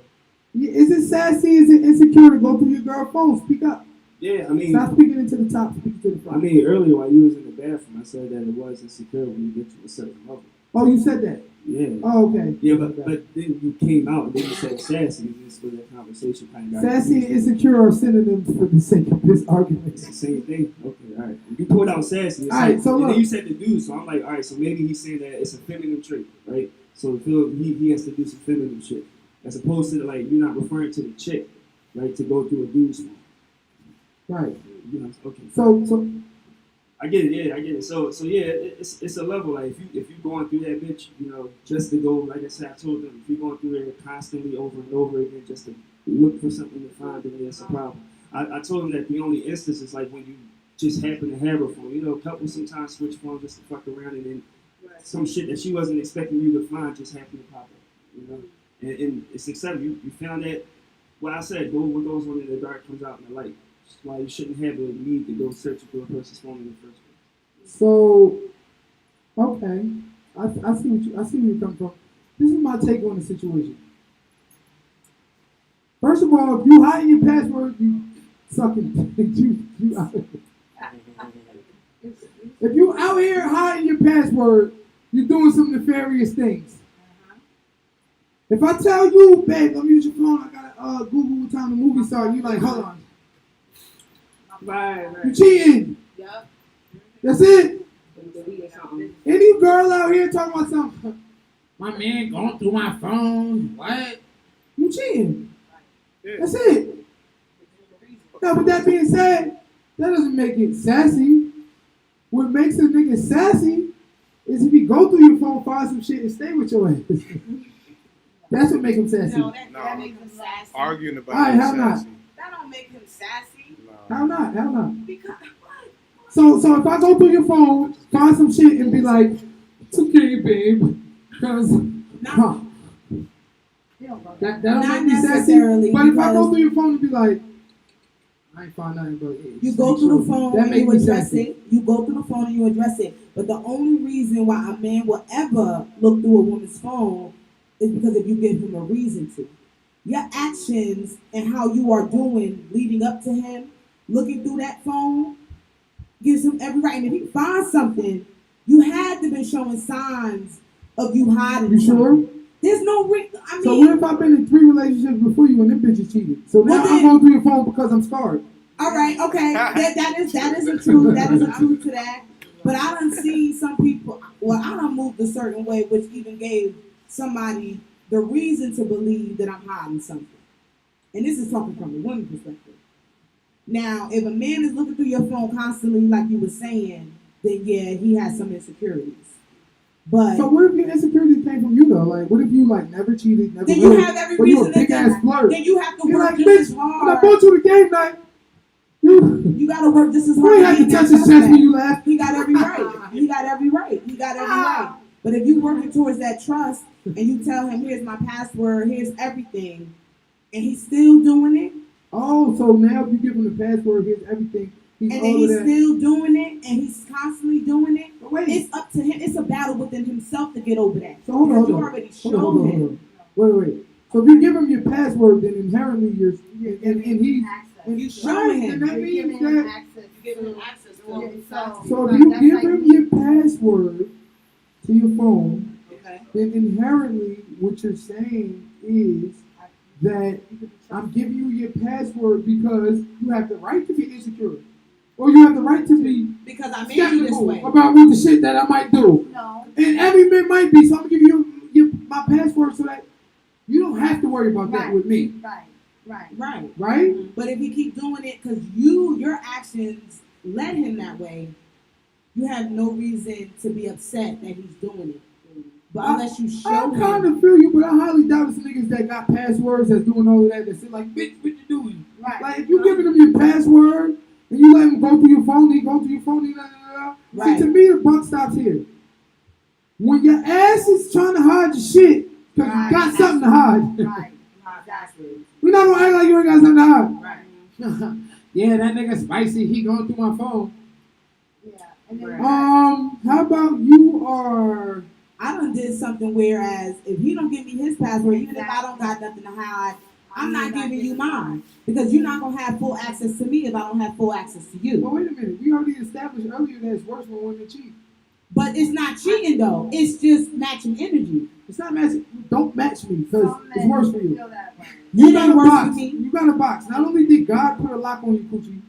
Yeah, is it sassy? Is it insecure to go through your girl's phone? Speak up. Yeah, I mean, Stop speaking into the top. Speak to the front. I mean, earlier while you was in the bathroom, I said that it was insecure when you get to a certain level. Oh, you said that. Yeah. Oh, okay. Yeah, but then you came out and then you said sassy, and this where that conversation kind of got Sassy and confused. insecure are synonyms for the sake of this argument. It's the same thing. Okay, all right. You pulled out sassy. It's All right, like, so and look. then you said the dude, so I'm like, all right, so maybe he's saying that it's a feminine trait, right? So he has to do some feminine shit, as opposed to like you're not referring to the chick, right? To go through a dude's phone. Right. You know, okay. So I get it, yeah, I get it. So yeah, it's a level like if you going through that bitch, you know, just to go, like I said, I told them, if you're going through there constantly over and over again just to look for something to find, then it's a problem. I told them that the only instance is like when you just happen to have a phone. You know, couples sometimes switch phones just to fuck around, and then some shit that she wasn't expecting you to find just happened to pop up. You know, and it's accepted. You found that. Well, I said, what goes on in the dark comes out in the light. That's why you shouldn't have the need to go searching for a person's phone in the first place. So, okay, I see where you come from. This is my take on the situation. First of all, if you hide your password, you sucking. you out. If you out here hiding your password, you're doing some nefarious things. If I tell you, babe, let me use your phone, I gotta Google what time the movie started, you like, hold on. Right, You right. cheating. Yup. That's it. Delete something. Any girl out here talking about something, My man going through my phone. What? you cheating. Yeah. That's it. Now, with that being said, that doesn't make it sassy. What makes a nigga sassy is if he go through your phone, find some shit, and stay with your ass. That's what makes him sassy. No, that No. makes him sassy. Arguing about Alright, it how not? sassy. That don't make him sassy. Nah. How not? How not? Because what? So if I go through your phone, find some shit, and be like, it's okay, babe, because that don't Not make me sassy. necessarily, But if I go because- through your phone and be like, I ain't find nothing but it. You go through the phone That and make you me address sassy. it. You go through the phone and you address it. But the only reason why a man will ever look through a woman's phone is because if you give him a reason to. Your actions and how you are doing leading up to him, looking through that phone, gives him every right. And if he finds something, you had to been showing signs of you hiding. You sure? something. There's no reason. I mean, So what if I've been in 3 relationships before you and them bitches cheated? So now Well, I'm then- going through your phone because I'm scarred. all right, okay, that is a truth. That is a truth to that. But I done see some people. Well, I done moved a certain way, which even gave somebody the reason to believe that I'm hiding something. And this is talking from a woman's perspective. Now, if a man is looking through your phone constantly, like you were saying, then yeah, he has some insecurities. But So what if your insecurity came from you though? Like, what if you like never cheated, never then you lied, have every but you a reason to big ass think. flirt? Then you have to You're work like, just bitch, as when I hard. brought you to game night, you You gotta work just as you hard. ain't have to get touch that his trust chest back. when you laugh. He got every right. He got every right. He got every right. But if you working towards that trust and you tell him, here's my password, here's everything, and he's still doing it, Oh, so now if you give him the password, here's everything. He's and then all he's of that. still doing it, and he's constantly doing it, But wait, it's up to him. It's a battle within himself to get over that. so hold on, Because hold you on. already Hold on, showed hold on, him. hold on. Wait. So if you give him your password, then inherently and he's and You right, showing then him. that You're means giving him that. access. You give him access to it. So if you give him your password to your phone, Okay. then inherently what you're saying is that I'm giving you your password because you have the right to be insecure. Or you have the right to be Because I made you this skeptical way. about what the shit that I might do. No. And every man might be, so I'm gonna give you my password so that you don't have to worry about that with me. Right. Right. Right? But if he keep doing it because your actions led him that way, you have no reason to be upset that he's doing it. But unless you I show kind him, of feel you, but I highly doubt it's niggas that got passwords that's doing all of that. That sit like, bitch, what you doing? Right. Like, if you giving them your password and you let him go through your phone, he go through your phone, Right. See, to me, the buck stops here. When your ass is trying to hide your shit, because you got something to hide. Right. We're not gonna act like you ain't got something to hide. Right. Yeah, that nigga spicy. He going through my phone. Yeah. And then Right. How about you are? I done did something whereas if he don't give me his password, even if I don't got nothing to hide, I'm not giving you mine. Because you're not gonna have full access to me if I don't have full access to But you. wait a minute. We already established earlier that it's worse when women cheat. But it's not cheating though. It's just matching energy. It's not matching. Don't match me because some it's men worse for you. feel that way. You It got ain't a worse box. for me. You got a box. Not only did God put a lock on your coochie,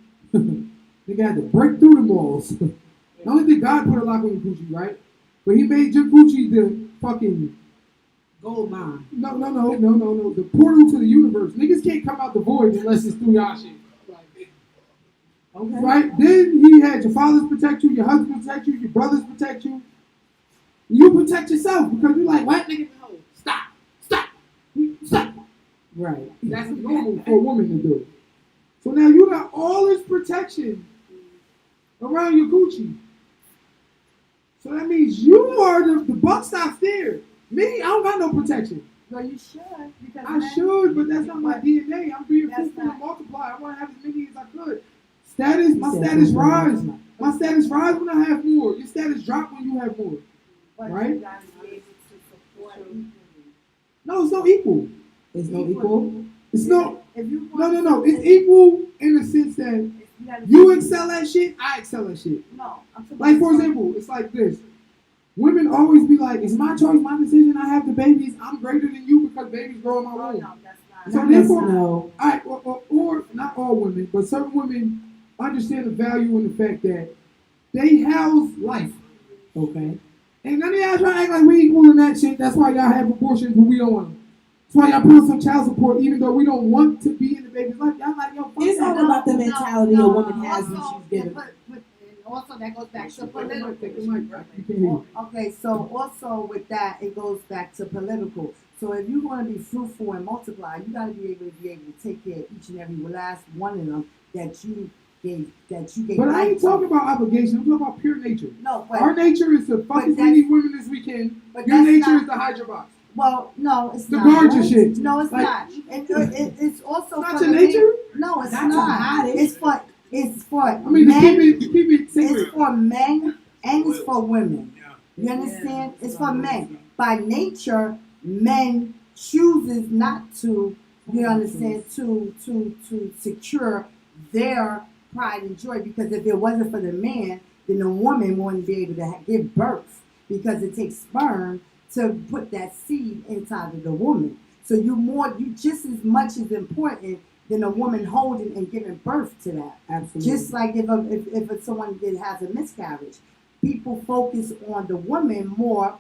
nigga had to break through the walls. Not only did God put a lock on your coochie, right? But he made your coochie the fucking Gold mine. no, the portal to the universe. Niggas can't come out the void unless it's through y'all shit. Okay. Right? Then he had your fathers protect you, your husbands protect you, your brothers protect you. You protect yourself because you're like, what nigga? No, stop. Right. That's normal for a woman to do. So now you got all this protection around your Gucci. So that means you are the buck stops there. Me, I don't got no protection. Well, you should because I men- should, but that's not my DNA. I'm being That's fruitful and not- multiply. I want to have as many as I could. Status, my He said status fruitful and rise. multiply. My status rise when I have more. Your status drop when you have more. but right? you gotta be able to support equally. No, it's not equal. It's no equal. It's no. If you want No. It's something, equal in the sense that you gotta you excel at shit, I excel at shit. No, I'm talking Like, for about- example, it's like this. Women always be like, it's my choice, my decision, I have the babies, I'm greater than you because babies grow in my Oh, womb. no, that's not. So Not therefore, no. or not all women, but certain women understand the value in the fact that they house life. Okay? And none of y'all try to act like we equal in that shit. That's why y'all have abortions when we don't want them. That's why y'all put us on child support even though we don't want to be in the baby's life. Y'all like, yo, fuck It's that. all about the mentality a woman has when Also, she's given. and also that goes back to political. Take the mic, bro. You can't hear me. Okay, so also with that, it goes back to political. So if you want to be fruitful and multiply, you got to be able to take care of each and every last one of them that you gave. But I ain't life to. talking about obligation. I'm talking about pure nature. No, but Our nature is to fuck as that's- many women as we can. but Your that's nature not- is to hide your box. well, no, it's To not. guard your shit. No, it's Like- not. It's also It's not for your the nature? No, it's Not to not. hide it. It's for I mean, to men. keep it secret. It's for men and it's for women. You understand? It's for men. By nature, men chooses not to. You understand? To secure their pride and joy, because if it wasn't for the man, then the woman wouldn't be able to give birth, because it takes sperm to put that seed inside of the woman. So you just as much as important than a woman holding and giving birth to that. Absolutely. Just like if someone has a miscarriage, people focus on the woman more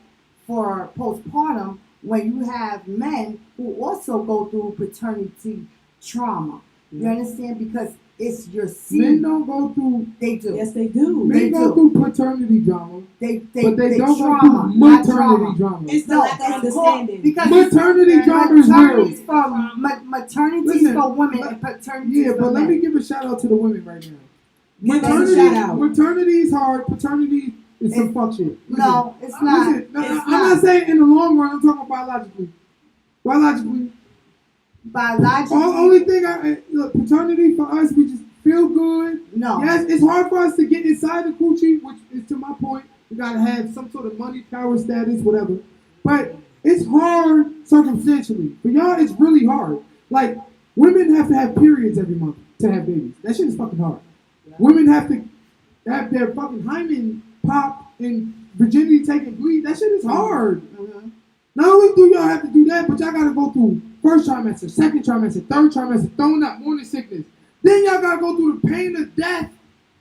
for postpartum when you have men who also go through paternity trauma. You understand? Because it's your seed. Men don't go through. They do. Yes, they do. Men They go do. through paternity drama, but they don't trauma, go not through trauma. maternity drama. It's the No, lack of it's understanding. because Maternity drama is maternity real. is for maternity Listen, is for women let- and paternity Yeah, is for but let men. me give a shout out to the women right now. Give them a shout out. Maternity is hard. Paternity is some fuck shit. Listen, No, it's not. Listen, no, It's I'm not saying in the long run. I'm talking biologically. Biologically, Biologically, only thing look, paternity for us, we just feel good. no. Yes, it's hard for us to get inside the coochie, which is to my point. We gotta have some sort of money, power, status, whatever. But it's hard circumstantially. For y'all, it's really hard. Like, women have to have periods every month to have babies. That shit is fucking hard. Women have to have their fucking hymen pop and virginity taken bleed. That shit is hard. Mhm. Not only do y'all have to do that, but y'all gotta go through first trimester, second trimester, third trimester, throwing up, morning sickness. Then y'all gotta go through the pain of death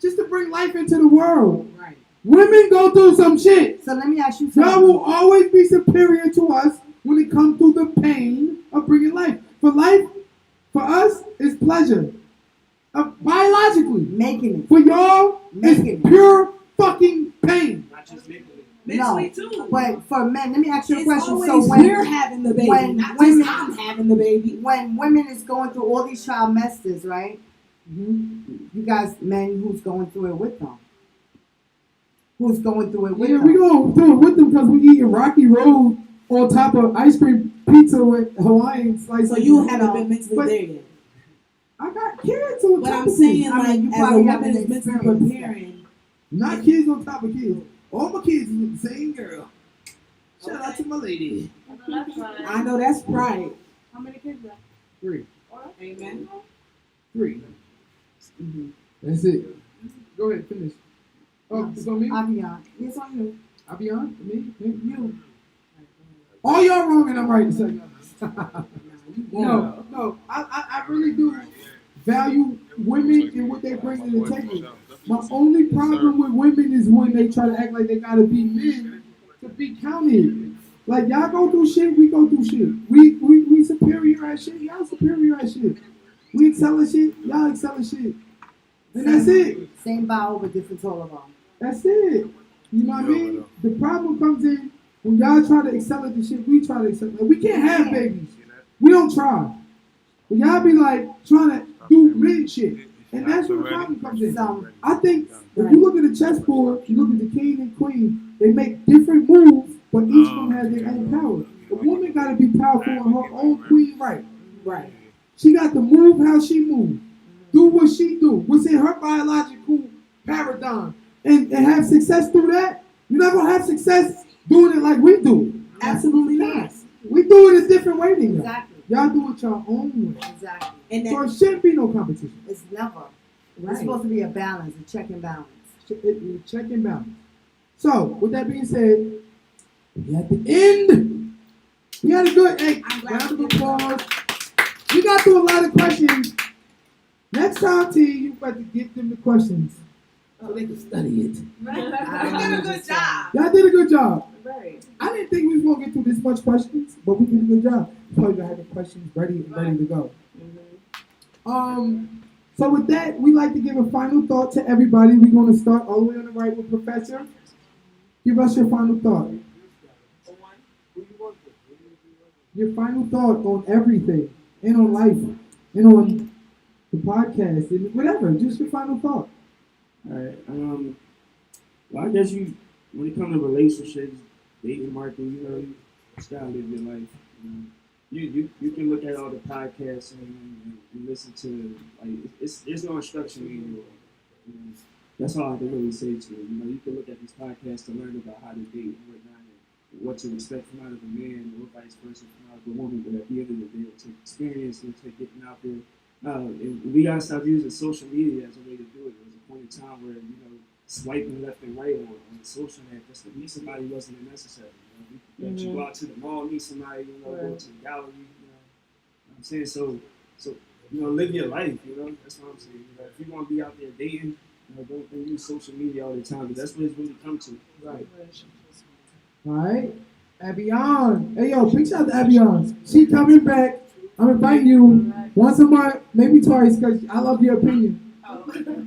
just to bring life into the world. Right. Women go through some shit. So let me ask you Y'all something. will always be superior to us when it comes to the pain of bringing life. For life, for us, is pleasure. Biologically. Making it. For y'all, Making it's it. pure fucking pain. Not just making it. Mentally too. But for men, let me ask you a It's question. always So when we're having the baby, when not women- just I'm having the baby. when women is going through all these trimesters, right? You guys, men, who's going through it with them? Who's going through it with Yeah, them? we gonna do it with them because we eating Rocky Road on top of ice cream pizza with Hawaiian slices. So you haven't been mentally But- there yet. I got kids on But top I'm of saying, kids. I mean, you like, as a probably woman haven't is mentally experienced preparing. Not kids on top of kids. All my kids is with the same girl. Shout out to my lady. I know that's pride. How many kids are? 3. Amen. 3. That's it. Go ahead, finish. Oh, it's on me? Avion. It's on you. I'll be on? Me? You. All y'all wrong and I'm right in second. No. I really do value women and what they bring to the table. My only problem with women is when they try to act like they gotta be men to be counted. Like y'all go through shit, we go through shit. We superior at shit, y'all superior at shit. We excel at shit, y'all excel at shit. And that's it. Same bow but different tolerance. That's it. You know what I mean? The problem comes in when y'all try to excel at the shit we try to excel at. We can't have babies. We don't try. But y'all be like trying to do men shit. And that's where the problem comes in. I think if you look at the chessboard, you look at the king and queen, they make different moves, but each one has their own power. The woman gotta be powerful in her own queen right. Right. She got to move how she moves. Do what she do. What's in her biological paradigm. And have success through that. You're not gonna have success doing it like we do. Absolutely not. We do it a different way than y'all. Exactly. Y'all do it your own way. Exactly. And So that, it shouldn't be no competition. It's never. It's right. supposed to be a balance, a check and balance. Check and balance. So, with that being said, we at the end. We had a good, hey, I'm glad round of we did it. applause. We got through a lot of questions. Next time, T, you got to give them the questions so they can study it. You did a good job. Y'all did a good job. Right. I didn't think we was gonna get through this much questions, but we did a good job. Probably gonna have the questions ready to go. So with that, we like to give a final thought to everybody. We're gonna start all the way on the right with Professor. Give us your final thought. Your final thought on everything, and on life, and on the podcast, and whatever. Just your final thought. All right. Well, I guess when it comes to relationships, dating, marketing, you just gotta live your life. You can look at all the podcasts and listen to, like, there's no instruction manual. That's all I can really say to you. You can look at these podcasts to learn about how to date and whatnot, and what to expect from out of a man, or vice versa from out of a woman. But at the end of the day, to experience and to getting out there, and we gotta stop using social media as a way to do it. There was a point in time where swiping left and right on the social net just to meet somebody wasn't necessary. You go out to the mall, meet somebody, go to the gallery, what I'm saying? So live your life, that's what I'm saying. If you want to be out there dating, don't use social media all the time, because that's what it's really come to. Right. All right. Abion. Hey, yo, big shout out to Abion. She coming back. I'm inviting you once a month, maybe twice, because I love your opinion.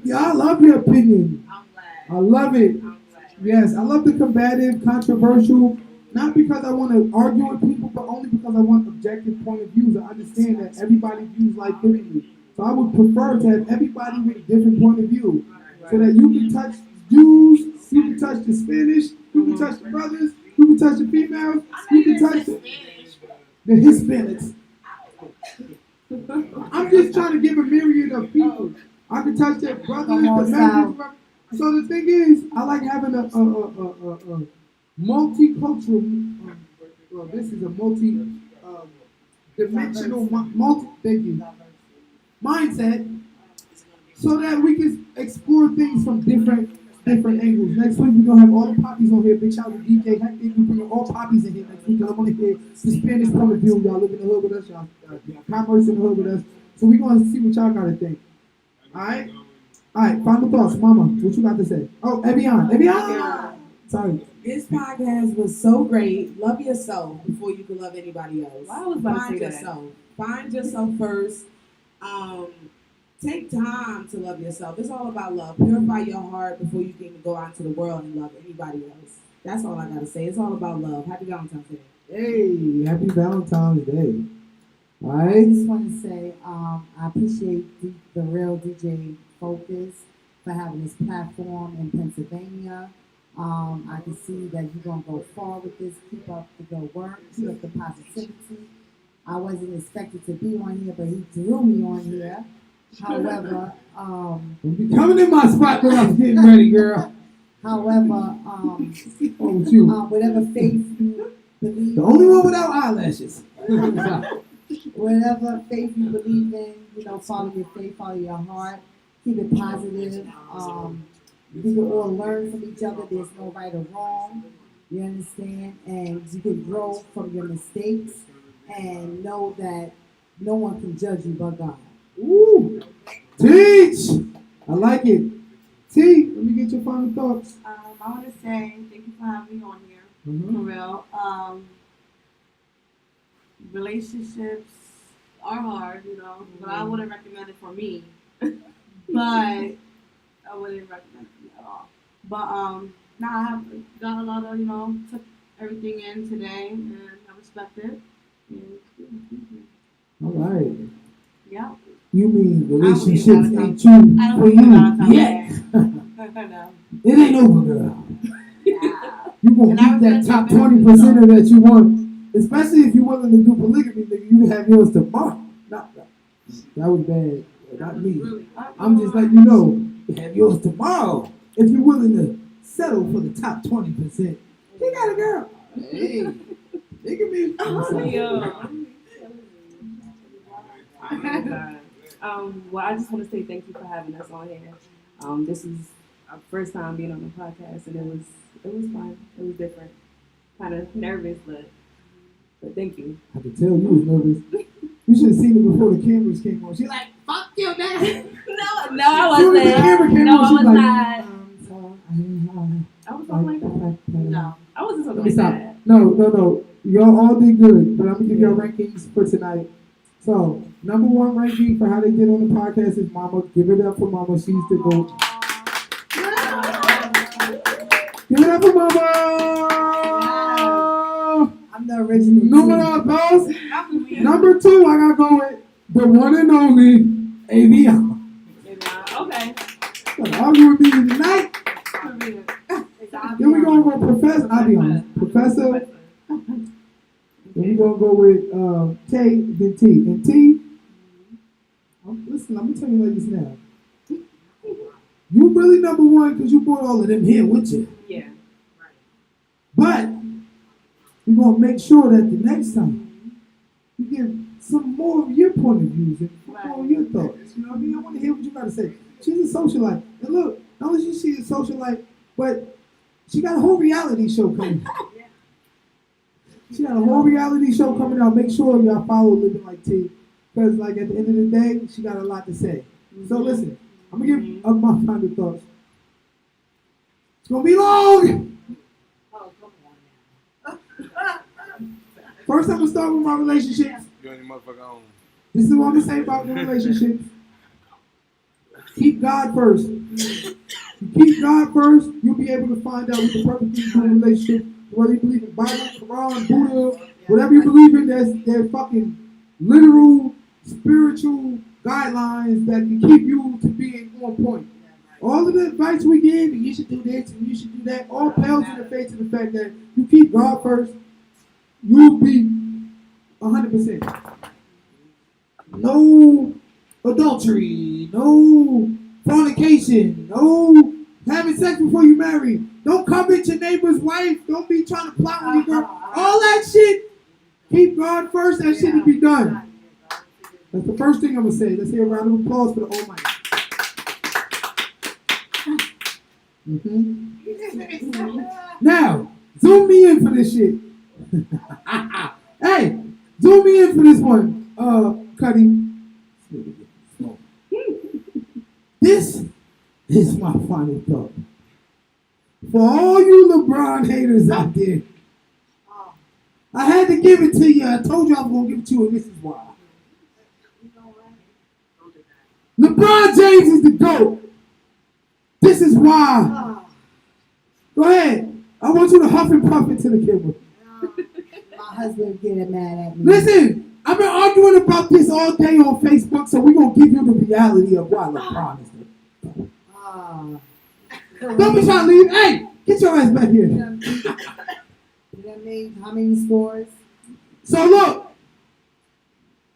Yeah, I love your opinion. I'm glad. I love it. I'm glad. Yes, I love the combative, controversial, not because I want to argue with people, but only because I want objective point of views. I understand that everybody views life differently. So I would prefer to have everybody with a different point of view, so that you can touch Jews, you can touch the Spanish, you can touch the brothers, you can touch the females, you can touch the Hispanics. I'm just trying to give a myriad of people. I can touch their brothers, the Mexicans. So the thing is, I like having a multicultural. Well, this is a dimensional, mindset, so that we can explore things from different angles. Next week we're gonna have all the poppies on here. Big shout out to DJ Hector. We bring all poppies in here next week. I want to hear the Spanish point of view. Y'all live in the hood with us. Y'all commerce in the hood with us. So we're gonna see what y'all gotta think. All right. Final thoughts, Mama. What you got to say? Oh, Evian. Sorry. This podcast was so great. Love yourself before you can love anybody else. I was about to Find say that. yourself. Find yourself first. Take time to love yourself. It's all about love. Purify your heart before you can go out into the world and love anybody else. That's all I gotta say. It's all about love. Happy Valentine's Day. Hey, happy Valentine's Day. All I right. just want to say I appreciate the real DJ Focus for having this platform in Pennsylvania. I can see that you're going to go far with this. Keep up the good work. Keep up the positivity. I wasn't expected to be on here, but he drew me on here. However, You coming in my spot when I was getting ready, girl. with you? Whatever faith you believe, The only one without eyelashes. whatever faith you believe in, follow your faith, follow your heart. Keep it positive. We can all learn from each other. There's no right or wrong. You understand? And you can grow from your mistakes and know that no one can judge you but God. Ooh. Teach. I like it. T, let me get your final thoughts. I want to say thank you for having me on here. Mm-hmm. For real. Relationships are hard, but I wouldn't recommend it for me. But I wouldn't recommend it at all. But now I have got a lot of, took everything in today, and I respect it. And, All right. yeah. You mean relationships I don't ain't believe true I don't for believe you Valentine's yet. No. It ain't over, girl. Yeah. You gonna And I get that respect top your 20% that you want. Especially if you're willing to do polygamy, nigga, you can have yours tomorrow. That was bad. Not me. Really. I'm just letting you know, you have yours tomorrow. If you're willing to settle for the top 20%. You got a girl. Hey. It can be. Well, I just want to say thank you for having us on here. This is our first time being on the podcast, and it was fun. It was different. Kind of nervous, but thank you. I could tell you was nervous. You should have seen it before the cameras came on. She like, fuck you, man. No, I Soon as the camera came No, on, I she was like, not. I was talking like that. No. No, I wasn't talking Let me like stop. that. No. Y'all all did good, but I'm gonna give y'all rankings for tonight. So, number one ranking for how they did on the podcast is Mama. Give it up for Mama. She's the GOAT. Give it up for Mama. I'm the original. Numero dos. Number two, I gotta go with the one and only AVL. Okay. Don't argue with me tonight. Then we gonna go Professor. I'll be honest. Professor. Then we gonna go with Tay, then T. And T, listen, I'm gonna tell you ladies now. You really number one because you brought all of them here with you. Yeah. But we're gonna make sure that the next time you give some more of your point of views and more of your thoughts. You know what I mean? I want to hear what you gotta say. She's a socialite. And look, not only is she a socialite, but she got a whole reality show coming. She got a whole reality show coming out. Make sure y'all follow Living Like T. Because, like, at the end of the day, she got a lot to say. So, listen, I'm going to give up my final thoughts. It's going to be long. First, I'm going to start with my relationships. You and your motherfucker own. This is what I'm going to say about the relationships. Keep God first. You keep God first, you'll be able to find out what the perfect thing for a relationship. Whether you believe in Bible, Quran, Buddha, whatever you believe in, there's fucking literal, spiritual guidelines that can keep you to being on point. All of the advice we give, and you should do this and you should do that, all pales in the face of the fact that you keep God first, you'll be 100%. No adultery, no fornication, no having sex before you marry, don't covet your neighbor's wife, don't be trying to plot on your girl, all that shit, keep God first, that shit will be done. That's the first thing I'm going to say. Let's hear a round of applause for the Almighty. Now, zoom me in for this shit. Hey, zoom me in for this one, Cuddy. This is my final thought. For all you LeBron haters out there, I had to give it to you. I told you I was going to give it to you, and this is why. LeBron James is the GOAT. This is why. Go ahead. I want you to huff and puff it to the camera. My husband getting mad at me. Listen, I've been arguing about this all day on Facebook, so we're going to give you the reality of why LeBron is the GOAT. Don't be trying to leave. Hey, get your ass back here. You know what I mean? How many scores? So look,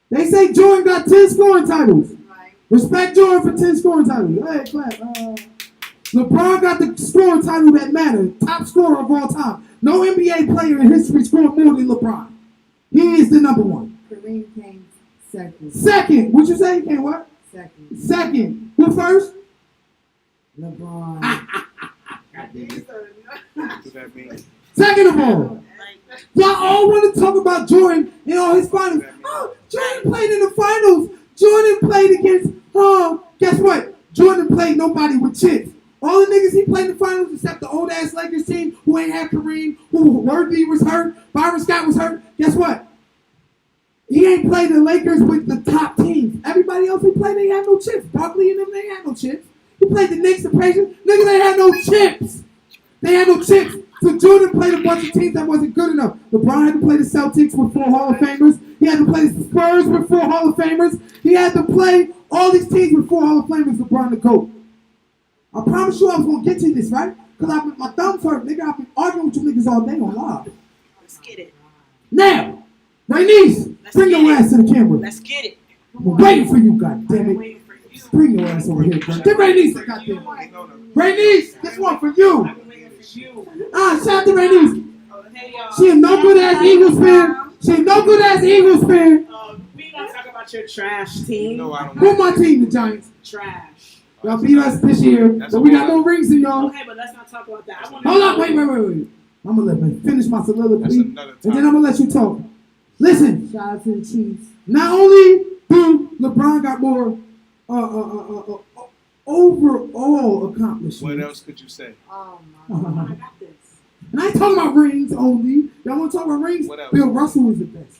they say Jordan got 10 scoring titles. Right. Respect Jordan for 10 scoring titles. Hey, clap. LeBron got the scoring title that mattered. Top scorer of all time. No NBA player in history scored more than LeBron. He is the number one. Kareem came second. Second. What'd you say? He came what? Second. Second. Who first? LeBron. What that mean? Second of all. Y'all all want to talk about Jordan in all his finals. Oh, Jordan played in the finals. Jordan played against, guess what? Jordan played nobody with chips. All the niggas he played in the finals except the old ass Lakers team who ain't had Kareem, who Worthy was hurt, Byron Scott was hurt. Guess what? He ain't played the Lakers with the top teams. Everybody else he played, they had no chips. Barkley and them, they had no chips. He played the Knicks, the Pacers. Niggas, they had no chips. They had no chips. So Jordan played a bunch of teams that wasn't good enough. LeBron had to play the Celtics with 4 Hall of Famers. He had to play the Spurs with 4 Hall of Famers. He had to play all these teams with 4 Hall of Famers. LeBron the GOAT. I promise you I was going to get to this, right? Because my thumbs hurt, nigga. I've been arguing with you niggas all day on live. Let's get it. Now, Raynice, bring your ass to the camera. Let's get it. I'm waiting for you, goddammit. Bring your ass over here, bro. Get Raynice, goddamn. Raynice, this one for you. Shout out to Raynice. She a no good ass Eagles fan. She a no good ass Eagles fan. We gonna talk about your trash team. No, I don't. Who my team, the Giants? Trash. Y'all beat us this year, but we got no rings in y'all. Okay, but let's not talk about that. Hold on, wait. I'm gonna let me finish my That's soliloquy, and another then time. I'm gonna let you talk. Listen, Shout out to the Chiefs. not only do LeBron got more overall accomplishments. What else could you say? Oh my God, I got this. And I ain't talking about rings only. Y'all want to talk about rings? What else? Bill Russell was the best.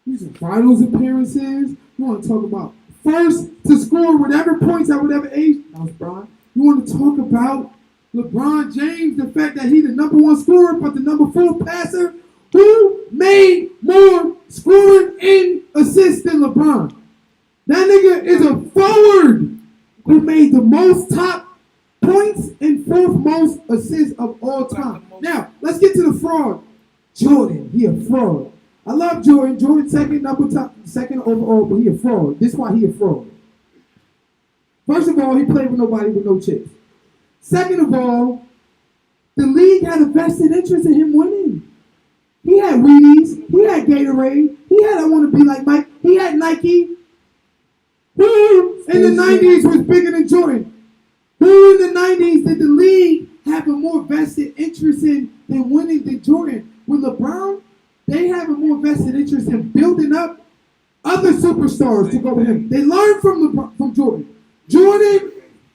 These are finals appearances. You want to talk about first to score whatever points at whatever age? That was Bron. You want to talk about LeBron James, the fact that he's the number 1 scorer but the number 4 passer? Who made more scoring and assists than LeBron? That nigga is a forward who made the most top points and 4th most assists of all time. Now, let's get to the fraud. Jordan, he a fraud. I love Jordan. Jordan second overall, but he a fraud. This is why he a fraud. First of all, he played with nobody with no chips. Second of all, the league had a vested interest in him winning. He had Wheaties. He had Gatorade. He had I Want to Be Like Mike. He had Nike. Who in the 90s was bigger than Jordan? Who in the 90s did the league have a more vested interest in than winning than Jordan? With LeBron, they have a more vested interest in building up other superstars to go with him. They learned from Jordan.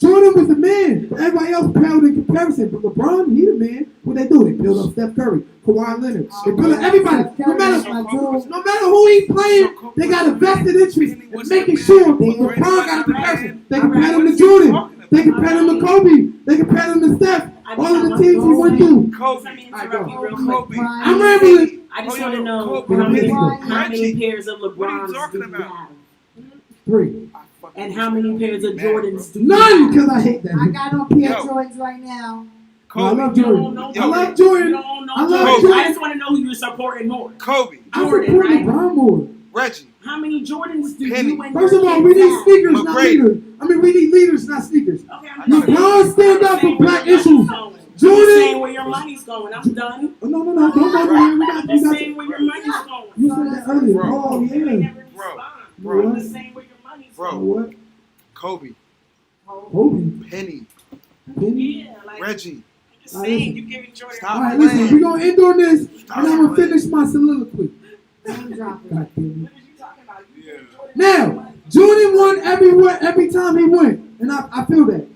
Jordan was the man. Everybody else paled in comparison. But LeBron, he the man. What they do? They build up Steph Curry, Kawhi Leonard. They build up everybody. No matter who he playing, they got a vested interest in making sure LeBron got a comparison. They compare him to Jordan. They compare him to Kobe. They compare him to Steph. All of the teams he went through. Let me interrupt you real quick. I'm rambling. I just want to know Kobe. how many pairs of What are you LeBrons talking do you about? have? 3. And how many pairs of Jordans do you None, have? because I hate that. I got on pair Yo. Jordans right now. I love You Jordan. don't know I love You Jordan. don't know I love Jordan. Jordan. I just want to know who you're supporting more. Kobe, I Jordan, support right? LeBron more. Reggie, How many Jordans do Penny. you and First your of all, kids we need have? sneakers, not McGrady. leaders. I mean, we need leaders, not sneakers. Okay, LeBron stand up for black issues. Jordan. Jordan- I'm saying where your money's going. I'm done. Oh, no, don't go there. We got, I'm we just got saying where your money's going. you said that earlier. Bro. Oh, You ain't yeah. never Bro. respond. Bro. I'm just saying where your money's Bro. You know going. what? Kobe, Kobe. Penny, Penny. Yeah, like Reggie. I'm just Alright, saying listen. you giving Jordan. Stop All right, listen. We're going to end on this, Stop and I'm going to playing. finish my soliloquy. Name dropping. God damn What was you talking about? You Yeah. giving Jordan Now, money. Jordan won everywhere, every time he went, and I feel that.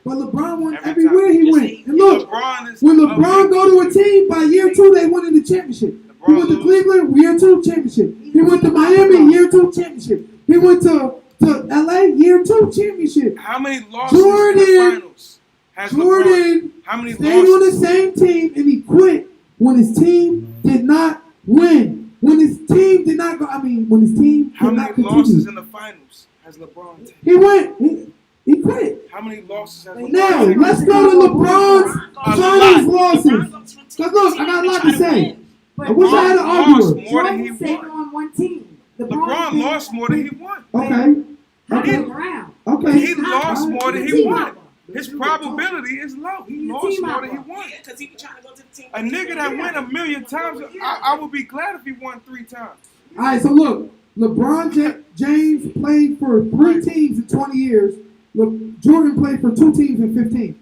But LeBron won Every everywhere time. he Just went. say- And look, LeBron is when LeBron go to a team, by year 2, they win in the championship. He went to Cleveland, year 2 championship. He went to Miami, year 2 championship. He went to LA, year 2 championship. How many losses in Jordan- the finals has LeBron? Jordan How many stayed on the losses? same team, and he quit when his team did not win. When his team did not go, when his team How did many not continue. losses in the finals has LeBron taken? He went. He quit. How many losses has LeBron Now, taken? let's go to LeBron's A finals lot. losses. Because look, I got a lot to say. I wish I had an LeBron argument. lost more than he Jordan stayed won. on one team. LeBron lost more than he won. Okay. Okay. Okay. Around. Okay. He lost more than he Team won. up. His probability is low. He lost more than he won. Yeah, because he be trying to go to the team. A nigga that win 1,000,000 times, I would be glad if he won 3 times. All right, so look, LeBron James played for 3 teams in 20 years. Jordan played for 2 teams in 15.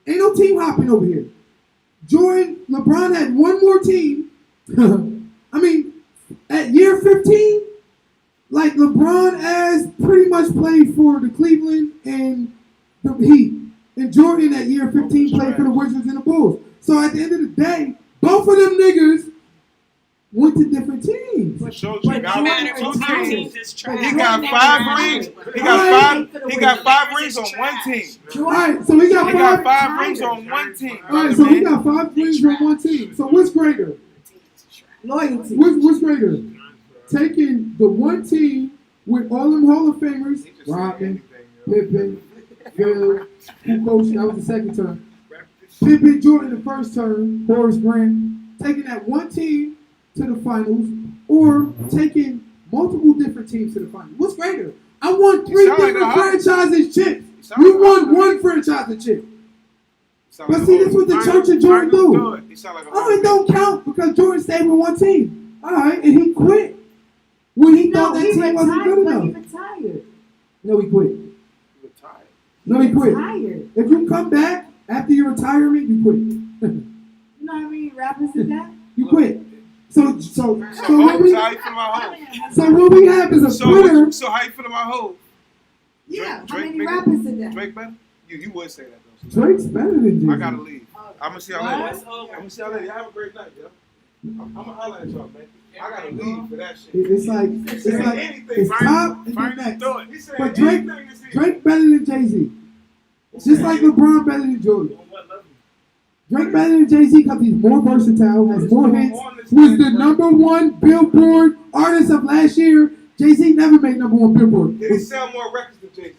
Ain't no team hopping over here. LeBron had one more team. At year 15, like LeBron as pretty much played for the Cleveland and the Heat. And Jordan at year 15 played for the Wizards and the Bulls. So at the end of the day, both of them niggas went to different teams. It shows you But got no matter two what teams. teams is trash. He got 5 rings. He got 5 rings on one team. All right, so he got He got 5. 5 rings on one team. All right, so he got 5 rings on one team. So what's greater? Loyalty. What's greater? Taking the one team with all them Hall of Famers, Rodman, Pippen, Phil, who coached, that was the second term. Pippen, Jordan the first term, Horace Grant, taking that one team to the finals, or taking multiple different teams to the finals. What's greater? I won 3 sound like different a hot- franchises chips. sound You like a won hot- one franchise chip. But see, this is what the Church of Jordan do. He sound like a Oh, it don't count because Jordan stayed with one team. All right, and he quit when he thought that team wasn't good But he enough. retired. No, he quit. retired. No, he quit. Retired. If you come back after your retirement, you quit. You know what I mean? Rappers did that. You quit. So what So we how you feel about Hov? so what we have is a quitter. So how you feel about Hov? Yeah, how Drake many bigger? rappers is that? Drake better? You would say that though. Drake's better than Jay-Z. I gotta leave. I'm gonna see y'all later. What? I'm gonna see y'all later. Y'all have a great night, yo. I'm gonna holler at y'all, man. I gotta leave for that shit. It's like it's top and then next. He said But Drake, anything this evening. Drake better than Jay-Z. Just like LeBron better than Jordan. Drake better than Jay-Z because he's more versatile, has more hits, was the #1 Billboard artist of last year. Jay-Z never made #1 Billboard. Did he sell more records than Jay-Z?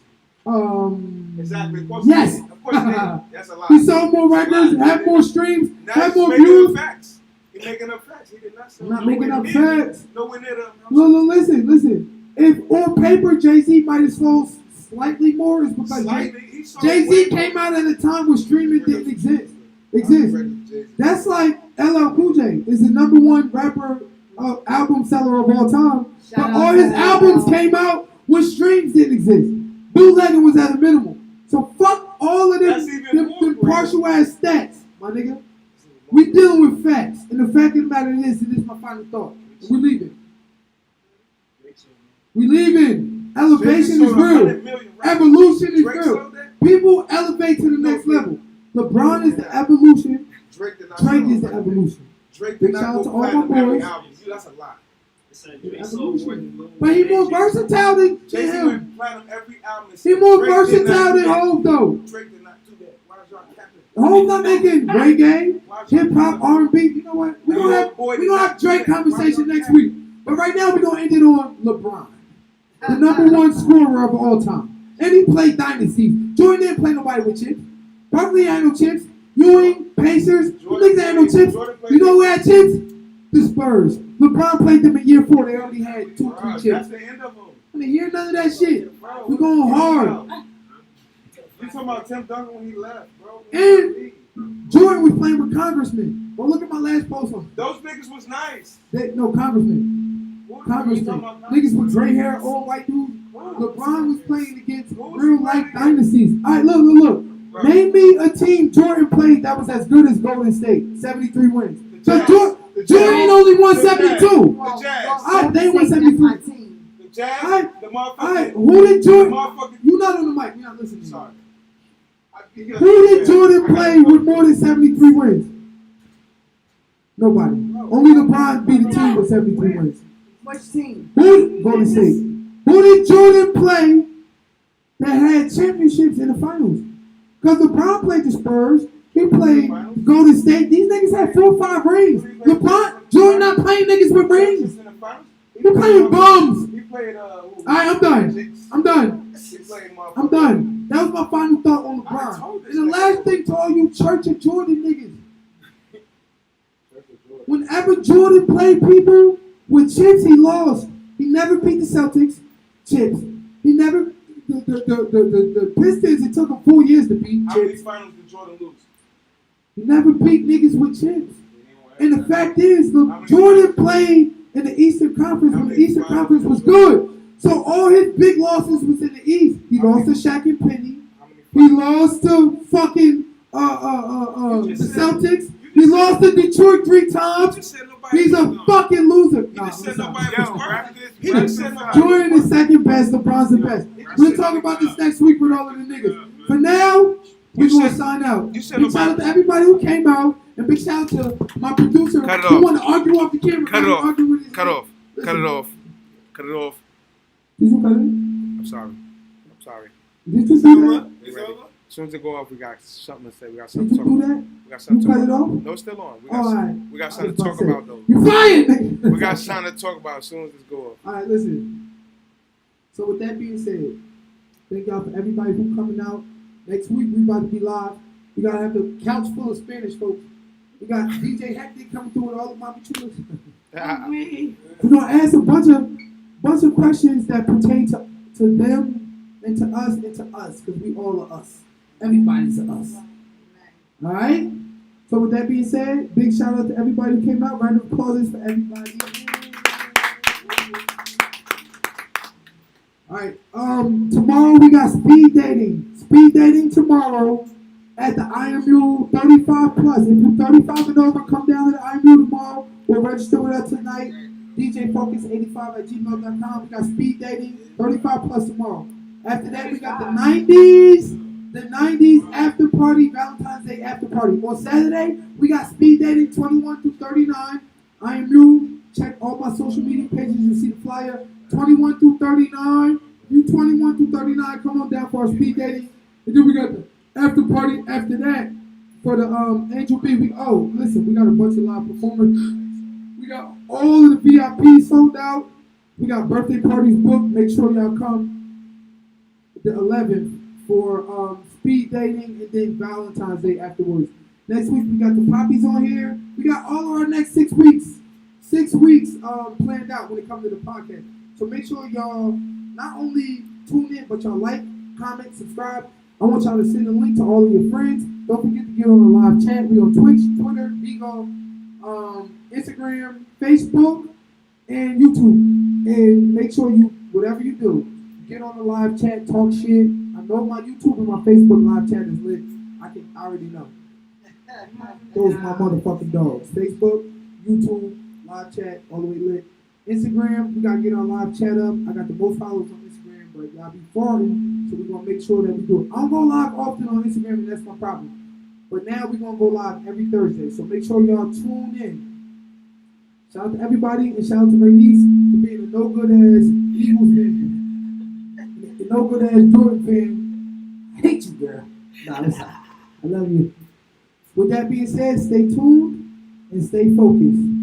Exactly. Of course Yes. he did. Of course he did. That's a lot. He sold more records, had more streams, Now had he's more making views. up facts. He's making up facts. He did not sell. I'm not nowhere making up near- facts. Nowhere near the. No, listen. If on paper Jay-Z might have sold slightly more, it's because Slightly, he sold Jay-Z way came more. out at a time when streaming didn't exist. I'm ready for Jay-Z. That's like LL Cool J is the #1 rapper, album seller of all time. But Shout all out his to albums LL. came out when streams didn't exist. Bootlegging was at a minimum. So fuck all of That's them, even them, more them crazy. partial ass stats, my nigga. We dealing with facts. And the fact of the matter is, and this is my final thought. We leaving. We leaving. Elevation is real. Evolution is Drake real. sold that? People elevate to the next level. LeBron is the evolution. Drake did not Drake sell is the that. evolution. Drake Big did shout not out to go all my platinum every boys. album. That's a lot. Evolution. But he more versatile than Jay-Z him. went platinum every album. He more Drake did versatile not than do that. Hov though. Drake did not do that. Why is y'all capping? Hov not making reggae, Why is y'all hip hop, capping? R&B. You know what? We're gonna have Drake conversation Why y'all next week. But right now we're gonna end it on LeBron, the #1 scorer of all time. And he played dynasties. Jordan didn't play nobody with chips. Barkley ain't no chips. Ewing, Pacers, them niggas ain't no chips. You know who had chips? The Spurs. LeBron played them in year 4. They only had 2 or 3 Bro, chips. that's the end of them. I didn't hear none of that shit. Bro, We're going hard. You talking about Tim Duncan when he left, bro? And Jordan was playing with congressmen. Well, look at my last post on Those niggas was nice. no congressmen. Who Congressmen. talking about Niggas with gray hair, all white dudes. Who? LeBron was playing against Who was real he life playing dynasties. All right, look. Bro. Name me a team Jordan played that was as good as Golden State. 73 wins. The Jazz. Jordan ain't only won The Jazz. 72. The Jazz. Alright, they won That's 73. my team. The Jazz. Alright. The All motherfucker. right, who did Jordan? The motherfucker. You not on the mic. You're not listening. Sorry. Who did Jordan play with more than 73 wins? Nobody. Only LeBron beat a team with 73 wins. Which team? Who? Golden State. Who did Jordan play that had championships in the finals? Because LeBron played the Spurs. He played Golden State. These niggas had 4 or 5 rings. LeBron, Jordan not playing niggas with rings. He playing bums. He played. All right, I'm done. I'm done. He played I'm done. That was my final thought on LeBron. And the last thing to all you Church of Jordan niggas. Whenever Jordan played people with chips, he lost. He never beat the Celtics. Chips. He never. The Pistons, it took him 4 years to beat How many chips. finals did Jordan lose? He never beat niggas with chips. And the fact is, Jordan played in the Eastern Conference when the Eastern Conference was good. So all his big losses was in the East. He lost to Shaq and Penny. He lost to fucking the Celtics. He lost to Detroit 3 times. He's a fucking loser. Nah, I'm sorry. He didn't say nobody. Jordan is second best. LeBron's the best. We'll talk about this next week with all of the niggas. For now, we're going to sign out. Big shout out to everybody who came out. And big shout out to my producer Cut it who off. want to argue off the camera. Cut it off. Argue with his Cut name. off. Cut it off. Cut it off. Did you cut it? I'm sorry. I'm sorry. Did you do that? It's over. As soon as it go off, we got something to say. We got Did something you to do talk about. that? We got something You to cut talk it about. off? No, it's still on. We All got, right. we got I was something to about talk to say, about, though. You fired, nigga. We got something to talk about as soon as this go off. All right, listen. So with that being said, thank y'all for everybody who coming out. Next week we about to be live. We gotta have the couch full of Spanish folks. We got DJ Hectic coming through with all of my chulas. We're gonna ask a bunch of questions that pertain to them and to us, because we all are us. Everybody's a us. All right. So with that being said, big shout out to everybody who came out. Round of applause for everybody. All right. Tomorrow we got speed dating. Speed dating tomorrow at the IMU 35 plus. If you're 35 and over, come down to the IMU tomorrow. We'll register with us tonight. DJFocus85@gmail.com. We got speed dating 35 plus tomorrow. After that, we got the 90s. The 90s after party, Valentine's Day after party. On Saturday, we got speed dating 21 through 39. I am new. Check all my social media pages. You see the flyer. 21 through 39. You 21 through 39, come on down for our speed dating. And then we got the after party after that for the Angel B. We got a bunch of live performers. We got all of the VIP sold out. We got birthday parties booked. Make sure y'all come the 11th for speed dating and then Valentine's Day afterwards. Next week we got the Poppies on here. We got all of our next 6 weeks. 6 weeks planned out when it comes to the podcast. So make sure y'all not only tune in, but y'all like, comment, subscribe. I want y'all to send a link to all of your friends. Don't forget to get on the live chat. We on Twitch, Twitter, Bigo, Instagram, Facebook, and YouTube. And make sure you, whatever you do, get on the live chat, talk shit. I know my YouTube and my Facebook live chat is lit. I already know. Those are my motherfucking dogs. Facebook, YouTube, live chat, all the way lit. Instagram, we gotta get our live chat up. I got the most followers on Instagram, but y'all be foreign, so we're gonna make sure that we do it. I don't go live often on Instagram, and that's my problem. But now we're gonna go live every Thursday, so make sure y'all tune in. Shout out to everybody, and shout out to Bernice for being a no good ass Eagles fan, a no good ass Jordan fan. I hate you, girl. Nah, listen, I love you. With that being said, stay tuned and stay focused.